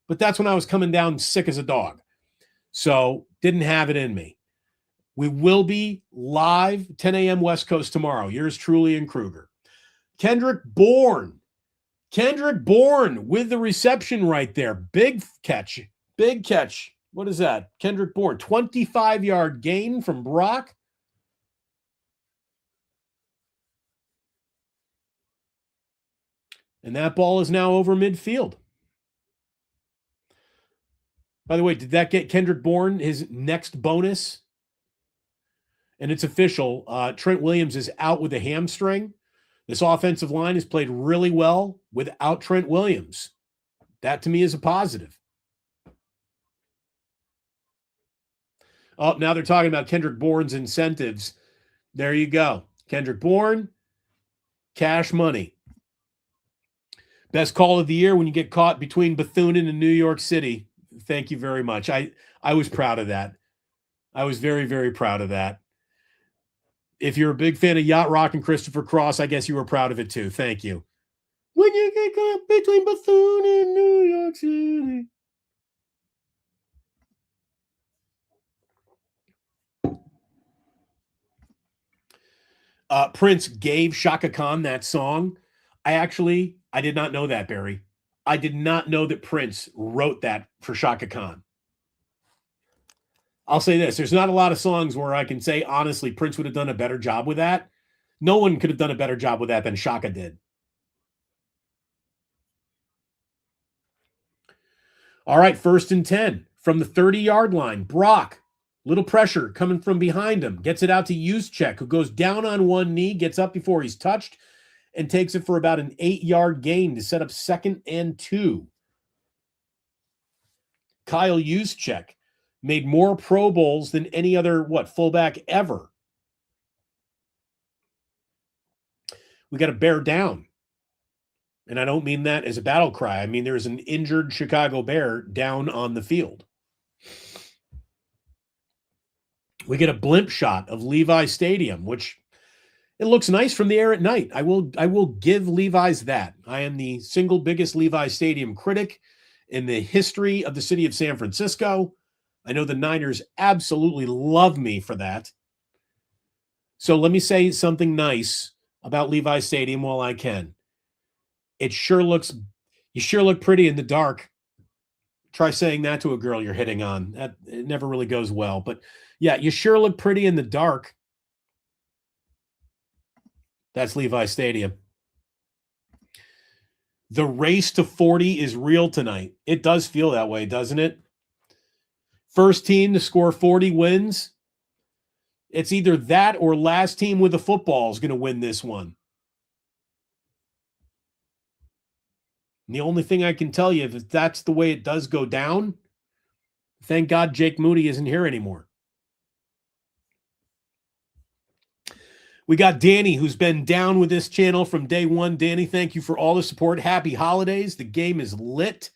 but that's when I was coming down sick as a dog. So didn't have it in me. We will be live 10 a.m. West Coast tomorrow. Yours truly and Krueger. Kendrick Bourne with the reception right there. Big catch. What is that? Kendrick Bourne, 25-yard gain from Brock. And that ball is now over midfield. By the way, did that get Kendrick Bourne his next bonus? And it's official. Trent Williams is out with a hamstring. This offensive line has played really well without Trent Williams. That to me is a positive. Oh, now they're talking about Kendrick Bourne's incentives. There you go. Kendrick Bourne, cash money. Best call of the year when you get caught between Bethune and New York City. Thank you very much. I was proud of that. I was very, very proud of that. If you're a big fan of Yacht Rock and Christopher Cross, I guess you were proud of it too. Thank you. When you get caught between Bethune and New York City. Prince gave Shaka Khan that song. I did not know that, Barry. I did not know that Prince wrote that for Shaka Khan. I'll say this. There's not a lot of songs where I can say, honestly, Prince would have done a better job with that. No one could have done a better job with that than Shaka did. All right, 1st and 10 from the 30-yard line. Brock, little pressure coming from behind him. Gets it out to Juszczyk, who goes down on one knee, gets up before he's touched, and takes it for about an 8-yard gain to set up 2nd and 2. Kyle Juszczyk made more Pro Bowls than any other, fullback ever. We got to bear down. And I don't mean that as a battle cry. I mean, there's an injured Chicago Bear down on the field. We get a blimp shot of Levi Stadium, which it looks nice from the air at night. I will give Levi's that. I am the single biggest Levi Stadium critic in the history of the city of San Francisco. I know the Niners absolutely love me for that. So let me say something nice about Levi Stadium while I can. You sure look pretty in the dark. Try saying that to a girl you're hitting on. It never really goes well. But yeah, you sure look pretty in the dark. That's Levi Stadium. The race to 40 is real tonight. It does feel that way, doesn't it? First team to score 40 wins. It's either that or last team with the football is going to win this one. And the only thing I can tell you, if that's the way it does go down, thank God Jake Moody isn't here anymore. We got Danny, who's been down with this channel from day one. Danny, thank you for all the support. Happy holidays. The game is lit.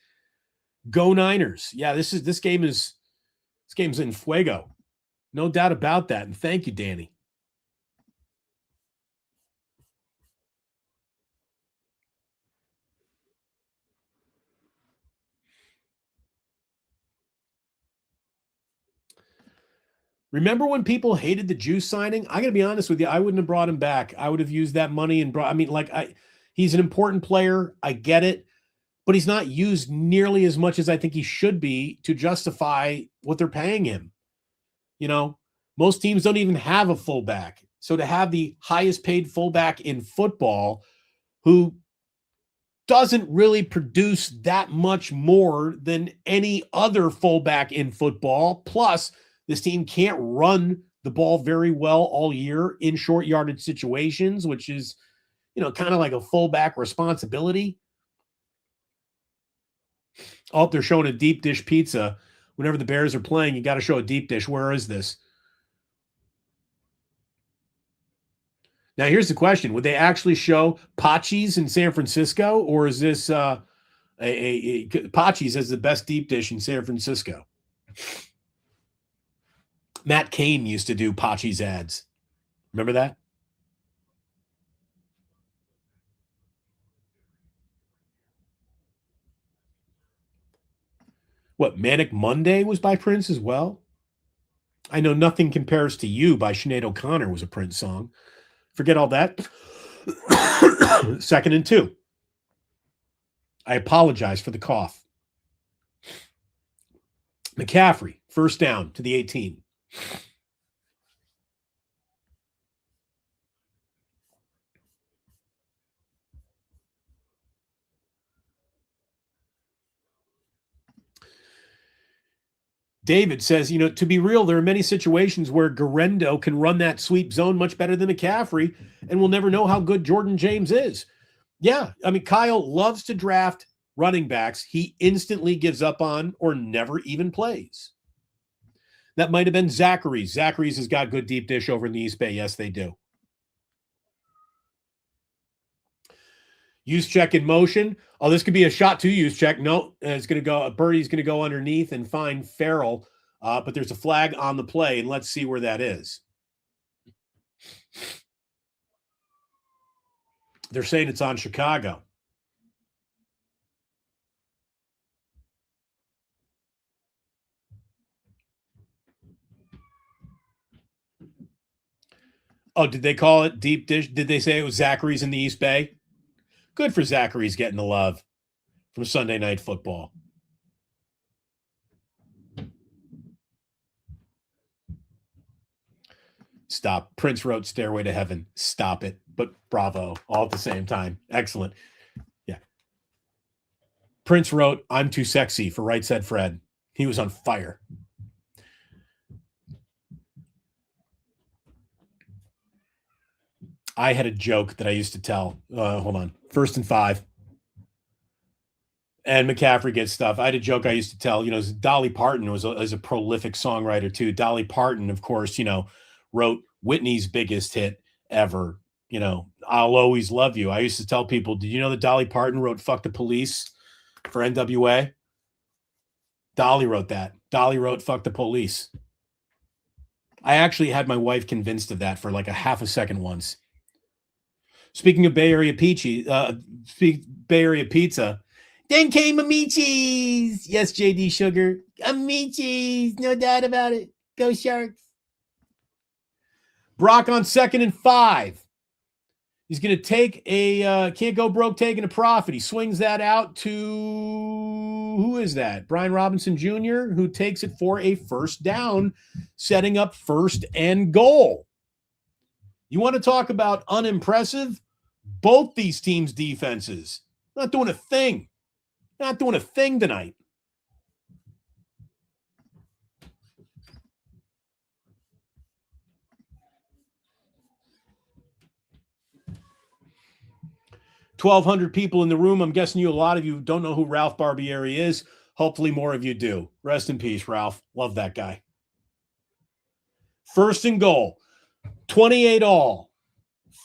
Go Niners. Yeah, this game's in fuego. No doubt about that. And thank you, Danny. Remember when people hated the Juice signing? I got to be honest with you. I wouldn't have brought him back. I would have used that money and he's an important player. I get it, but he's not used nearly as much as I think he should be to justify what they're paying him. You know, most teams don't even have a fullback. So to have the highest paid fullback in football who doesn't really produce that much more than any other fullback in football, plus this team can't run the ball very well all year in short yardage situations, which is, kind of like a fullback responsibility. Oh, they're showing a deep dish pizza. Whenever the Bears are playing, you got to show a deep dish. Where is this? Now, here's the question. Would they actually show Pachi's in San Francisco, or is this Pachi's as the best deep dish in San Francisco? Matt Cain used to do Pachi's ads. Remember that? What, Manic Monday was by Prince as well? I Know Nothing Compares to You by Sinead O'Connor was a Prince song. Forget all that. 2nd and 2. I apologize for the cough. McCaffrey, first down to the 18. David says, to be real, there are many situations where Garendo can run that sweep zone much better than McCaffrey, and we'll never know how good Jordan James is. Yeah, I mean, Kyle loves to draft running backs he instantly gives up on or never even plays. That might have been Zachary's. Zachary's has got good deep dish over in the East Bay. Yes, they do. Use check in motion. Oh, this could be a shot to use check. No, it's going to go. Birdie's going to go underneath and find Farrell. But there's a flag on the play, and let's see where that is. They're saying it's on Chicago. Oh, did they call it deep dish? Did they say it was Zachary's in the East Bay? Good for Zachary's getting the love from Sunday Night Football. Stop. Prince wrote Stairway to Heaven. Stop it. But bravo. All at the same time. Excellent. Yeah. Prince wrote I'm Too Sexy for Right Said Fred. He was on fire. I had a joke that I used to tell. Hold on. 1st and 5. And McCaffrey gets stuff. I had a joke I used to tell. Dolly Parton was a prolific songwriter too. Dolly Parton, of course, wrote Whitney's biggest hit ever. I'll Always Love You. I used to tell people, did you know that Dolly Parton wrote Fuck the Police for NWA? Dolly wrote that. Dolly wrote Fuck the Police. I actually had my wife convinced of that for like a half a second once. Speaking of Bay Area Bay Area pizza, then came Amichis. Yes, JD Sugar. Amichis. No doubt about it. Go Sharks. Brock on 2nd and 5. He's going to take can't go broke taking a profit. He swings that out to, who is that? Brian Robinson Jr., who takes it for a first down, setting up 1st and goal. You want to talk about unimpressive? Both these teams' defenses not doing a thing. Not doing a thing tonight. $1,200 people in the room. I'm guessing a lot of you don't know who Ralph Barbieri is. Hopefully more of you do. Rest in peace, Ralph. Love that guy. 1st and goal. 28 all.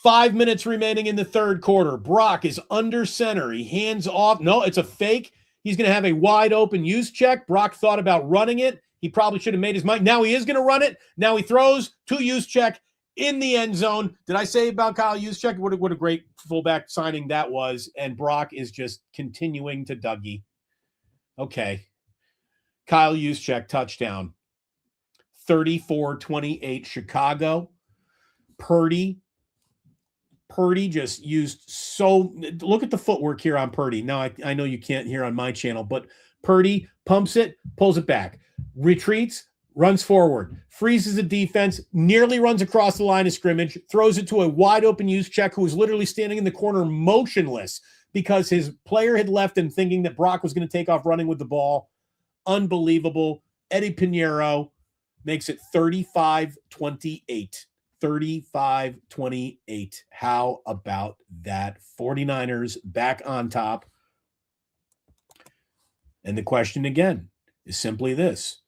5 minutes remaining in the 3rd quarter. Brock is under center. He hands off. No, it's a fake. He's going to have a wide open use check. Brock thought about running it. He probably should have made his mind. Now he is going to run it. Now he throws to use check in the end zone. Did I say about Kyle Juszczyk? What a great fullback signing that was. And Brock is just continuing to Dougie. Okay. Kyle Juszczyk, touchdown. 34-28 Chicago. Purdy just used so. Look at the footwork here on Purdy. Now, I know you can't hear on my channel, but Purdy pumps it, pulls it back, retreats, runs forward, freezes the defense, nearly runs across the line of scrimmage, throws it to a wide open Juszczyk who was literally standing in the corner motionless because his player had left him thinking that Brock was going to take off running with the ball. Unbelievable. Eddie Pinheiro makes it 35-28. 35-28. How about that? 49ers back on top. And the question again is simply this.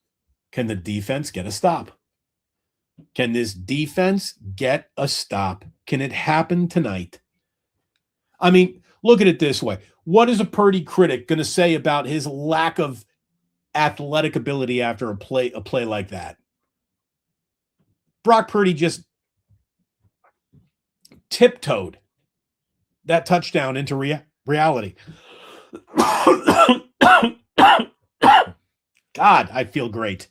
Can the defense get a stop? Can this defense get a stop? Can it happen tonight? I mean, look at it this way. What is a Purdy critic going to say about his lack of athletic ability after a play like that? Brock Purdy just tiptoed that touchdown into reality. God, I feel great.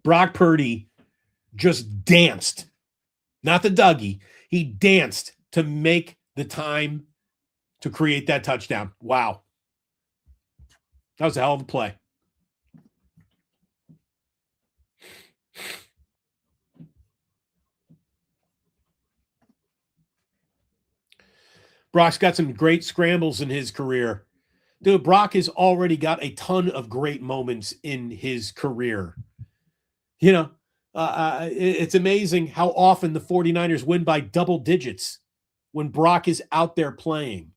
Brock Purdy just danced, not the Dougie. He danced to make the time to create that touchdown. Wow. That was a hell of a play. Brock's got some great scrambles in his career. Dude, Brock has already got a ton of great moments in his career. You know, it's amazing how often the 49ers win by double digits when Brock is out there playing.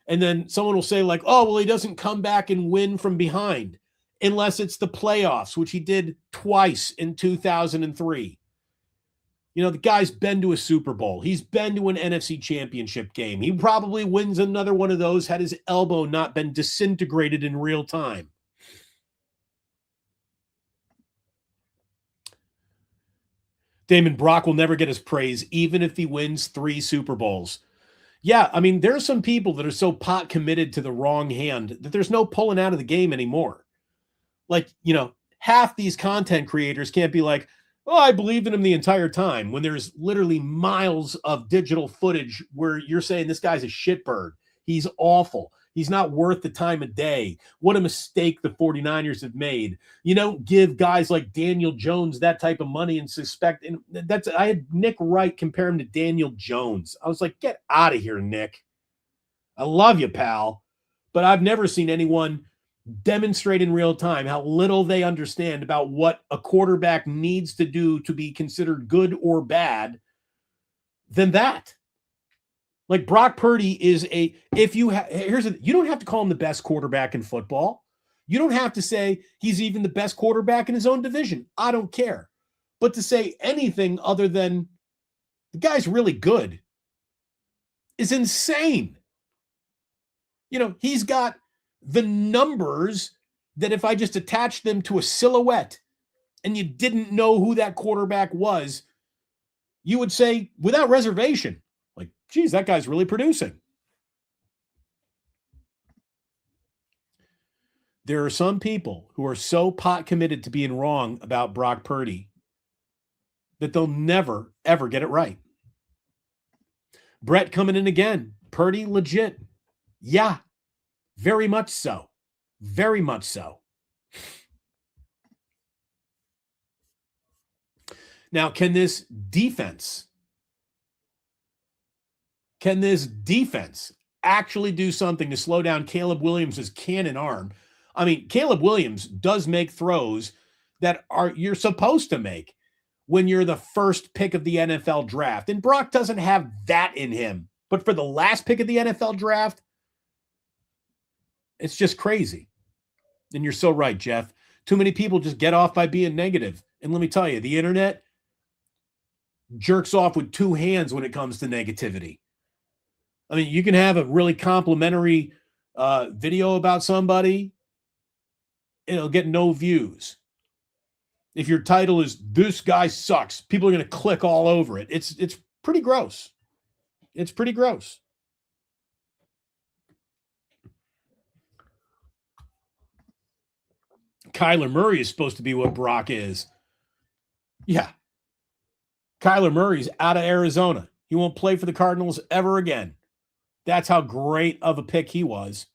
And then someone will say, like, oh, well, he doesn't come back and win from behind unless it's the playoffs, which he did twice in 2003. You know, the guy's been to a Super Bowl. He's been to an NFC championship game. He probably wins another one of those had his elbow not been disintegrated in real time. Damon, Brock will never get his praise, even if he wins 3 Super Bowls. Yeah, I mean, there are some people that are so pot committed to the wrong hand that there's no pulling out of the game anymore. Like, you know, half these content creators can't be like, oh, I believed in him the entire time, when there's literally miles of digital footage where you're saying this guy's a shitbird. He's awful. He's not worth the time of day. What a mistake the 49ers have made. You don't give guys like Daniel Jones that type of money and suspect. And I had Nick Wright compare him to Daniel Jones. I was like, get out of here, Nick. I love you, pal. But I've never seen anyone demonstrate in real time how little they understand about what a quarterback needs to do to be considered good or bad than that. Like, Brock Purdy is you don't have to call him the best quarterback in football. You don't have to say he's even the best quarterback in his own division. I don't care. But to say anything other than the guy's really good is insane. You know, he's got the numbers that if I just attach them to a silhouette and you didn't know who that quarterback was, you would say without reservation, like, geez, that guy's really producing. There are some people who are so pot committed to being wrong about Brock Purdy that they'll never, ever get it right. Brett coming in again. Purdy legit. Yeah, very much so. Very much so. Now, can this defense actually do something to slow down Caleb Williams' cannon arm? I mean, Caleb Williams does make throws that you're supposed to make when you're the first pick of the NFL draft. And Brock doesn't have that in him. But for the last pick of the NFL draft, it's just crazy. And you're so right, Jeff. Too many people just get off by being negative. And let me tell you, the internet jerks off with 2 hands when it comes to negativity. I mean, you can have a really complimentary video about somebody, it'll get no views. If your title is "This Guy Sucks," people are going to click all over it. It's pretty gross. It's pretty gross. Kyler Murray is supposed to be what Brock is. Yeah. Kyler Murray's out of Arizona. He won't play for the Cardinals ever again. That's how great of a pick he was.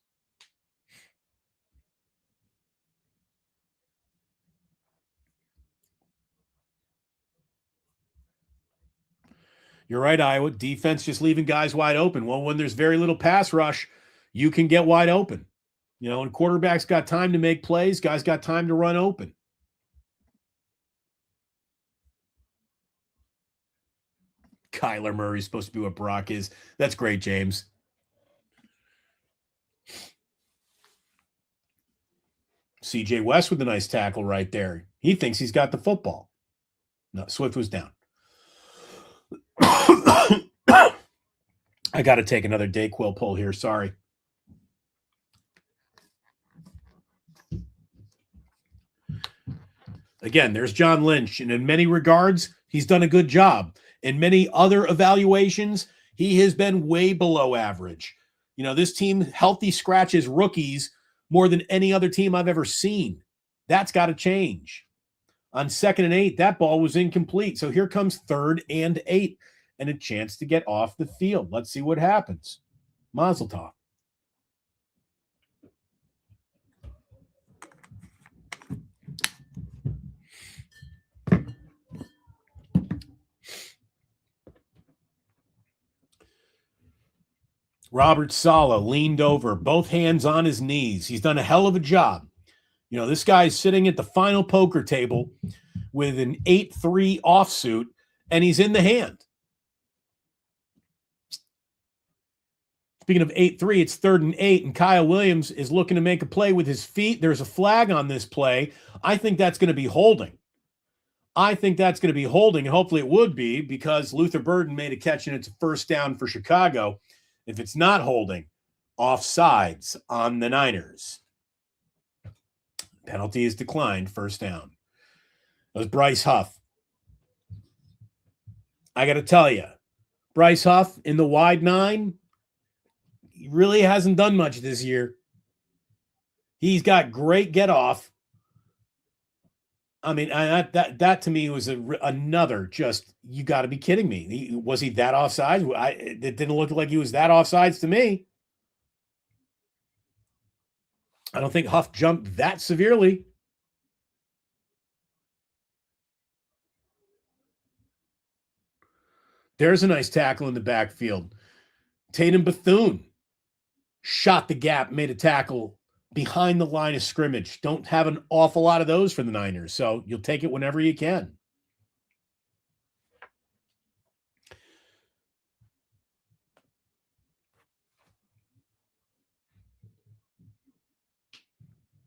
You're right, Iowa. Defense just leaving guys wide open. Well, when there's very little pass rush, you can get wide open. You know, and quarterbacks got time to make plays. Guys got time to run open. Kyler Murray's supposed to be what Brock is. That's great, James. CJ West with a nice tackle right there. He thinks he's got the football. No, Swift was down. I got to take another Dayquil pull here. Sorry. Again, there's John Lynch, and in many regards, he's done a good job. In many other evaluations, he has been way below average. You know, this team healthy scratches rookies more than any other team I've ever seen. That's got to change. On 2nd and 8, that ball was incomplete. So here comes 3rd and 8 and a chance to get off the field. Let's see what happens. Mazel tov. Robert Saleh leaned over, both hands on his knees. He's done a hell of a job. You know, this guy's sitting at the final poker table with an 8-3 offsuit, and he's in the hand. Speaking of 8-3, it's 3rd and 8, and Kyle Williams is looking to make a play with his feet. There's a flag on this play. I think that's going to be holding. And hopefully it would be, because Luther Burden made a catch and it's a first down for Chicago. If it's not holding, offsides on the Niners. Penalty is declined, first down. That was Bryce Huff. I got to tell you, Bryce Huff in the wide 9, he really hasn't done much this year. He's got great get off. I mean, that to me was another just, you got to be kidding me. Was he that offsides? It didn't look like he was that offsides to me. I don't think Huff jumped that severely. There's a nice tackle in the backfield. Tatum Bethune shot the gap, made a tackle behind the line of scrimmage. Don't have an awful lot of those for the Niners, so you'll take it whenever you can.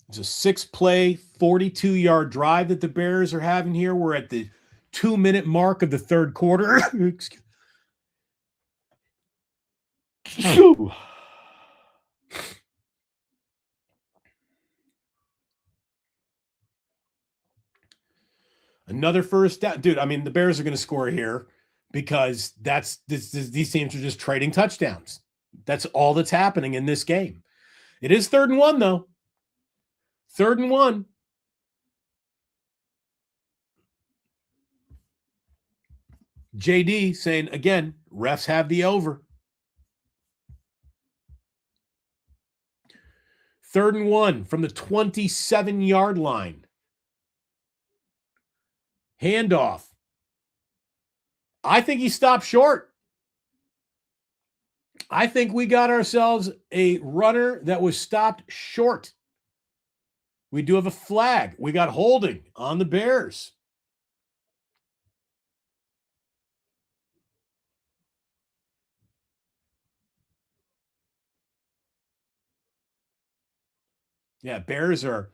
It's a 6-play, 42-yard drive that the Bears are having here. We're at the 2-minute mark of the third quarter. Another first down. Dude, I mean, the Bears are going to score here because these teams are just trading touchdowns. That's all that's happening in this game. It is 3rd and 1, though. 3rd and 1. JD saying, again, refs have the over. 3rd and 1 from the 27-yard line. Handoff. I think he stopped short. I think we got ourselves a runner that was stopped short. We do have a flag. We got holding on the Bears. Yeah, Bears are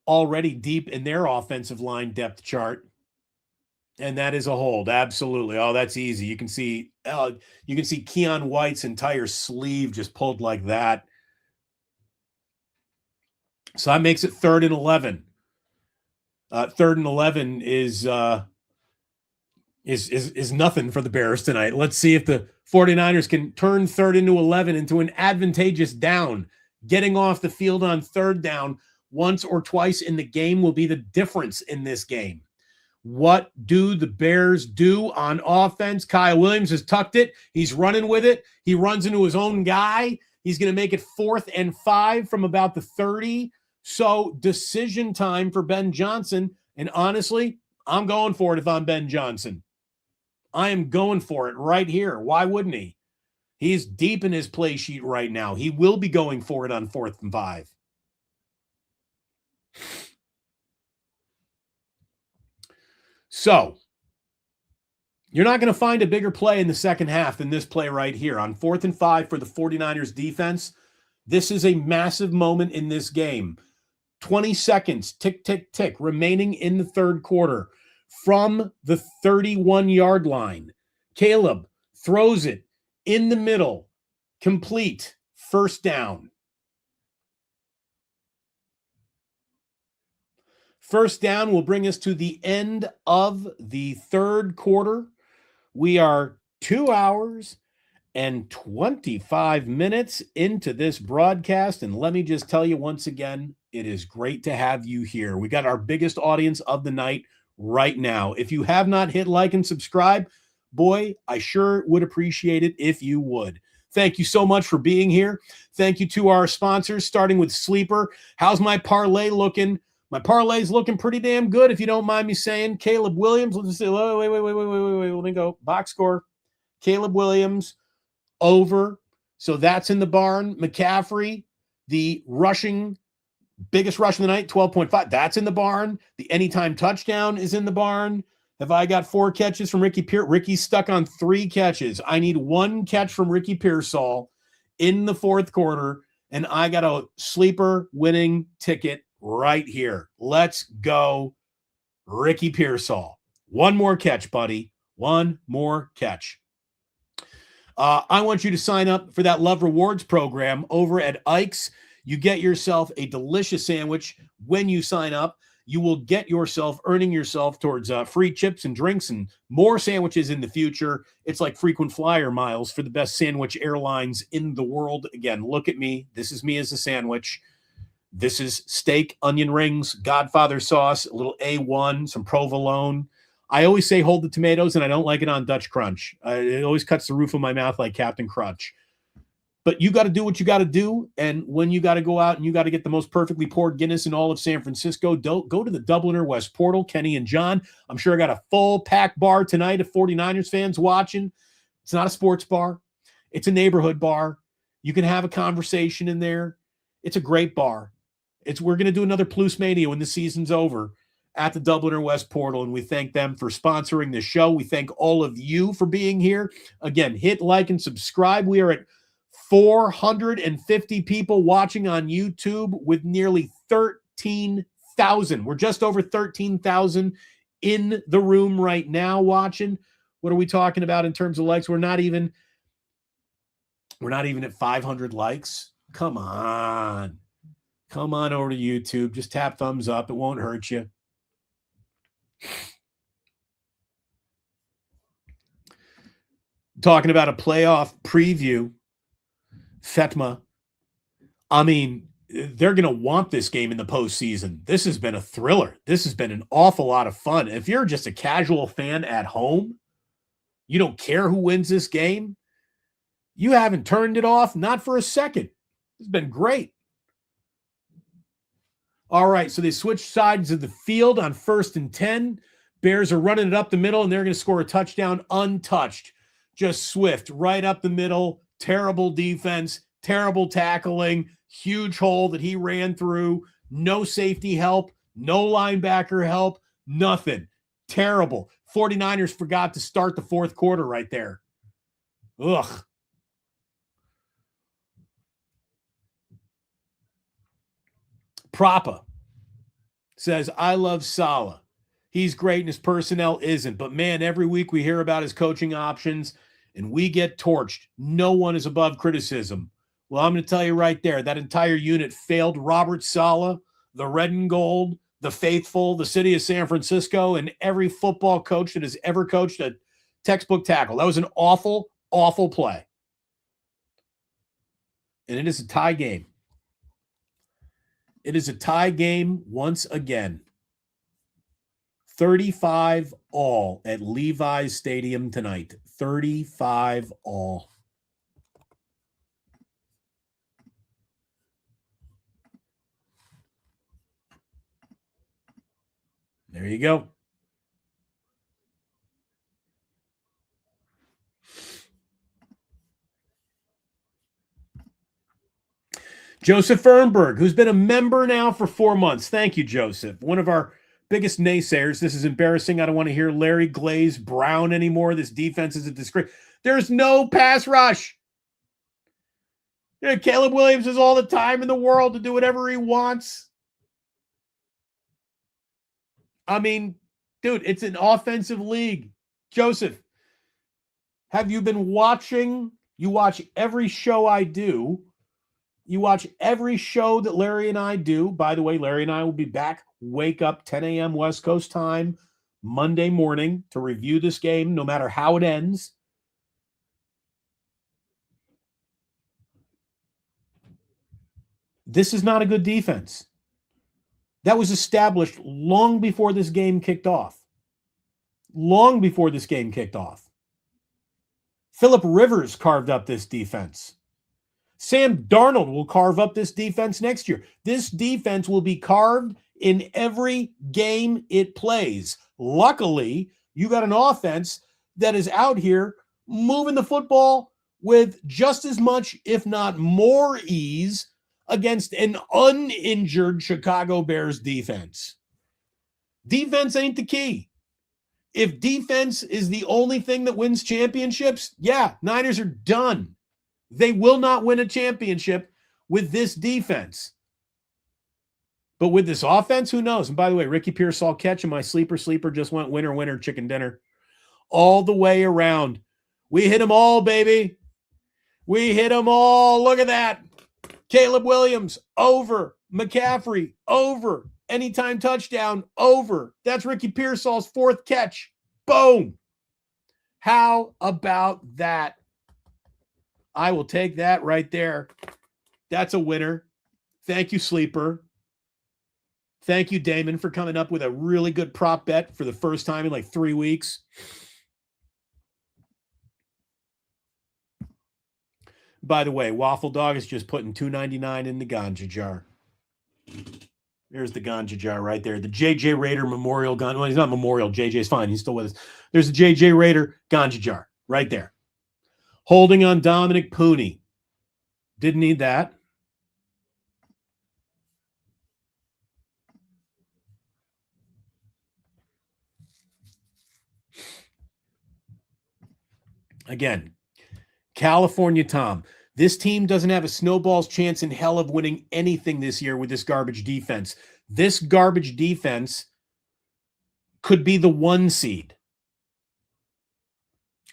already deep in their offensive line depth chart. And that is a hold. Absolutely. Oh, that's easy. You can see Keon White's entire sleeve just pulled like that. So that makes it 3rd and 11. 3rd and 11 is nothing for the Bears tonight. Let's see if the 49ers can turn 3rd into 11 into an advantageous down. Getting off the field on 3rd down once or twice in the game will be the difference in this game. What do the Bears do on offense? Kyle Williams has tucked it. He's running with it. He runs into his own guy. He's going to make it 4th and 5 from about the 30. So decision time for Ben Johnson. And honestly, I'm going for it if I'm Ben Johnson. I am going for it right here. Why wouldn't he? He's deep in his play sheet right now. He will be going for it on 4th and 5. So, you're not going to find a bigger play in the second half than this play right here. On 4th and 5 for the 49ers defense, this is a massive moment in this game. 20 seconds, tick, tick, tick, remaining in the third quarter from the 31-yard line. Caleb throws it in the middle, complete, first down. First down will bring us to the end of the third quarter. We are 2 hours and 25 minutes into this broadcast. And let me just tell you once again, it is great to have you here. We got our biggest audience of the night right now. If you have not hit like and subscribe, boy, I sure would appreciate it if you would. Thank you so much for being here. Thank you to our sponsors, starting with Sleeper. How's my parlay looking? My parlay's looking pretty damn good, if you don't mind me saying. Caleb Williams, let's see. Wait. Let me go. Box score. Caleb Williams over So that's in the barn. McCaffrey, the biggest rush of the night, 12.5. That's in the barn. The anytime touchdown is in the barn. Have I got 4 catches from Ricky Pearsall? Ricky's stuck on 3 catches. I need 1 catch from Ricky Pearsall in the fourth quarter, and I got a sleeper winning ticket right here. Let's go, Ricky Pearsall. 1 more catch, buddy. 1 more catch. I want you to sign up for that Love Rewards program over at Ike's. You get yourself a delicious sandwich when you sign up. You will get yourself, earning yourself towards free chips and drinks and more sandwiches in the future. It's like frequent flyer miles for the best sandwich airlines in the world. Again, look at me. This is me as a sandwich. This is steak, onion rings, Godfather sauce, a little A1, some provolone. I always say hold the tomatoes, and I don't like it on Dutch Crunch. It always cuts the roof of my mouth like Captain Crunch. But you got to do what you got to do. And when you got to go out and you got to get the most perfectly poured Guinness in all of San Francisco, go to the Dubliner West Portal, Kenny and John. I'm sure I got a full pack bar tonight of 49ers fans watching. It's not a sports bar. It's a neighborhood bar. You can have a conversation in there. It's a great bar. We're going to do another Plus Mania when the season's over at the Dubliner West Portal, and we thank them for sponsoring the show. We thank all of you for being here. Again, hit like and subscribe. We are at 450 people watching on YouTube with nearly 13,000. We're just over 13,000 in the room right now watching. What are we talking about in terms of likes? We're not even at 500 likes. Come on over to YouTube. Just tap thumbs up. It won't hurt you. Talking about a playoff preview. Fetma. I mean, they're going to want this game in the postseason. This has been a thriller. This has been an awful lot of fun. If you're just a casual fan at home, you don't care who wins this game, you haven't turned it off, not for a second. It's been great. All right, so they switch sides of the field on 1st and 10. Bears are running it up the middle, and they're going to score a touchdown untouched. Just swift, right up the middle. Terrible defense, terrible tackling, huge hole that he ran through, no safety help, no linebacker help, nothing. Terrible. 49ers forgot to start the fourth quarter right there. Ugh. Prapa says, I love Saleh. He's great and his personnel isn't. But, man, every week we hear about his coaching options, and we get torched. No one is above criticism. Well, I'm going to tell you right there, that entire unit failed Robert Saleh, the red and gold, the faithful, the city of San Francisco, and every football coach that has ever coached a textbook tackle. That was an awful, awful play. And it is a tie game. It is a tie game once again. 35 all at Levi's Stadium tonight. 35 all. There you go. Joseph Fernberg, who's been a member now for 4 months. Thank you, Joseph. One of our biggest naysayers. This is embarrassing. I don't want to hear Larry Glaze Brown anymore. This defense is a disgrace. There's no pass rush. Caleb Williams has all the time in the world to do whatever he wants. I mean, dude, it's an offensive league. Joseph, have you been watching? You watch every show I do. You watch every show that Larry and I do. By the way, Larry and I will be back. Wake up 10 a.m. West Coast time Monday morning to review this game, no matter how it ends. This is not a good defense. That was established long before this game kicked off. Long before this game kicked off. Phillip Rivers carved up this defense. Sam Darnold will carve up this defense next year. This defense will be carved in every game it plays. Luckily, you got an offense that is out here moving the football with just as much, if not more ease against an uninjured Chicago Bears defense. Defense ain't the key. If defense is the only thing that wins championships, yeah, Niners are done. They will not win a championship with this defense. But with this offense, who knows? And by the way, Ricky Pearsall catch and my sleeper just went winner, chicken dinner. All the way around. We hit them all, baby. We hit them all. Look at that. Caleb Williams, over. McCaffrey, over. Anytime touchdown, over. That's Ricky Pearsall's fourth catch. Boom. How about that? I will take that right there. That's a winner. Thank you, Sleeper. Thank you, Damon, for coming up with a really good prop bet for the first time in like 3 weeks. By the way, Waffle Dog is just putting $2.99 in the ganja jar. There's the ganja jar right there. The JJ Raider Memorial ganja. Well, he's not Memorial. JJ's fine. He's still with us. There's the JJ Raider ganja jar right there. Holding on Dominic Pooney. Didn't need that. Again, California Tom. This team doesn't have a snowball's chance in hell of winning anything this year with this garbage defense. This garbage defense could be the 1 seed.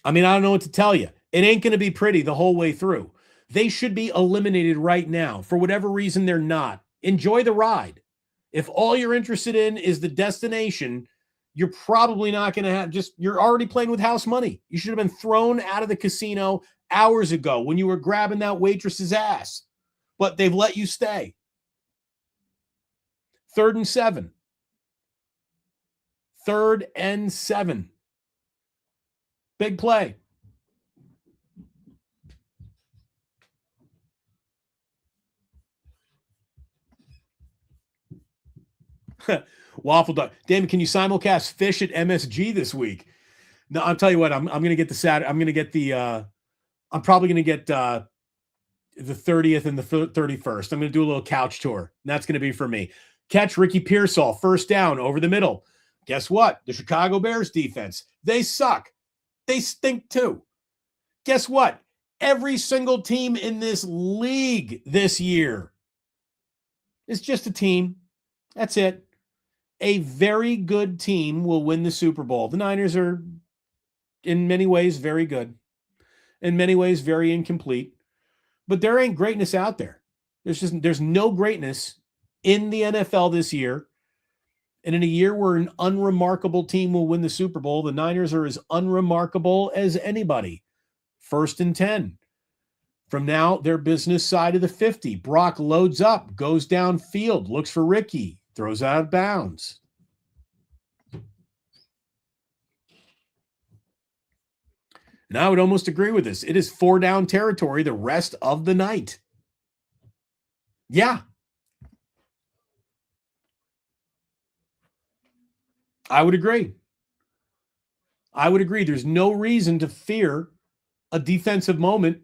I mean, I don't know what to tell you. It ain't going to be pretty the whole way through. They should be eliminated right now. For whatever reason, they're not. Enjoy the ride. If all you're interested in is the destination, you're probably not going to have you're already playing with house money. You should have been thrown out of the casino hours ago when you were grabbing that waitress's ass, but they've let you stay. 3rd and 7. 3rd and 7. Big play. Waffle Dog. Damon, can you simulcast fish at MSG this week? No, I'll tell you what, I'm going to get I'm probably going to get the 30th and the 31st. I'm going to do a little couch tour. And that's going to be for me. Catch Ricky Pearsall, first down over the middle. Guess what? The Chicago Bears defense, they suck. They stink too. Guess what? Every single team in this league this year is just a team. That's it. A very good team will win the Super Bowl. The Niners are, in many ways, very good. In many ways, very incomplete. But there ain't greatness out there. There's no greatness in the NFL this year. And in a year where an unremarkable team will win the Super Bowl, the Niners are as unremarkable as anybody. 1st and 10. From now, their business side of the 50. Brock loads up, goes downfield, looks for Ricky, throws out of bounds. And I would almost agree with this. It is 4 down territory the rest of the night. Yeah. I would agree. There's no reason to fear a defensive moment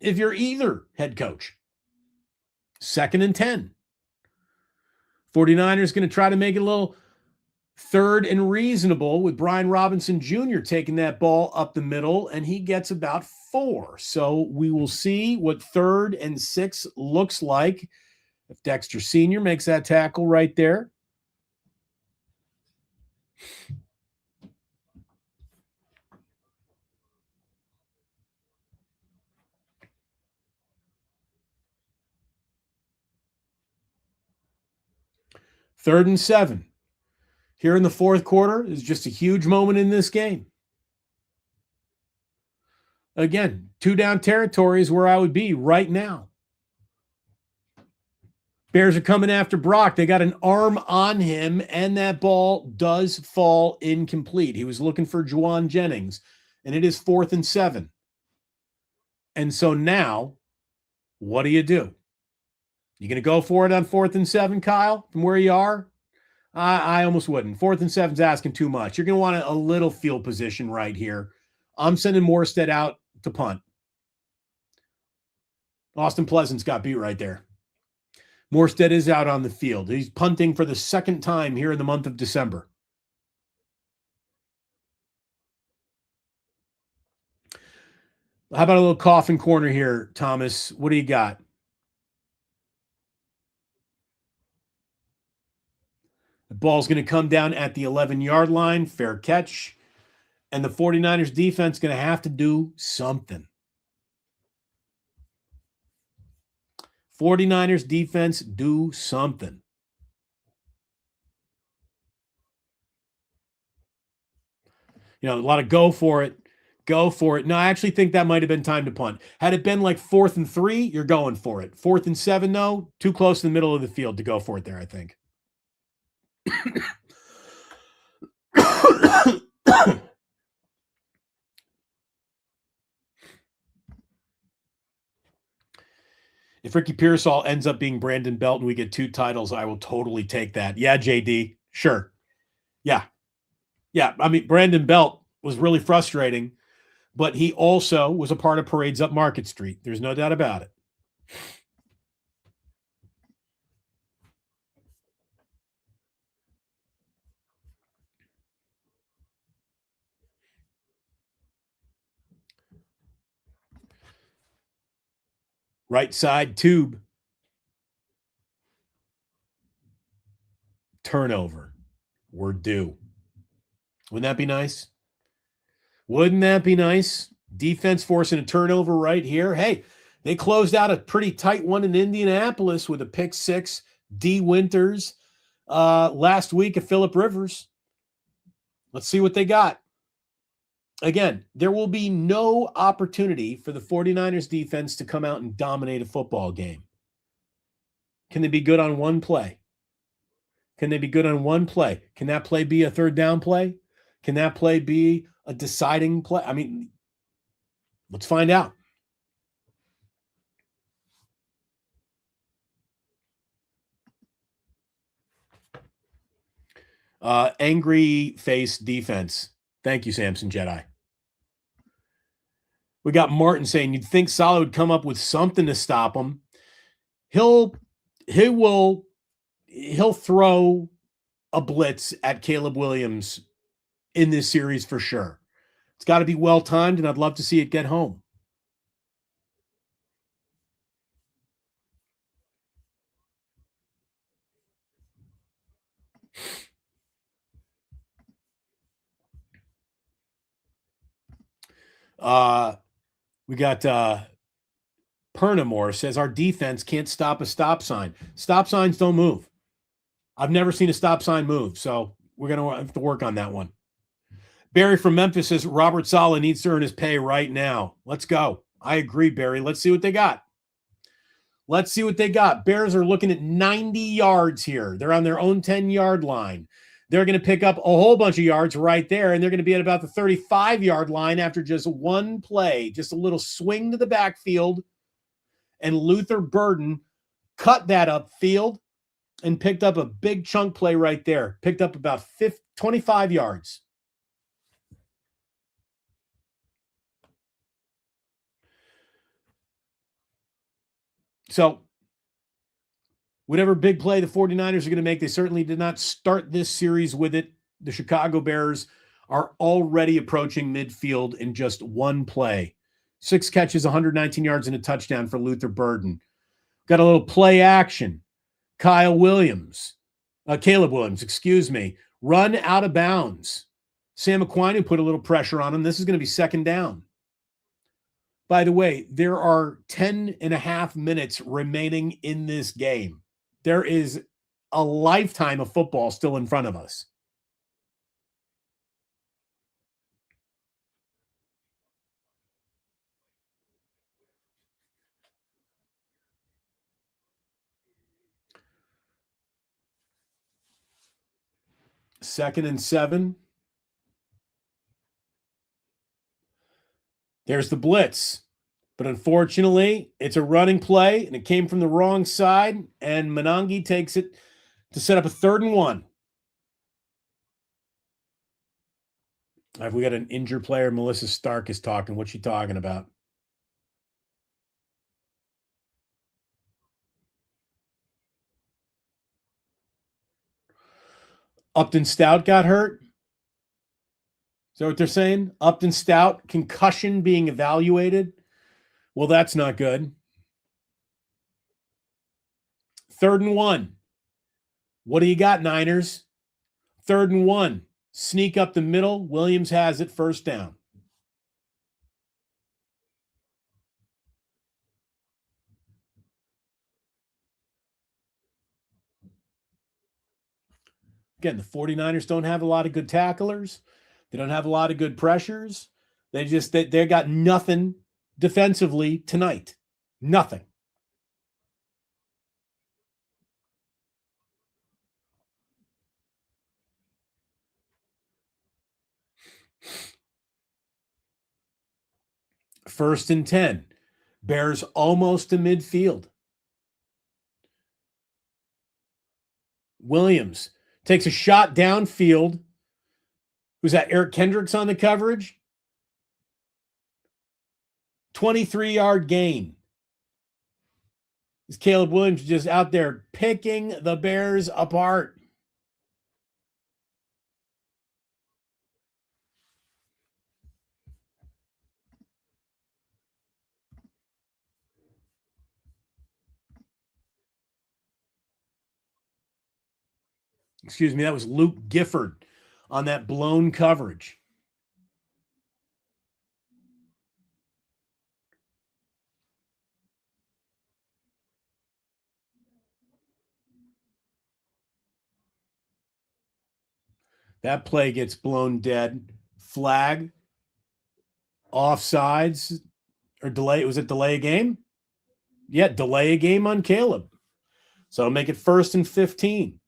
if you're either head coach. 2nd and 10. 49ers going to try to make it a little 3rd and reasonable with Brian Robinson Jr. taking that ball up the middle, and he gets about 4. So we will see what 3rd and 6 looks like if Dexter Sr. makes that tackle right there. Third and 7. Here in the 4th quarter is just a huge moment in this game. Again, 2 down territory is where I would be right now. Bears are coming after Brock. They got an arm on him, and that ball does fall incomplete. He was looking for Juwan Jennings, and it is 4th and 7. And so now, what do? You going to go for it on 4th and 7, Kyle, from where you are? I almost wouldn't. 4th and 7's asking too much. You're going to want a little field position right here. I'm sending Morstead out to punt. Austin Pleasant's got beat right there. Morstead is out on the field. He's punting for the second time here in the month of December. How about a little coffin corner here, Thomas? What do you got? The ball's going to come down at the 11-yard line. Fair catch. And the 49ers defense is going to have to do something. 49ers defense, do something. You know, a lot of go for it. Go for it. No, I actually think that might have been time to punt. Had it been like 4th and 3, you're going for it. 4th and 7, no, too close to the middle of the field to go for it there, I think. If Ricky Pearsall ends up being Brandon Belt and we get 2 titles, I will totally take that. Yeah, JD. Sure. Yeah. I mean, Brandon Belt was really frustrating, but he also was a part of Parades Up Market Street. There's no doubt about it. Right side tube. Turnover. We're due. Wouldn't that be nice? Wouldn't that be nice? Defense forcing a turnover right here. Hey, they closed out a pretty tight one in Indianapolis with a pick 6. D. Winters last week at Phillip Rivers. Let's see what they got. Again, there will be no opportunity for the 49ers defense to come out and dominate a football game. Can they be good on one play? Can they be good on one play? Can that play be a 3rd down play? Can that play be a deciding play? I mean, let's find out. Angry face defense. Thank you, Samson Jedi. We got Martin saying you'd think Saleh would come up with something to stop him. He'll throw a blitz at Caleb Williams in this series for sure. It's got to be well timed, and I'd love to see it get home. We got Pernamore says our defense can't stop a stop sign. Stop signs don't move. I've never seen a stop sign move, so we're going to have to work on that one. Barry from Memphis says Robert Saleh needs to earn his pay right now. Let's go. I agree, Barry. Let's see what they got. Bears are looking at 90 yards here. They're on their own 10-yard line. They're going to pick up a whole bunch of yards right there, and they're going to be at about the 35-yard line after just one play, just a little swing to the backfield, and Luther Burden cut that upfield and picked up a big chunk play right there. Picked up about 25 yards. So whatever big play the 49ers are going to make, they certainly did not start this series with it. The Chicago Bears are already approaching midfield in just one play. 6 catches, 119 yards, and a touchdown for Luther Burden. Got a little play action. Caleb Williams, run out of bounds. Sam Aquino put a little pressure on him. This is going to be 2nd down. By the way, there are 10 and a half minutes remaining in this game. There is a lifetime of football still in front of us. Second and 7. There's the blitz. But unfortunately, it's a running play, and it came from the wrong side, and Monangi takes it to set up a 3rd and 1. Have we got an injured player? Melissa Stark is talking. What's she talking about? Upton Stout got hurt. Is that what they're saying? Upton Stout, concussion being evaluated. Well, that's not good. 3rd and 1. What do you got, Niners? 3rd and 1. Sneak up the middle. Williams has it, 1st down. Again, the 49ers don't have a lot of good tacklers. They don't have a lot of good pressures. They got nothing defensively tonight. Nothing. First and 10. Bears almost to midfield. Williams takes a shot downfield. Who's that? Eric Kendricks on the coverage. 23-yard gain. Is Caleb Williams just out there picking the Bears apart? Excuse me, that was Luke Gifford on that blown coverage. That play gets blown dead. Flag. Offsides. Or delay. Was it delay a game? Yeah, delay a game on Caleb. So make it 1st and 15.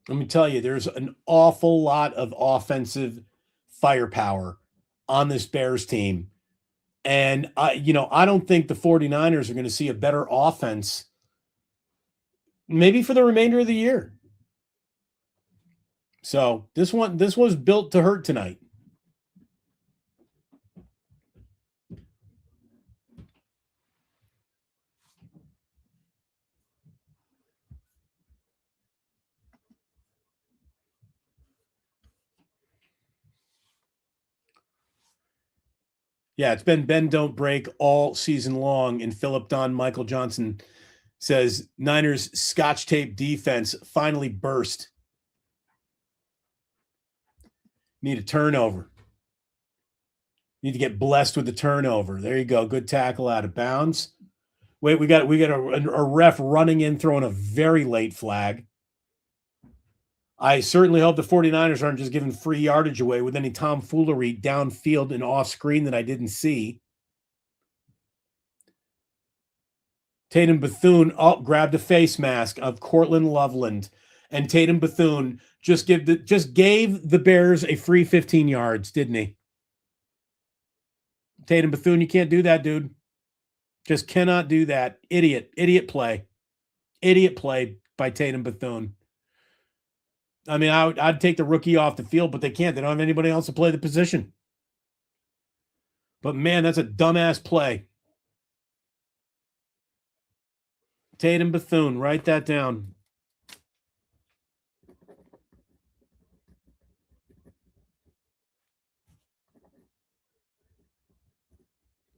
Let me tell you, there's an awful lot of offensive firepower on this Bears team. And I don't think the 49ers are going to see a better offense maybe for the remainder of the year. So this was built to hurt tonight. Yeah, it's been bend, don't break all season long. And Philip Don Michael Johnson says Niners scotch tape defense finally burst. Need a turnover. Need to get blessed with the turnover. There you go. Good tackle out of bounds. Wait, we got a ref running in, throwing a very late flag. I certainly hope the 49ers aren't just giving free yardage away with any tomfoolery downfield and off screen that I didn't see. Tatum Bethune grabbed a face mask of Cortland Loveland, and Tatum Bethune just gave the Bears a free 15 yards, didn't he? Tatum Bethune, you can't do that, dude. Just cannot do that. Idiot play. Idiot play by Tatum Bethune. I mean, I'd take the rookie off the field, but they can't. They don't have anybody else to play the position. But, man, that's a dumbass play. Tatum Bethune, write that down.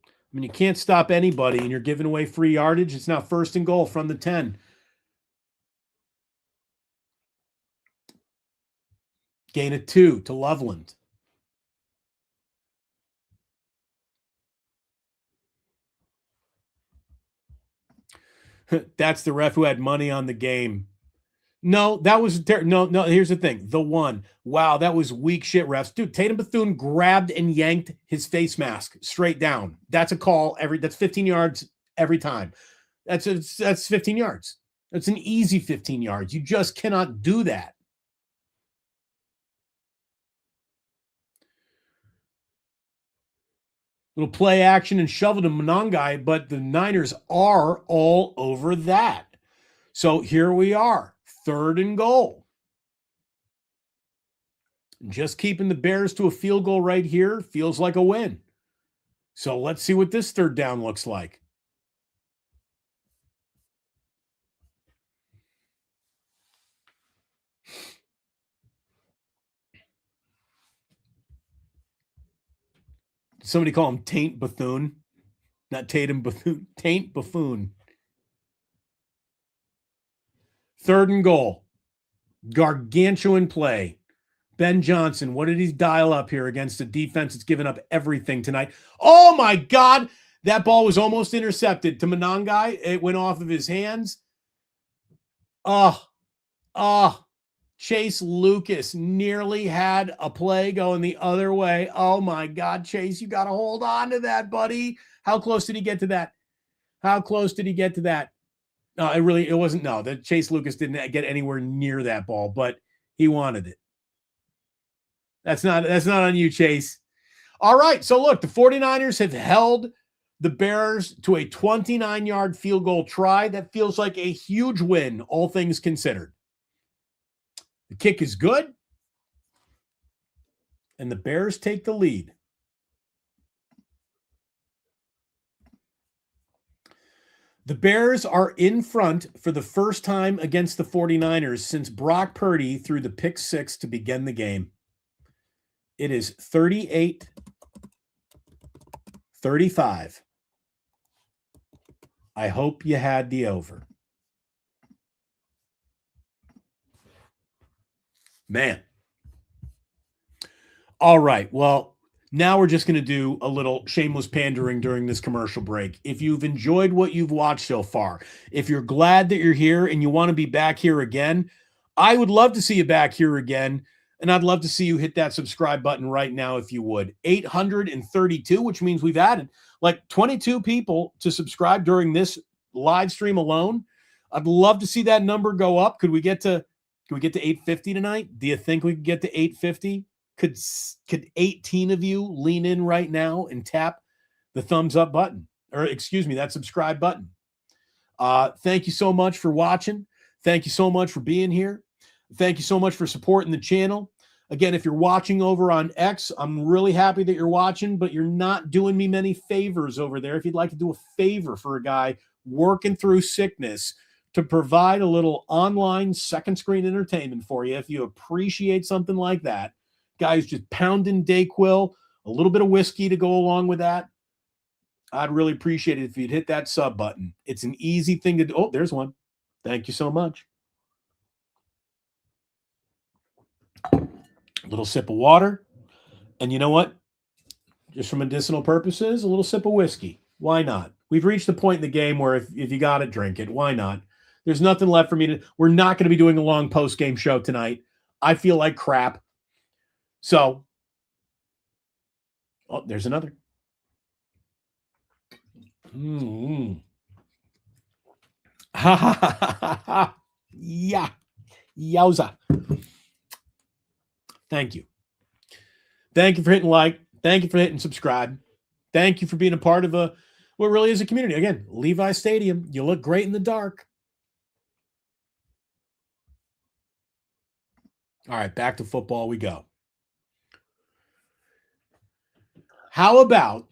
I mean, you can't stop anybody, and you're giving away free yardage. It's now 1st and goal from the 10. Gain of 2 to Loveland. That's the ref who had money on the game. No, that was no. Here's the thing. The one. Wow, that was weak shit, refs. Dude, Tatum Bethune grabbed and yanked his face mask straight down. That's a call. That's 15 yards every time. That's 15 yards. That's an easy 15 yards. You just cannot do that. Little play action and shovel to Monangai, but the Niners are all over that. So here we are, 3rd and goal. Just keeping the Bears to a field goal right here feels like a win. So let's see what this 3rd down looks like. Somebody call him Taint Bethune. Not Tatum Bethune. Taint Buffoon. 3rd and goal. Gargantuan play. Ben Johnson, what did he dial up here against a defense that's given up everything tonight? Oh, my God. That ball was almost intercepted to Monangai. It went off of his hands. Chase Lucas nearly had a play going the other way. Oh, my God, Chase, you got to hold on to that, buddy. How close did he get to that? No, it wasn't. No, that Chase Lucas didn't get anywhere near that ball, but he wanted it. That's not on you, Chase. All right. So look, the 49ers have held the Bears to a 29-yard field goal try. That feels like a huge win, all things considered. The kick is good, and the Bears take the lead. The Bears are in front for the first time against the 49ers since Brock Purdy threw the pick 6 to begin the game. It is 38-35. I hope you had the over. Man. All right. Well, now we're just going to do a little shameless pandering during this commercial break. If you've enjoyed what you've watched so far, if you're glad that you're here and you want to be back here again, I would love to see you back here again. And I'd love to see you hit that subscribe button right now if you would. 832, which means we've added like 22 people to subscribe during this live stream alone. I'd love to see that number go up. Could we get to 850 tonight? Do you think we could get to 850? Could 18 of you lean in right now and tap the thumbs up button, or excuse me, that subscribe button? Thank you so much for watching. Thank you so much for being here. Thank you so much for supporting the channel. Again, if you're watching over on X, I'm really happy that you're watching, but you're not doing me many favors over there. If you'd like to do a favor for a guy working through sickness to provide a little online second screen entertainment for you, if you appreciate something like that, guys just pounding Dayquil, a little bit of whiskey to go along with that, I'd really appreciate it if you'd hit that sub button. It's an easy thing to do. Oh, there's one. Thank you so much. A little sip of water. And you know what? Just for medicinal purposes, a little sip of whiskey. Why not? We've reached the point in the game where if you got to drink it, why not? There's nothing left for me to. We're not going to be doing a long post-game show tonight. I feel like crap. So, oh, there's another. Ha ha ha ha ha. Yeah. Yowza. Thank you. Thank you for hitting like. Thank you for hitting subscribe. Thank you for being a part of what really is a community. Again, Levi Stadium. You look great in the dark. All right, back to football we go. How about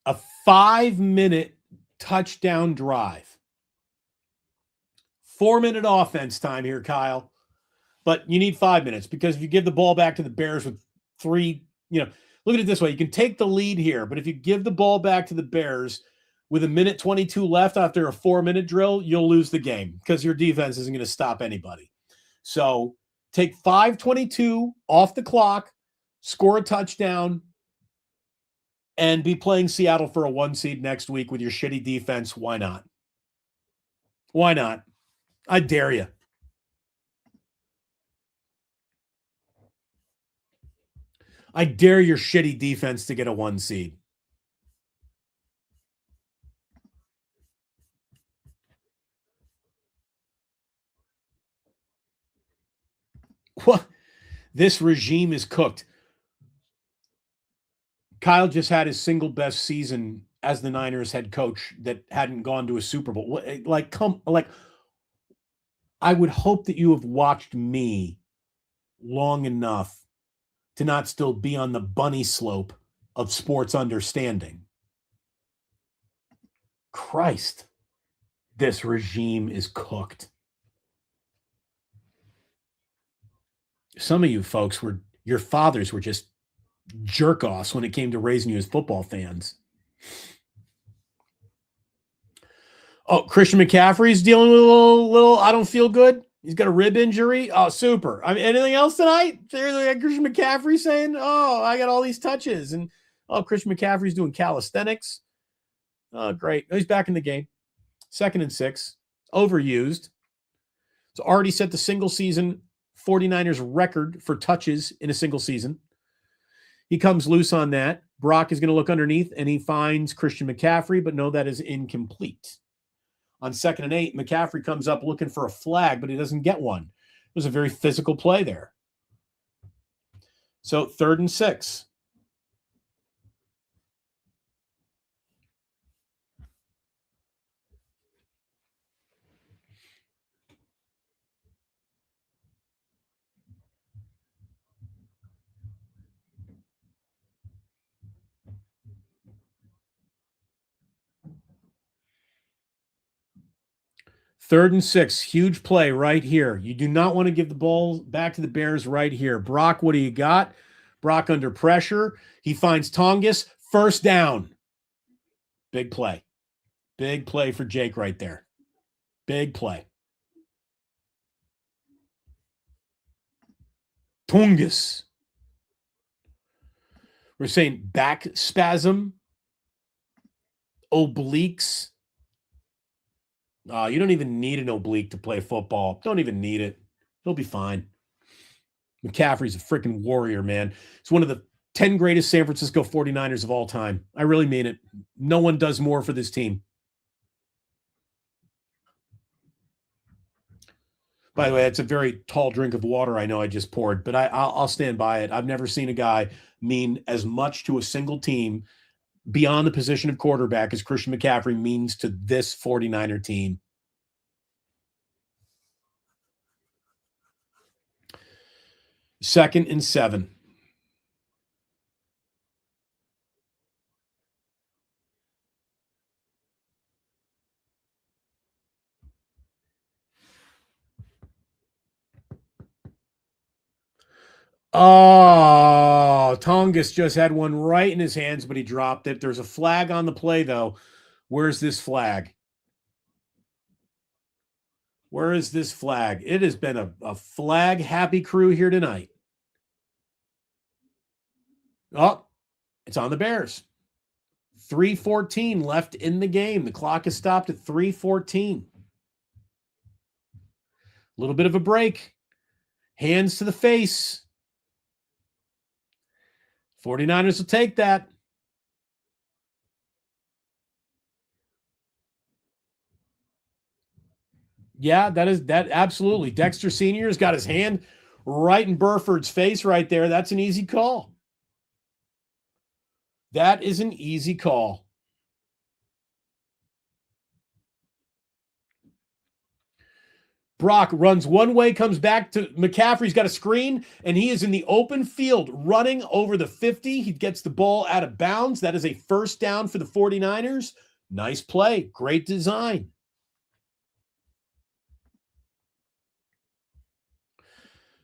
a 5-minute touchdown drive? 4-minute offense time here, Kyle. But you need 5 minutes because if you give the ball back to the Bears with 3, look at it this way. You can take the lead here, but if you give the ball back to the Bears with 1:22 left after a 4-minute drill, you'll lose the game because your defense isn't going to stop anybody. So take 5:22 off the clock, score a touchdown, and be playing Seattle for a 1 seed next week with your shitty defense. Why not? Why not? I dare you. I dare your shitty defense to get a 1 seed. What? This regime is cooked. Kyle just had his single best season as the Niners head coach that hadn't gone to a Super Bowl. I would hope that you have watched me long enough to not still be on the bunny slope of sports understanding. Christ, this regime is cooked. Some of you folks your fathers were just jerk-offs when it came to raising you as football fans. Oh, Christian McCaffrey's dealing with a little I don't feel good. He's got a rib injury. Oh, super. I mean, anything else tonight? Christian McCaffrey saying, oh, I got all these touches. And, oh, Christian McCaffrey's doing calisthenics. Oh, great. He's back in the game. 2nd and 6. Overused. So already set the single season 49ers record for touches in a single season. He comes loose on that. Brock is going to look underneath, and he finds Christian McCaffrey, but no, that is incomplete. On 2nd and 8, McCaffrey comes up looking for a flag, but he doesn't get one. It was a very physical play there. So 3rd and 6. Third and 6, huge play right here. You do not want to give the ball back to the Bears right here. Brock, what do you got? Brock under pressure. He finds Tongas. First down. Big play. Big play for Jake right there. Big play. Tongas. We're saying back spasm, obliques. You don't even need an oblique to play football. Don't even need it. He'll be fine. McCaffrey's a freaking warrior, man. He's one of the 10 greatest San Francisco 49ers of all time. I really mean it. No one does more for this team. By the way, it's a very tall drink of water I know I just poured, but I'll stand by it. I've never seen a guy mean as much to a single team beyond the position of quarterback as Christian McCaffrey means to this 49er team. Second and 7. Oh, Tongas just had one right in his hands, but he dropped it. There's a flag on the play, though. Where's this flag? Where is this flag? It has been a flag-happy crew here tonight. Oh, it's on the Bears. 3:14 left in the game. The clock is stopped at 3:14. A little bit of a break. Hands to the face. 49ers will take that. Yeah, that absolutely. Dexter Sr. has got his hand right in Burford's face right there. That's an easy call. That is an easy call. Brock runs one way, comes back to McCaffrey's got a screen, and he is in the open field running over the 50. He gets the ball out of bounds. That is a first down for the 49ers. Nice play. Great design.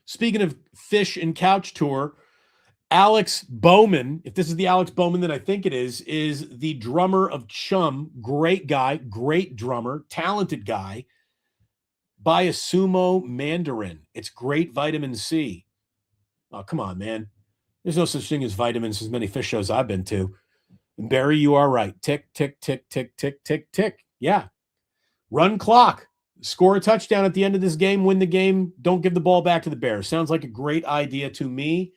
Speaking of fish and couch tour, Alex Bowman, if this is the Alex Bowman that I think it is the drummer of Chum. Great guy, great drummer, talented guy. Buy a sumo mandarin. It's great vitamin C. Oh, come on, man. There's no such thing as vitamins as many fish shows I've been to. And Barry, you are right. Tick, tick, tick, tick, tick, tick, tick. Yeah. Run clock. Score a touchdown at the end of this game. Win the game. Don't give the ball back to the Bears. Sounds like a great idea to me.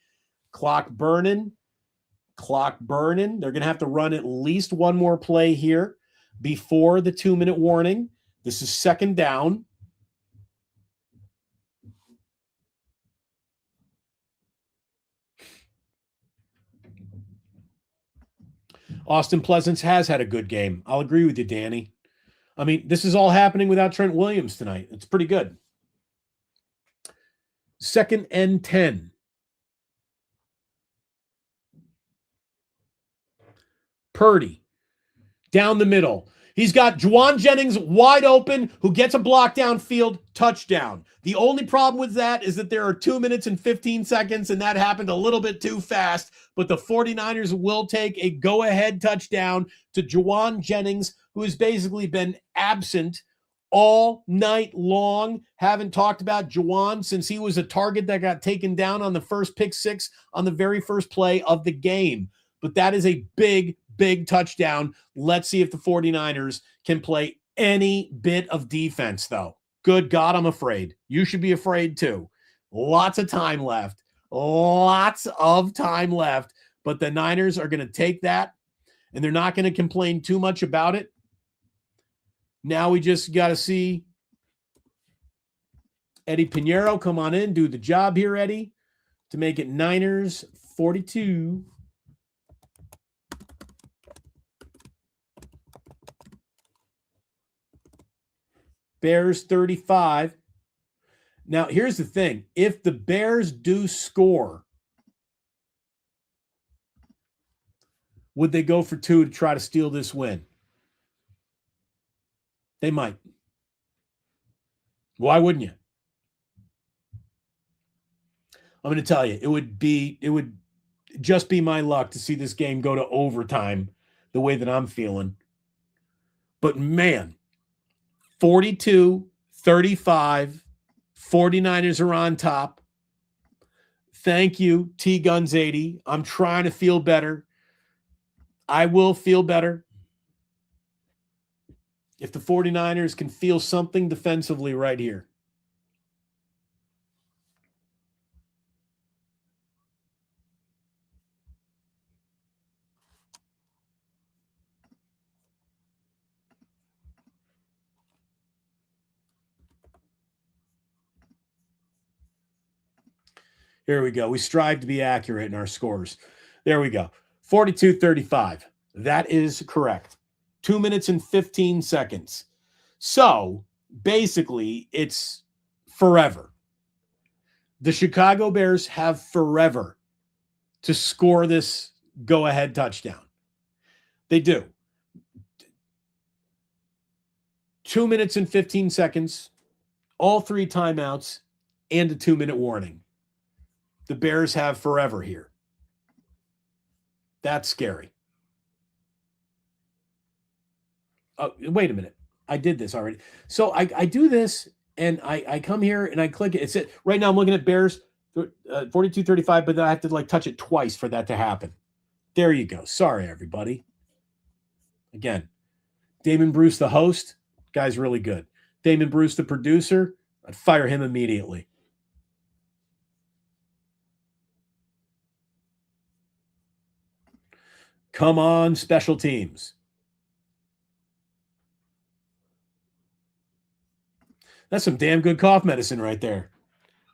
Clock burning. Clock burning. They're going to have to run at least one more play here before the 2-minute warning. This is second down. Austin Pleasance has had a good game. I'll agree with you, Danny. I mean, this is all happening without Trent Williams tonight. It's pretty good. 2nd and 10. Purdy down the middle. He's got Juwan Jennings wide open, who gets a block downfield, touchdown. The only problem with that is that there are 2 minutes and 15 seconds, and that happened a little bit too fast. But the 49ers will take a go-ahead touchdown to Juwan Jennings, who has basically been absent all night long. Haven't talked about Juwan since he was a target that got taken down on the first pick six on the very first play of the game. But that is a big touchdown. Let's see if the 49ers can play any bit of defense, though. Good God, I'm afraid. You should be afraid, too. Lots of time left. Lots of time left. But the Niners are going to take that, and they're not going to complain too much about it. Now we just got to see Eddie Pinheiro come on in, do the job here, Eddie, to make it Niners 42. Bears 35. Now, here's the thing. If the Bears do score, would they go for 2 to try to steal this win? They might. Why wouldn't you? I'm going to tell you, it would just be my luck to see this game go to overtime the way that I'm feeling. But man, 42-35, 49ers are on top. Thank you, T-Guns 80. I'm trying to feel better. I will feel better if the 49ers can feel something defensively right here. Here we go. We strive to be accurate in our scores. There we go. 42-35. That is correct. 2 minutes and 15 seconds. So basically, it's forever. The Chicago Bears have forever to score this go-ahead touchdown. They do. 2 minutes and 15 seconds, all 3 timeouts, and a 2-minute warning. The Bears have forever here. That's scary. Oh, wait a minute. I did this already. So I do this, and I come here, and I click it. It's it. Right now I'm looking at Bears 42-35, but then I have to touch it twice for that to happen. There you go. Sorry, everybody. Again, Damon Bruce, the host, guy's really good. Damon Bruce, the producer, I'd fire him immediately. Come on, special teams. That's some damn good cough medicine right there.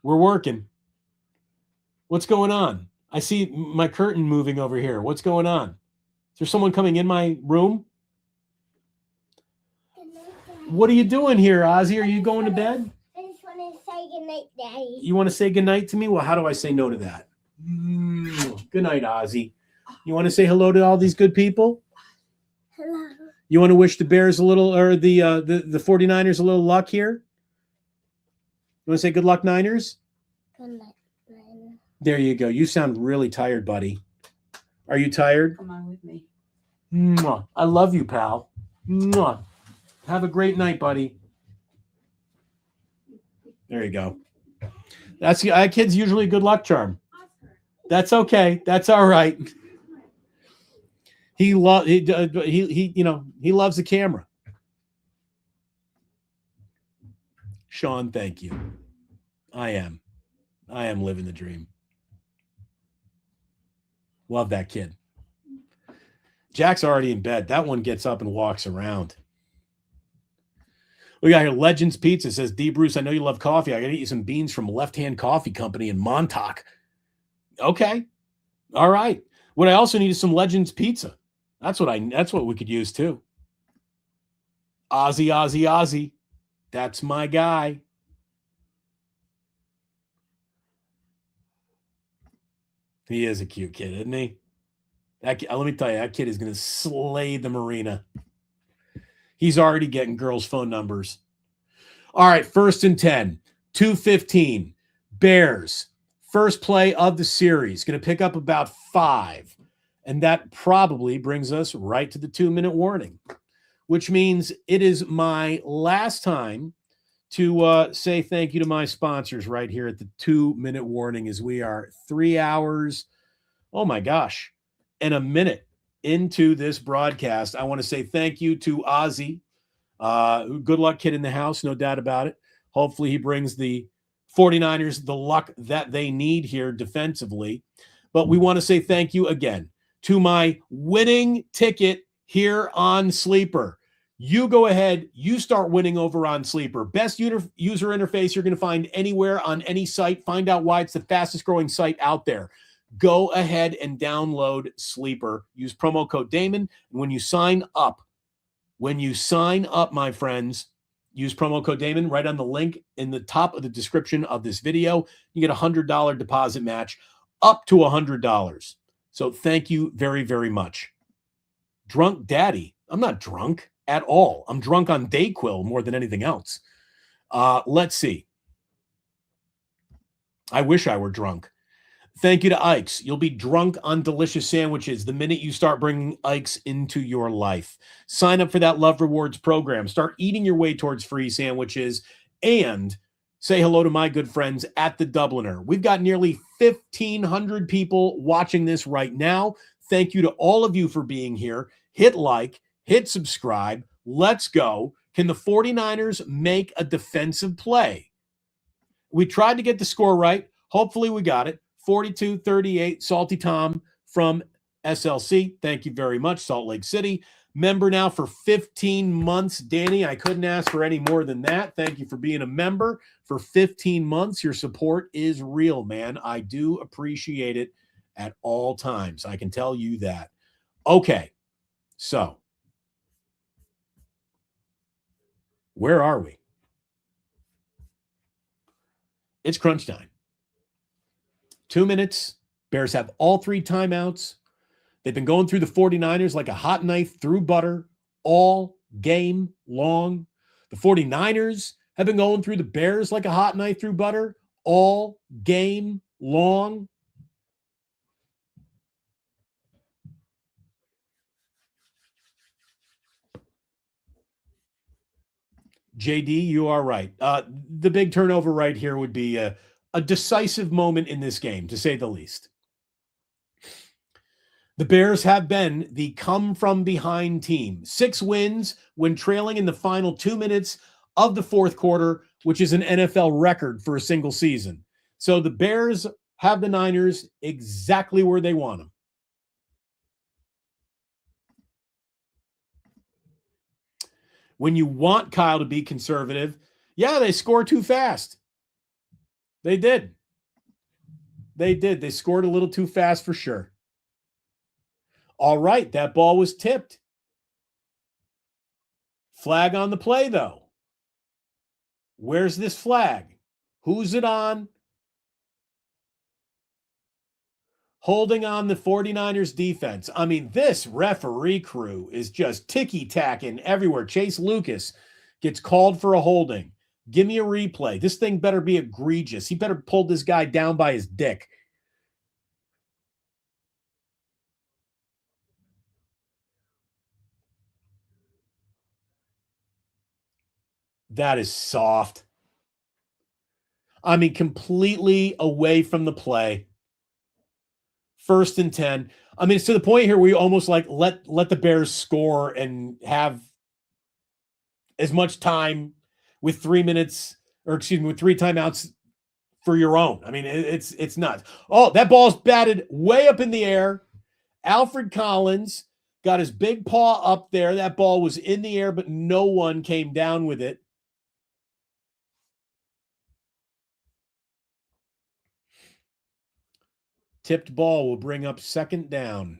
We're working. What's going on? I see my curtain moving over here. What's going on? Is there someone coming in my room? What are you doing here, Ozzy? Are you going to bed? I just want to say goodnight, Daddy. You want to say goodnight to me? Well, how do I say no to that? Good night, Ozzy. You want to say hello to all these good people? Hello. You want to wish the Bears a little, or the 49ers a little luck here? You want to say good luck, Niners? Good night, Nana. There you go. You sound really tired, buddy. Are you tired? Come on with me. Mwah. I love you, pal. Mwah. Have a great night, buddy. There you go. That's a kid's usually a good luck charm. That's okay. That's all right. He loves the camera. Sean, thank you. I am living the dream. Love that kid. Jack's already in bed. That one gets up and walks around. We got here Legends Pizza. Says, D. Bruce, I know you love coffee. I got to eat you some beans from Left Hand Coffee Company in Montauk. Okay. All right. What I also need is some Legends Pizza. That's what we could use too. Ozzy, Ozzy, Ozzy. That's my guy. He is a cute kid, isn't he? Let me tell you, that kid is going to slay the marina. He's already getting girls' phone numbers. All right, 1st and 10, 2:15. Bears, first play of the series. Going to pick up about 5. And that probably brings us right to the 2-minute warning, which means it is my last time to say thank you to my sponsors right here at the 2-minute warning, as we are 3 hours, oh my gosh, and a minute into this broadcast. I want to say thank you to Ozzy. Good luck kid in the house, no doubt about it. Hopefully he brings the 49ers the luck that they need here defensively. But we want to say thank you again to my winning ticket here on Sleeper. You go ahead, you start winning over on Sleeper. Best user interface you're going to find anywhere on any site. Find out why it's the fastest growing site out there. Go ahead and download Sleeper. Use promo code Damon. And when you sign up, my friends, use promo code Damon right on the link in the top of the description of this video. You get a $100 deposit match up to $100. So thank you very, very much. Drunk Daddy. I'm not drunk at all. I'm drunk on Dayquil more than anything else. Let's see. I wish I were drunk. Thank you to Ike's. You'll be drunk on delicious sandwiches the minute you start bringing Ike's into your life. Sign up for that Love Rewards program. Start eating your way towards free sandwiches, and say hello to my good friends at the Dubliner. We've got nearly 1,500 people watching this right now. Thank you to all of you for being here. Hit like, hit subscribe. Let's go. Can the 49ers make a defensive play? We tried to get the score right. Hopefully we got it. 42-38, Salty Tom from SLC. Thank you very much, Salt Lake City. Member now for 15 months. Danny, I couldn't ask for any more than that. Thank you for being a member for 15 months. Your support is real, man. I do appreciate it at all times. I can tell you that. Okay, so where are we? It's crunch time. 2 minutes. Bears have all 3 timeouts. They've been going through the 49ers like a hot knife through butter all game long. The 49ers have been going through the Bears like a hot knife through butter all game long. JD, you are right. The big turnover right here would be a decisive moment in this game, to say the least. The Bears have been the come-from-behind team. 6 wins when trailing in the final 2 minutes of the fourth quarter, which is an NFL record for a single season. So the Bears have the Niners exactly where they want them. When you want Kyle to be conservative, yeah, they score too fast. They did. They scored a little too fast for sure. All right, that ball was tipped. Flag on the play, though. Where's this flag? Who's it on? Holding on the 49ers defense. I mean, this referee crew is just ticky-tacking everywhere. Chase Lucas gets called for a holding. Give me a replay. This thing better be egregious. He better pull this guy down by his dick. That is soft. I mean, completely away from the play. 1st and 10. I mean, it's to the point here where you almost like let the Bears score and have as much time with 3 minutes, or excuse me, with 3 timeouts for your own. I mean, it's nuts. Oh, that ball's batted way up in the air. Alfred Collins got his big paw up there. That ball was in the air, but no one came down with it. Tipped ball will bring up 2nd down.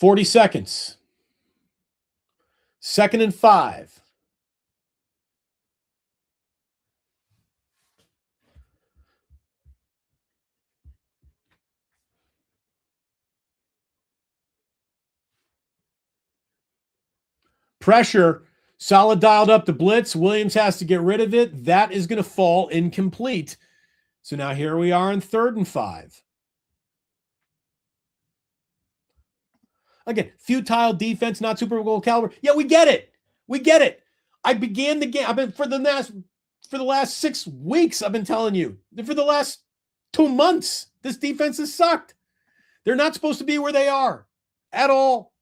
40 seconds. 2nd and 5. Pressure. Solid dialed up the blitz. Williams has to get rid of it. That is going to fall incomplete. So now here we are in 3rd and 5. Again, futile defense, not Super Bowl caliber. Yeah, we get it. We get it. I began the game. I've been for the last 6 weeks. I've been telling you. For the last 2 months, this defense has sucked. They're not supposed to be where they are at all.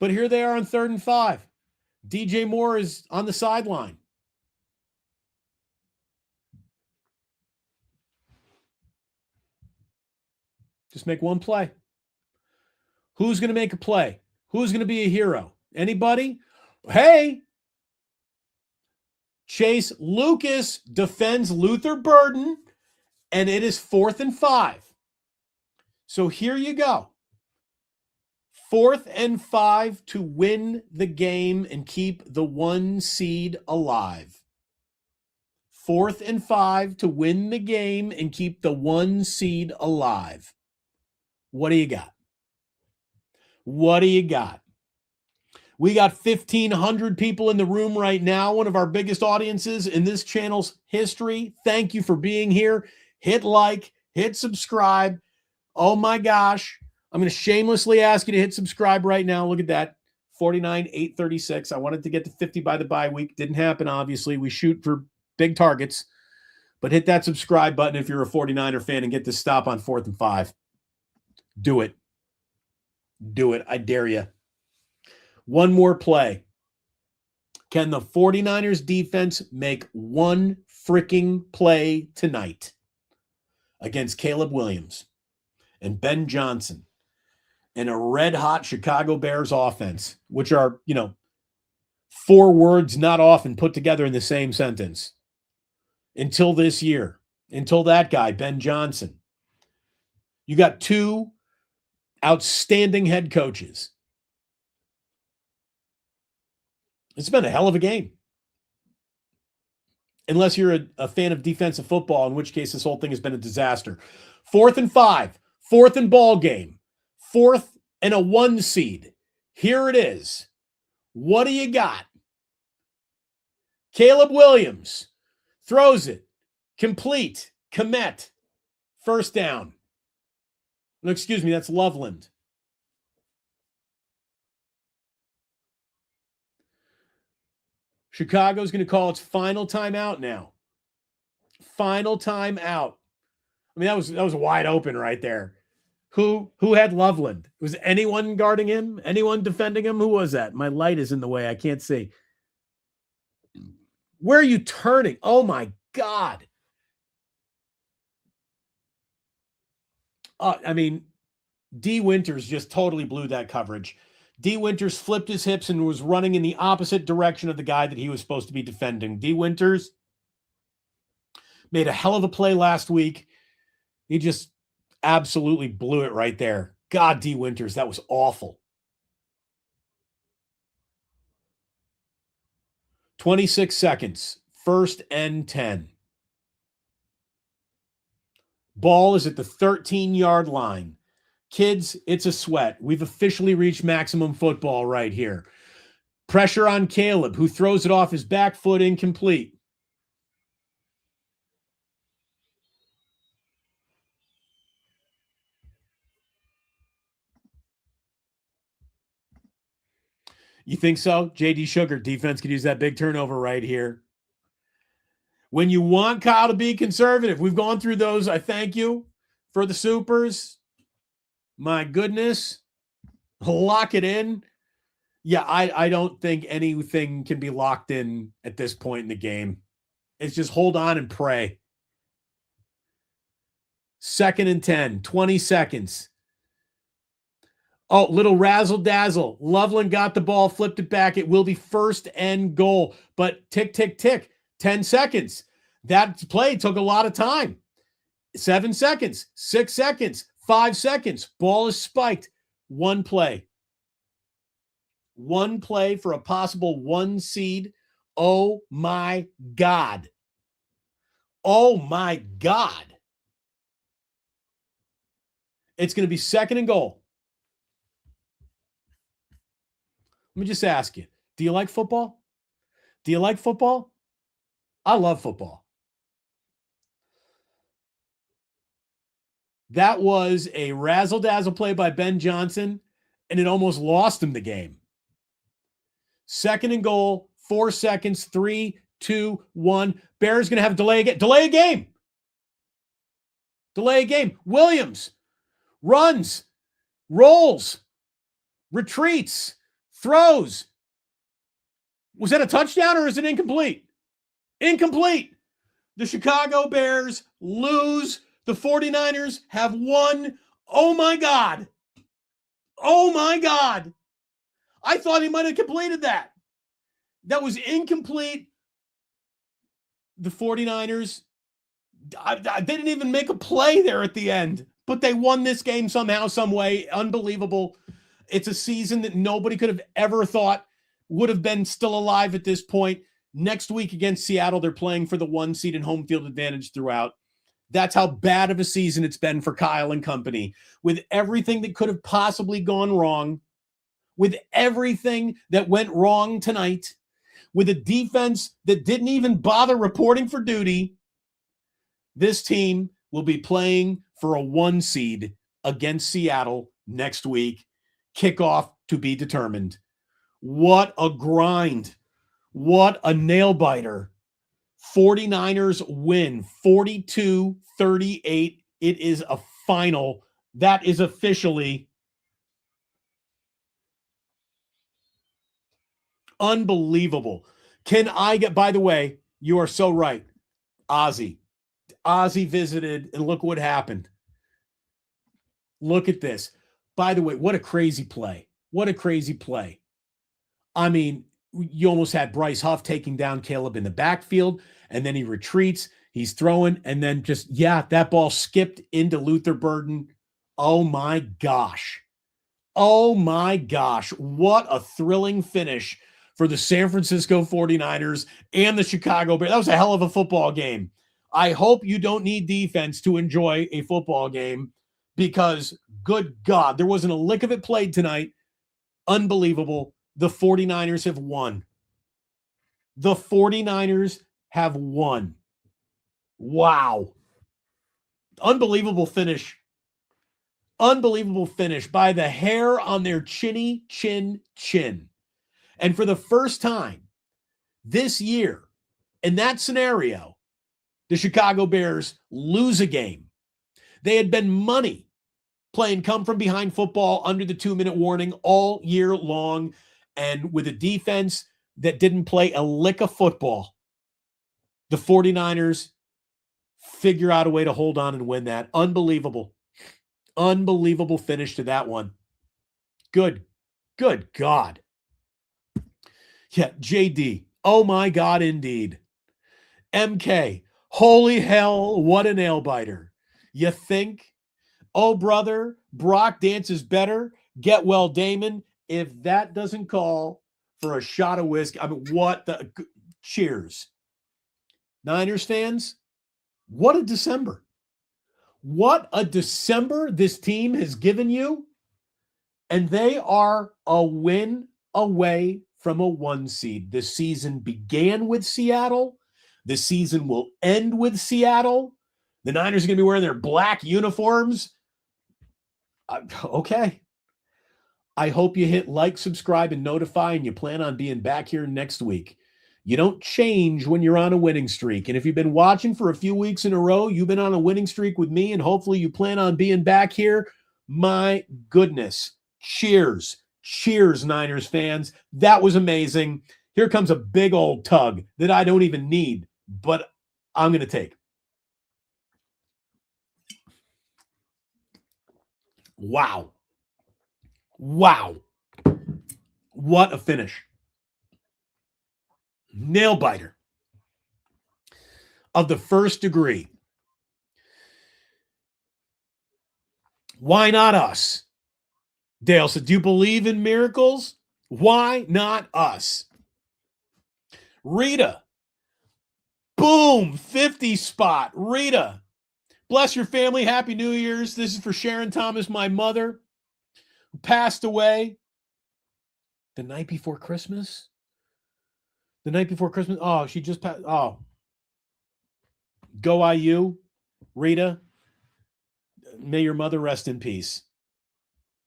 But here they are on 3rd and 5. DJ Moore is on the sideline. Just make one play. Who's going to make a play? Who's going to be a hero? Anybody? Hey, Chase Lucas defends Luther Burden, and it is 4th and 5. So here you go. 4th and 5 to win the game and keep the 1 seed alive. 4th and 5 to win the game and keep the 1 seed alive. What do you got? What do you got? We got 1,500 people in the room right now, one of our biggest audiences in this channel's history. Thank you for being here. Hit like, hit subscribe. Oh my gosh. I'm going to shamelessly ask you to hit subscribe right now. Look at that. 49,836. I wanted to get to 50 by the bye week. Didn't happen, obviously. We shoot for big targets. But hit that subscribe button if you're a 49er fan and get this stop on 4th and 5. Do it. Do it. I dare you. One more play. Can the 49ers defense make one freaking play tonight against Caleb Williams and Ben Johnson and a red-hot Chicago Bears offense, which are, 4 words not often put together in the same sentence, until this year, until that guy, Ben Johnson. You got 2 outstanding head coaches. It's been a hell of a game. Unless you're a fan of defensive football, in which case this whole thing has been a disaster. 4th and 5, 4th and ball game, 4th and a 1 seed. Here it is. What do you got? Caleb Williams throws it. Complete. Komet. First down. No, excuse me, that's Loveland. Chicago's going to call its final timeout now. Final timeout. I mean, that was wide open right there. Who had Loveland? Was anyone guarding him? Anyone defending him? Who was that? My light is in the way. I can't see. Where are you turning? Oh, my God. D. Winters just totally blew that coverage. D. Winters flipped his hips and was running in the opposite direction of the guy that he was supposed to be defending. D. Winters made a hell of a play last week. He just absolutely blew it right there. God, D. Winters, that was awful. 26 seconds. 1st and 10. Ball is at the 13-yard line. Kids, it's a sweat. We've officially reached maximum football right here. Pressure on Caleb, who throws it off his back foot, incomplete. You think so? J.D. Sugar, defense could use that big turnover right here. When you want Kyle to be conservative, we've gone through those. I thank you for the supers. My goodness. Lock it in. Yeah, I don't think anything can be locked in at this point in the game. It's just hold on and pray. 2nd and 10, 20 seconds. Oh, little razzle-dazzle. Loveland got the ball, flipped it back. It will be 1st and goal. But tick, tick, tick. 10 seconds. That play took a lot of time. 7 seconds. 6 seconds. 5 seconds. Ball is spiked. One play. One play for a possible 1 seed. Oh my God. Oh my God. It's going to be 2nd and goal. Let me just ask you, do you like football? Do you like football? I love football. That was a razzle-dazzle play by Ben Johnson, and it almost lost him the game. 2nd and goal, 4 seconds, 3, 2, 1. Bears going to have delay again. Delay a game. Delay a game. Williams runs, rolls, retreats, throws. Was that a touchdown or is it incomplete? Incomplete. The Chicago Bears lose. The 49ers have won. Oh my God. Oh my God. I thought he might have completed that. That was incomplete. The 49ers, they didn't even make a play there at the end, but they won this game somehow, some way. Unbelievable. It's a season that nobody could have ever thought would have been still alive at this point. Next week against Seattle, they're playing for the 1 seed and home field advantage throughout. That's how bad of a season it's been for Kyle and company. With everything that could have possibly gone wrong, with everything that went wrong tonight, with a defense that didn't even bother reporting for duty, this team will be playing for a 1 seed against Seattle next week. Kickoff to be determined. What a grind. What a nail biter. 49ers win 42-38. It is a final. That is officially unbelievable. Can I get, by the way, you are so right. Ozzy visited, and look what happened. Look at this. By the way, what a crazy play. What a crazy play. I mean, you almost had Bryce Huff taking down Caleb in the backfield, and then he retreats. He's throwing, and then just, that ball skipped into Luther Burden. Oh, my gosh. Oh, my gosh. What a thrilling finish for the San Francisco 49ers and the Chicago Bears. That was a hell of a football game. I hope you don't need defense to enjoy a football game because, good God, there wasn't a lick of it played tonight. Unbelievable. The 49ers have won. The 49ers have won. Wow. Unbelievable finish. Unbelievable finish by the hair on their chinny chin. And for the first time this year, in that scenario, the Chicago Bears lose a game. They had been money playing come from behind football under the 2-minute warning all year long, and with a defense that didn't play a lick of football, the 49ers figure out a way to hold on and win that. Unbelievable. Unbelievable finish to that one. Good God. Yeah, JD. Oh my God, indeed. MK. Holy hell, what a nail biter. You think? Oh, brother, Brock dances better. Get well, Damon. If that doesn't call for a shot of whiskey, I mean, what the cheers. Niners fans, what a December. What a December this team has given you. And they are a win away from a 1 seed. The season began with Seattle. The season will end with Seattle. The Niners are going to be wearing their black uniforms. Okay. I hope you hit like, subscribe, and notify, and you plan on being back here next week. You don't change when you're on a winning streak. And if you've been watching for a few weeks in a row, you've been on a winning streak with me, and hopefully you plan on being back here. My goodness. Cheers. Cheers, Niners fans. That was amazing. Here comes a big old tug that I don't even need, but I'm going to take. Wow. Wow. What a finish. Nail biter of the first degree. Why not us? Dale said, do you believe in miracles? Why not us? Rita, boom, 50 spot. Rita, bless your family. Happy New Year's. This is for Sharon Thomas, my mother, who passed away the night before Christmas. The night before Christmas. Oh, she just passed. Oh, go IU, Rita. May your mother rest in peace.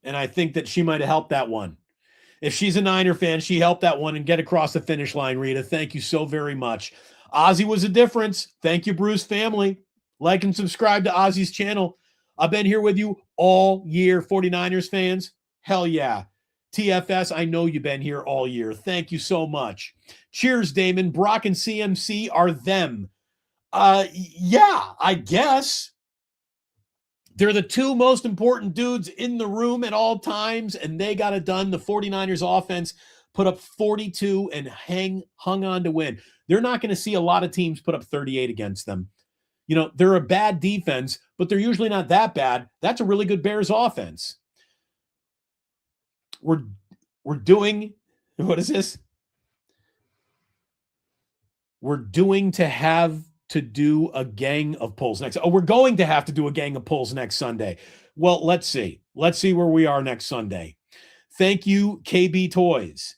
And I think that she might have helped that one. If she's a Niner fan, she helped that one and get across the finish line, Rita. Thank you so very much. Ozzy was a difference. Thank you, Bruce family. Like and subscribe to Ozzy's channel. I've been here with you all year, 49ers fans. Hell yeah. TFS, I know you've been here all year. Thank you so much. Cheers, Damon. Brock and CMC are them. Yeah, I guess. They're the two most important dudes in the room at all times, and they got it done. The 49ers offense put up 42 and hung on to win. They're not going to see a lot of teams put up 38 against them. You know, they're a bad defense, but they're usually not that bad. That's a really good Bears offense. We're doing, what is this? We're doing to have to do a gang of polls next. Oh, we're going to have to do a gang of polls next Sunday. Well, let's see. Let's see where we are next Sunday. Thank you, KB Toys.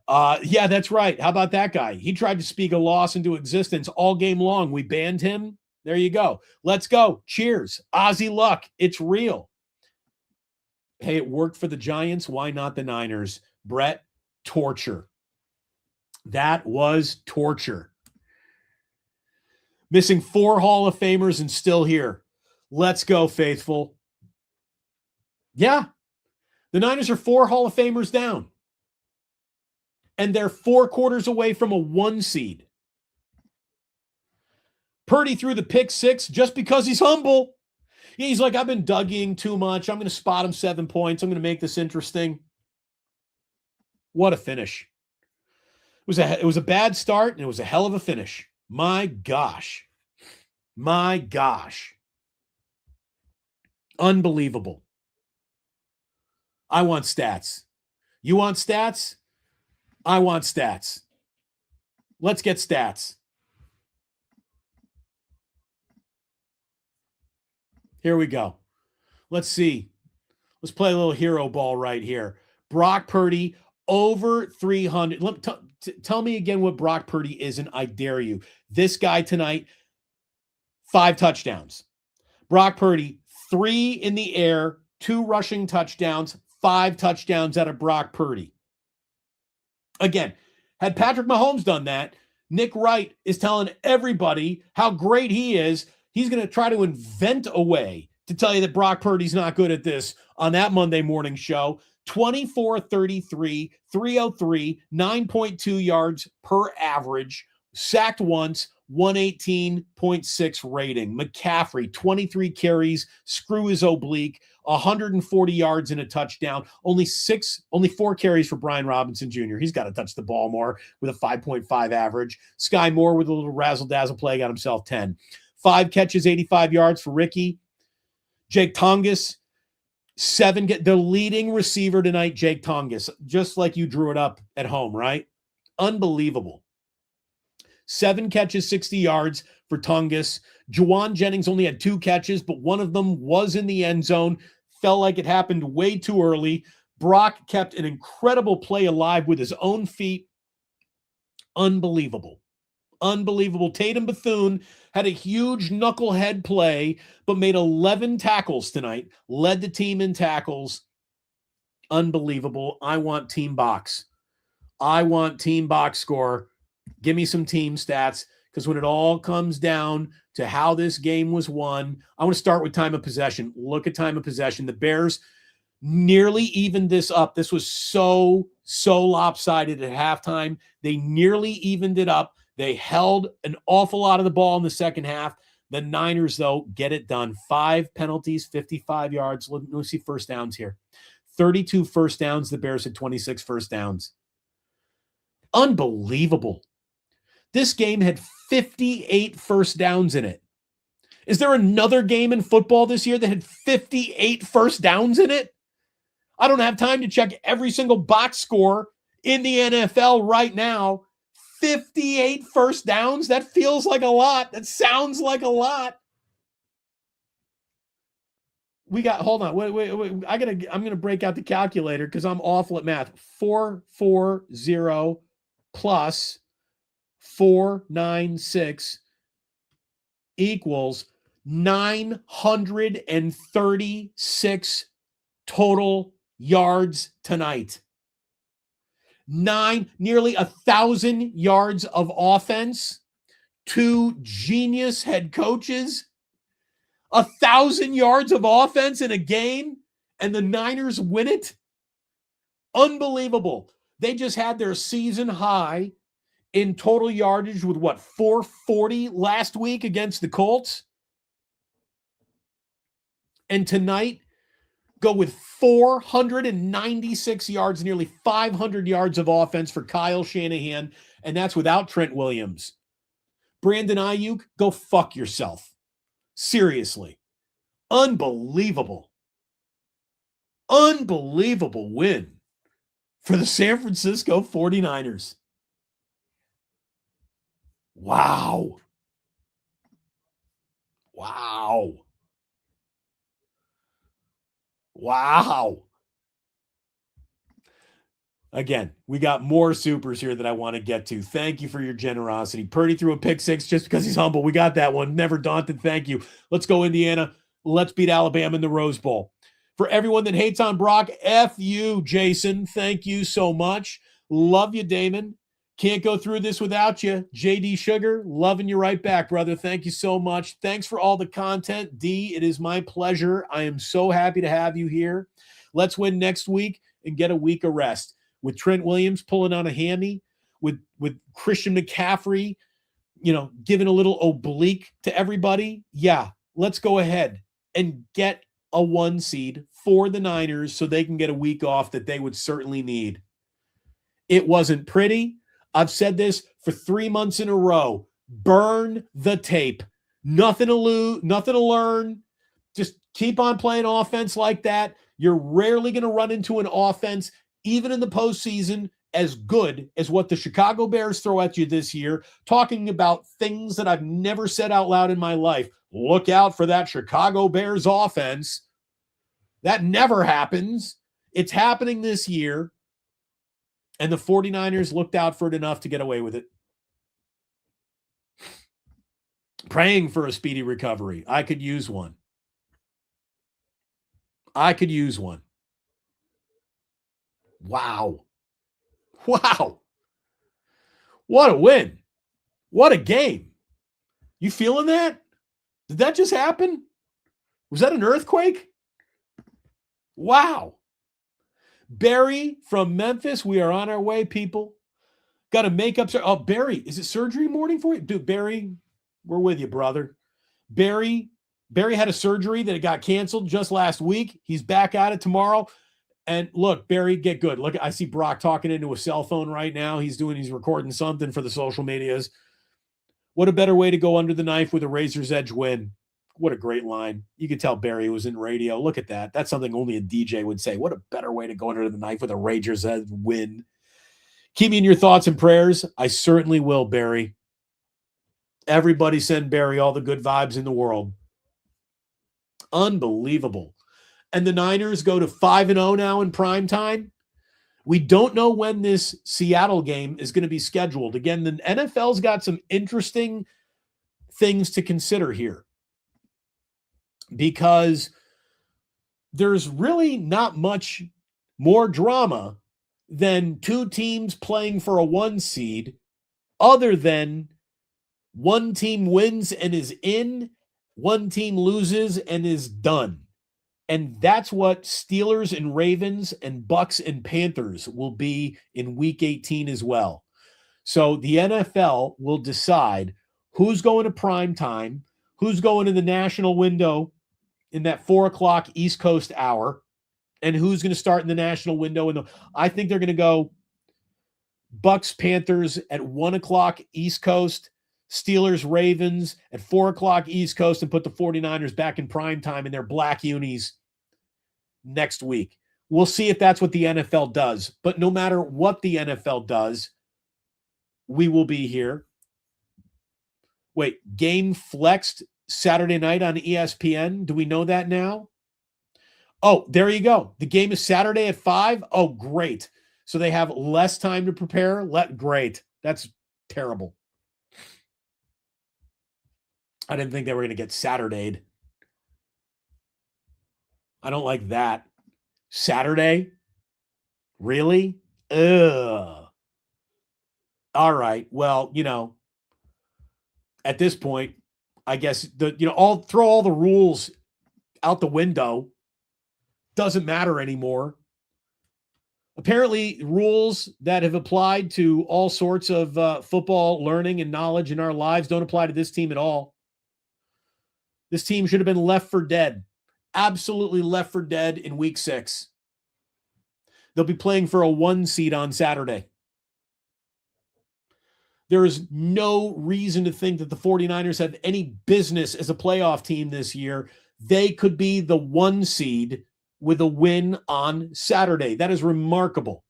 Yeah, that's right. How about that guy? He tried to speak a loss into existence all game long. We banned him. There you go. Let's go. Cheers. Ozzy luck. It's real. Hey, it worked for the Giants. Why not the Niners? Brett, torture. That was torture. Missing 4 Hall of Famers and still here. Let's go, faithful. Yeah. The Niners are 4 Hall of Famers down. And they're 4 quarters away from a 1 seed. Purdy threw the pick 6 just because he's humble. He's like, I've been Dougieing too much. I'm going to spot him 7 points. I'm going to make this interesting. What a finish. It was a bad start, and it was a hell of a finish. My gosh. My gosh. Unbelievable. I want stats. You want stats? I want stats. Let's get stats. Here we go. Let's see. Let's play a little hero ball right here. Brock Purdy over 300. Tell me again what Brock Purdy isn't. I dare you. This guy tonight, 5 touchdowns. Brock Purdy, 3 in the air, 2 rushing touchdowns, 5 touchdowns out of Brock Purdy. Again, had Patrick Mahomes done that, Nick Wright is telling everybody how great he is. He's going to try to invent a way to tell you that Brock Purdy's not good at this on that Monday morning show. 24-33, 303, 9.2 yards per average, sacked once, 118.6 rating. McCaffrey, 23 carries, screw his oblique, 140 yards and a touchdown. Only 4 carries for Brian Robinson Jr. He's got to touch the ball more with a 5.5 average. Sky Moore with a little razzle-dazzle play got himself 10. 5 catches, 85 yards for Ricky. Jake Tongas, 7. The leading receiver tonight, Jake Tongas, just like you drew it up at home, right? Unbelievable. 7 catches, 60 yards for Tongas. Juwan Jennings only had 2 catches, but one of them was in the end zone. Felt like it happened way too early. Brock kept an incredible play alive with his own feet. Unbelievable. Unbelievable. Tatum Bethune had a huge knucklehead play, but made 11 tackles tonight. Led the team in tackles. Unbelievable. I want team box. I want team box score. Give me some team stats, because when it all comes down to how this game was won, I want to start with time of possession. Look at time of possession. The Bears nearly evened this up. This was so lopsided at halftime. They nearly evened it up. They held an awful lot of the ball in the second half. The Niners, though, get it done. 5 penalties, 55 yards. Let me see first downs here. 32 first downs. The Bears had 26 first downs. Unbelievable. This game had 58 first downs in it. Is there another game in football this year that had 58 first downs in it? I don't have time to check every single box score in the NFL right now. 58 first downs? That feels like a lot. That sounds like a lot. We got, hold on. Wait. I'm going to break out the calculator because I'm awful at math. 440 plus 496 equals 936 total yards tonight. Nearly 1,000 yards of offense. 2 genius head coaches. 1,000 yards of offense in a game, and the Niners win it. Unbelievable. They just had their season high in total yardage with 440 last week against the Colts. And tonight, go with 496 yards, nearly 500 yards of offense for Kyle Shanahan, and that's without Trent Williams. Brandon Ayuk, go fuck yourself. Seriously. Unbelievable. Unbelievable win for the San Francisco 49ers. Wow. Wow. Wow. Again, we got more supers here that I want to get to. Thank you for your generosity. Purdy threw a pick six just because he's humble. We got that one. Never daunted. Thank you. Let's go, Indiana. Let's beat Alabama in the Rose Bowl. For everyone that hates on Brock, F you, Jason. Thank you so much. Love you, Damon. Can't go through this without you. JD Sugar, loving you right back, brother. Thank you so much. Thanks for all the content. D, it is my pleasure. I am so happy to have you here. Let's win next week and get a week of rest. With Trent Williams pulling on a hammy, with Christian McCaffrey, giving a little oblique to everybody. Yeah, let's go ahead and get a 1 seed for the Niners so they can get a week off that they would certainly need. It wasn't pretty. I've said this for 3 months in a row. Burn the tape. Nothing to lose, nothing to learn. Just keep on playing offense like that. You're rarely going to run into an offense, even in the postseason, as good as what the Chicago Bears throw at you this year, talking about things that I've never said out loud in my life. Look out for that Chicago Bears offense. That never happens. It's happening this year. And the 49ers looked out for it enough to get away with it. Praying for a speedy recovery. I could use one. Wow. Wow. What a win. What a game. You feeling that? Did that just happen? Was that an earthquake? Wow. Barry from Memphis, we are on our way, people. Got to make up. Oh, Barry, is it surgery morning for you? Dude, Barry, we're with you, brother. Barry had a surgery that got canceled just last week. He's back at it tomorrow. And look, Barry, get good. Look, I see Brock talking into a cell phone right now. He's recording something for the social medias. What a better way to go under the knife with a razor's edge win. What a great line. You could tell Barry was in radio. Look at that. That's something only a DJ would say. What a better way to go under the knife with a razor's edge win. Keep me in your thoughts and prayers. I certainly will, Barry. Everybody send Barry all the good vibes in the world. Unbelievable. And the Niners go to 5-0 now in prime time. We don't know when this Seattle game is going to be scheduled. Again, the NFL's got some interesting things to consider here, because there's really not much more drama than 2 teams playing for a 1 seed, other than one team wins and is in, one team loses and is done. And that's what Steelers and Ravens and Bucks and Panthers will be in week 18 as well. So the NFL will decide who's going to prime time, who's going to the national window in that 4:00 East Coast hour, and who's going to start in the national window. I think they're going to go Bucks, Panthers at 1:00 East Coast, Steelers, Ravens at 4 o'clock East Coast and put the 49ers back in prime time in their black unis next week. We'll see if that's what the NFL does. But no matter what the NFL does, we will be here. Wait, game flexed Saturday night on ESPN. Do we know that now? Oh, there you go. The game is Saturday at 5. Oh, great. So they have less time to prepare. Great. That's terrible. I didn't think they were going to get Saturday'd. I don't like that. Saturday? Really? Ugh. All right. Well, at this point, I guess I'll throw all the rules out the window. Doesn't matter anymore. Apparently, rules that have applied to all sorts of football learning and knowledge in our lives don't apply to this team at all. This team should have been left for dead. Absolutely left for dead in week 6. They'll be playing for a 1 seed on Saturday. There is no reason to think that the 49ers have any business as a playoff team this year. They could be the 1 seed with a win on Saturday. That is remarkable.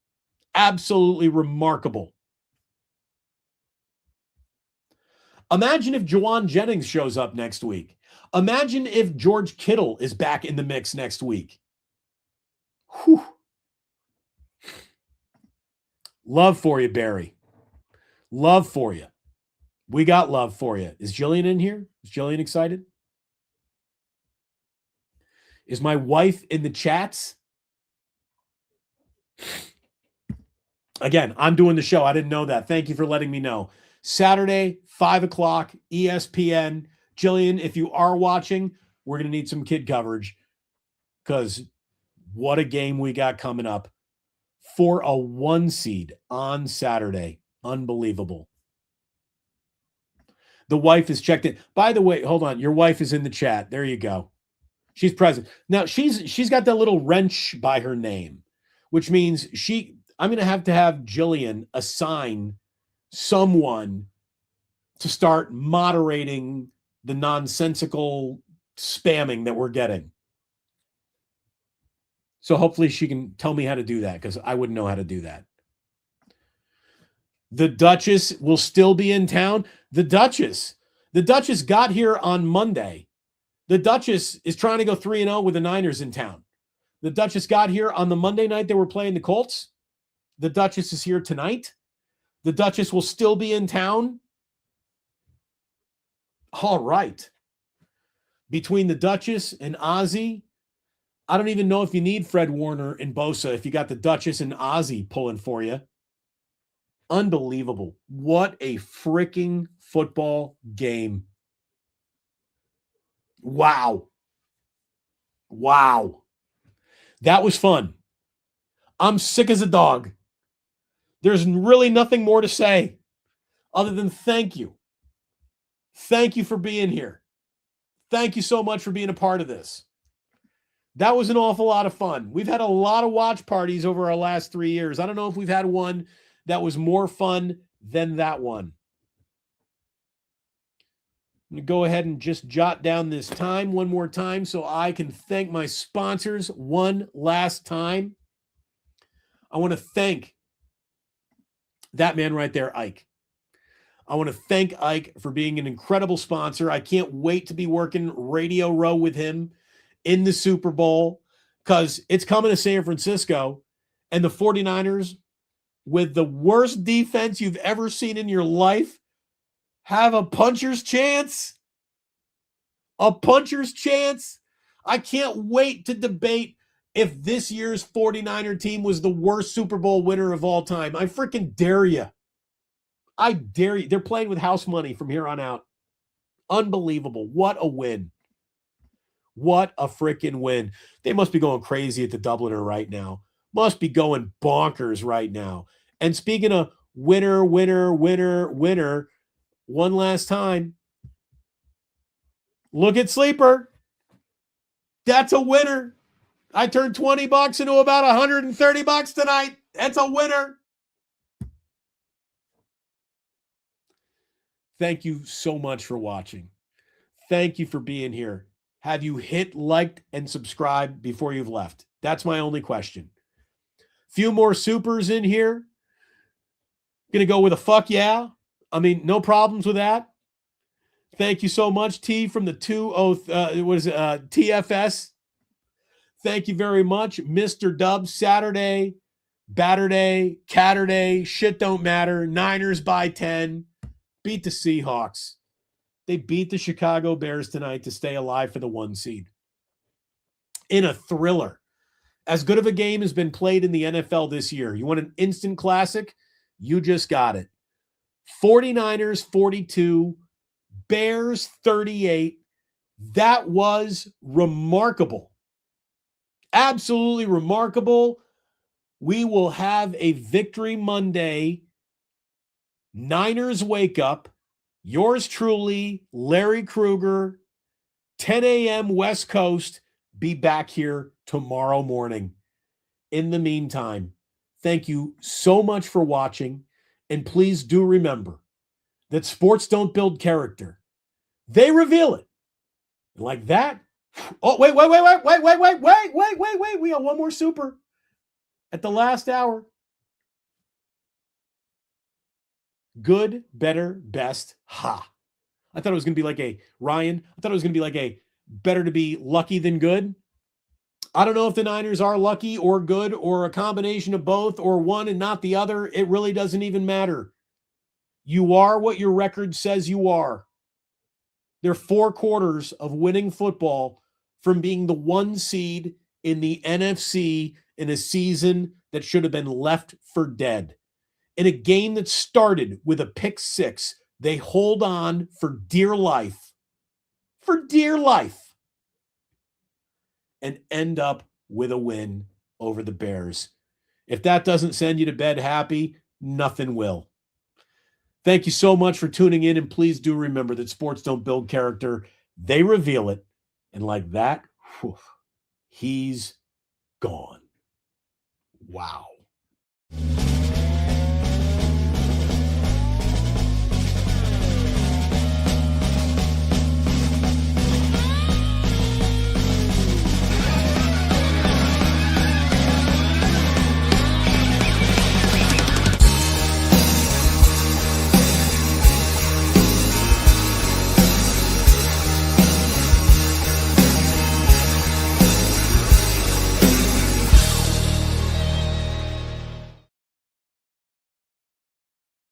Absolutely remarkable. Imagine if Juwan Jennings shows up next week. Imagine if George Kittle is back in the mix next week. Whew. Love for you, Barry. Love for you. We got love for you. Is Jillian in here? Is Jillian excited? Is my wife in the chats? Again, I'm doing the show. I didn't know that. Thank you for letting me know. Saturday, 5 o'clock, ESPN. Jillian, if you are watching, we're going to need some kid coverage because what a game we got coming up for a 1 seed on Saturday. Unbelievable. The wife is checked in. By the way, hold on. Your wife is in the chat. There you go. She's present. Now, she's got that little wrench by her name, which means I'm going to have Jillian assign someone to start moderating the nonsensical spamming that we're getting. So hopefully she can tell me how to do that because I wouldn't know how to do that. The Duchess will still be in town. The Duchess got here on Monday. The Duchess is trying to go 3-0 with the Niners in town. The Duchess got here on the Monday night they were playing the Colts. The Duchess is here tonight. The Duchess will still be in town. All right. Between the Duchess and Ozzy, I don't even know if you need Fred Warner and Bosa if you got the Duchess and Ozzy pulling for you. Unbelievable. What a freaking football game. Wow. Wow. That was fun. I'm sick as a dog. There's really nothing more to say other than thank you. Thank you for being here. Thank you so much for being a part of this. That was an awful lot of fun. We've had a lot of watch parties over our last 3 years. I don't know if we've had one that was more fun than that one. I'm going to go ahead and just jot down this time one more time so I can thank my sponsors one last time. I want to thank that man right there, Ike. I want to thank Ike for being an incredible sponsor. I can't wait to be working Radio Row with him in the Super Bowl because it's coming to San Francisco, and the 49ers, with the worst defense you've ever seen in your life, have a puncher's chance. A puncher's chance. I can't wait to debate if this year's 49er team was the worst Super Bowl winner of all time. I freaking dare you. I dare you. They're playing with house money from here on out. Unbelievable. What a win. What a freaking win. They must be going crazy at the Dubliner right now. Must be going bonkers right now. And speaking of winner, one last time, look at Sleeper. That's a winner. I turned $20 into about $130 tonight. That's a winner. Thank you so much for watching. Thank you for being here. Have you hit liked and subscribed before you've left? That's my only question. Few more supers in here. Gonna go with a fuck yeah. I mean, no problems with that. Thank you so much, T from the TFS. Thank you very much, Mr. Dub. Saturday, Batterday, Catterday, shit don't matter. Niners by 10. Beat the Seahawks. They beat the Chicago Bears tonight to stay alive for the 1 seed. In a thriller. As good of a game has been played in the NFL this year. You want an instant classic? You just got it. 49ers 42, Bears 38. That was remarkable. Absolutely remarkable. We will have a Victory Monday. Niners wake up. Yours truly, Larry Krueger, 10 a.m. West Coast. Be back here tomorrow morning. In the meantime, thank you so much for watching. And please do remember that sports don't build character. They reveal it. Like that. Oh, wait. We got one more super at the last hour. Good, better, best. Ha. I thought it was going to be like a Ryan. I thought it was going to be like a better to be lucky than good. I don't know if the Niners are lucky or good or a combination of both or one and not the other. It really doesn't even matter. You are what your record says you are. They're 4 quarters of winning football from being the 1 seed in the NFC in a season that should have been left for dead. In a game that started with a pick 6, they hold on for dear life. For dear life. And end up with a win over the Bears. If that doesn't send you to bed happy, nothing will. Thank you so much for tuning in, and please do remember that sports don't build character. They reveal it. And like that, he's gone. Wow.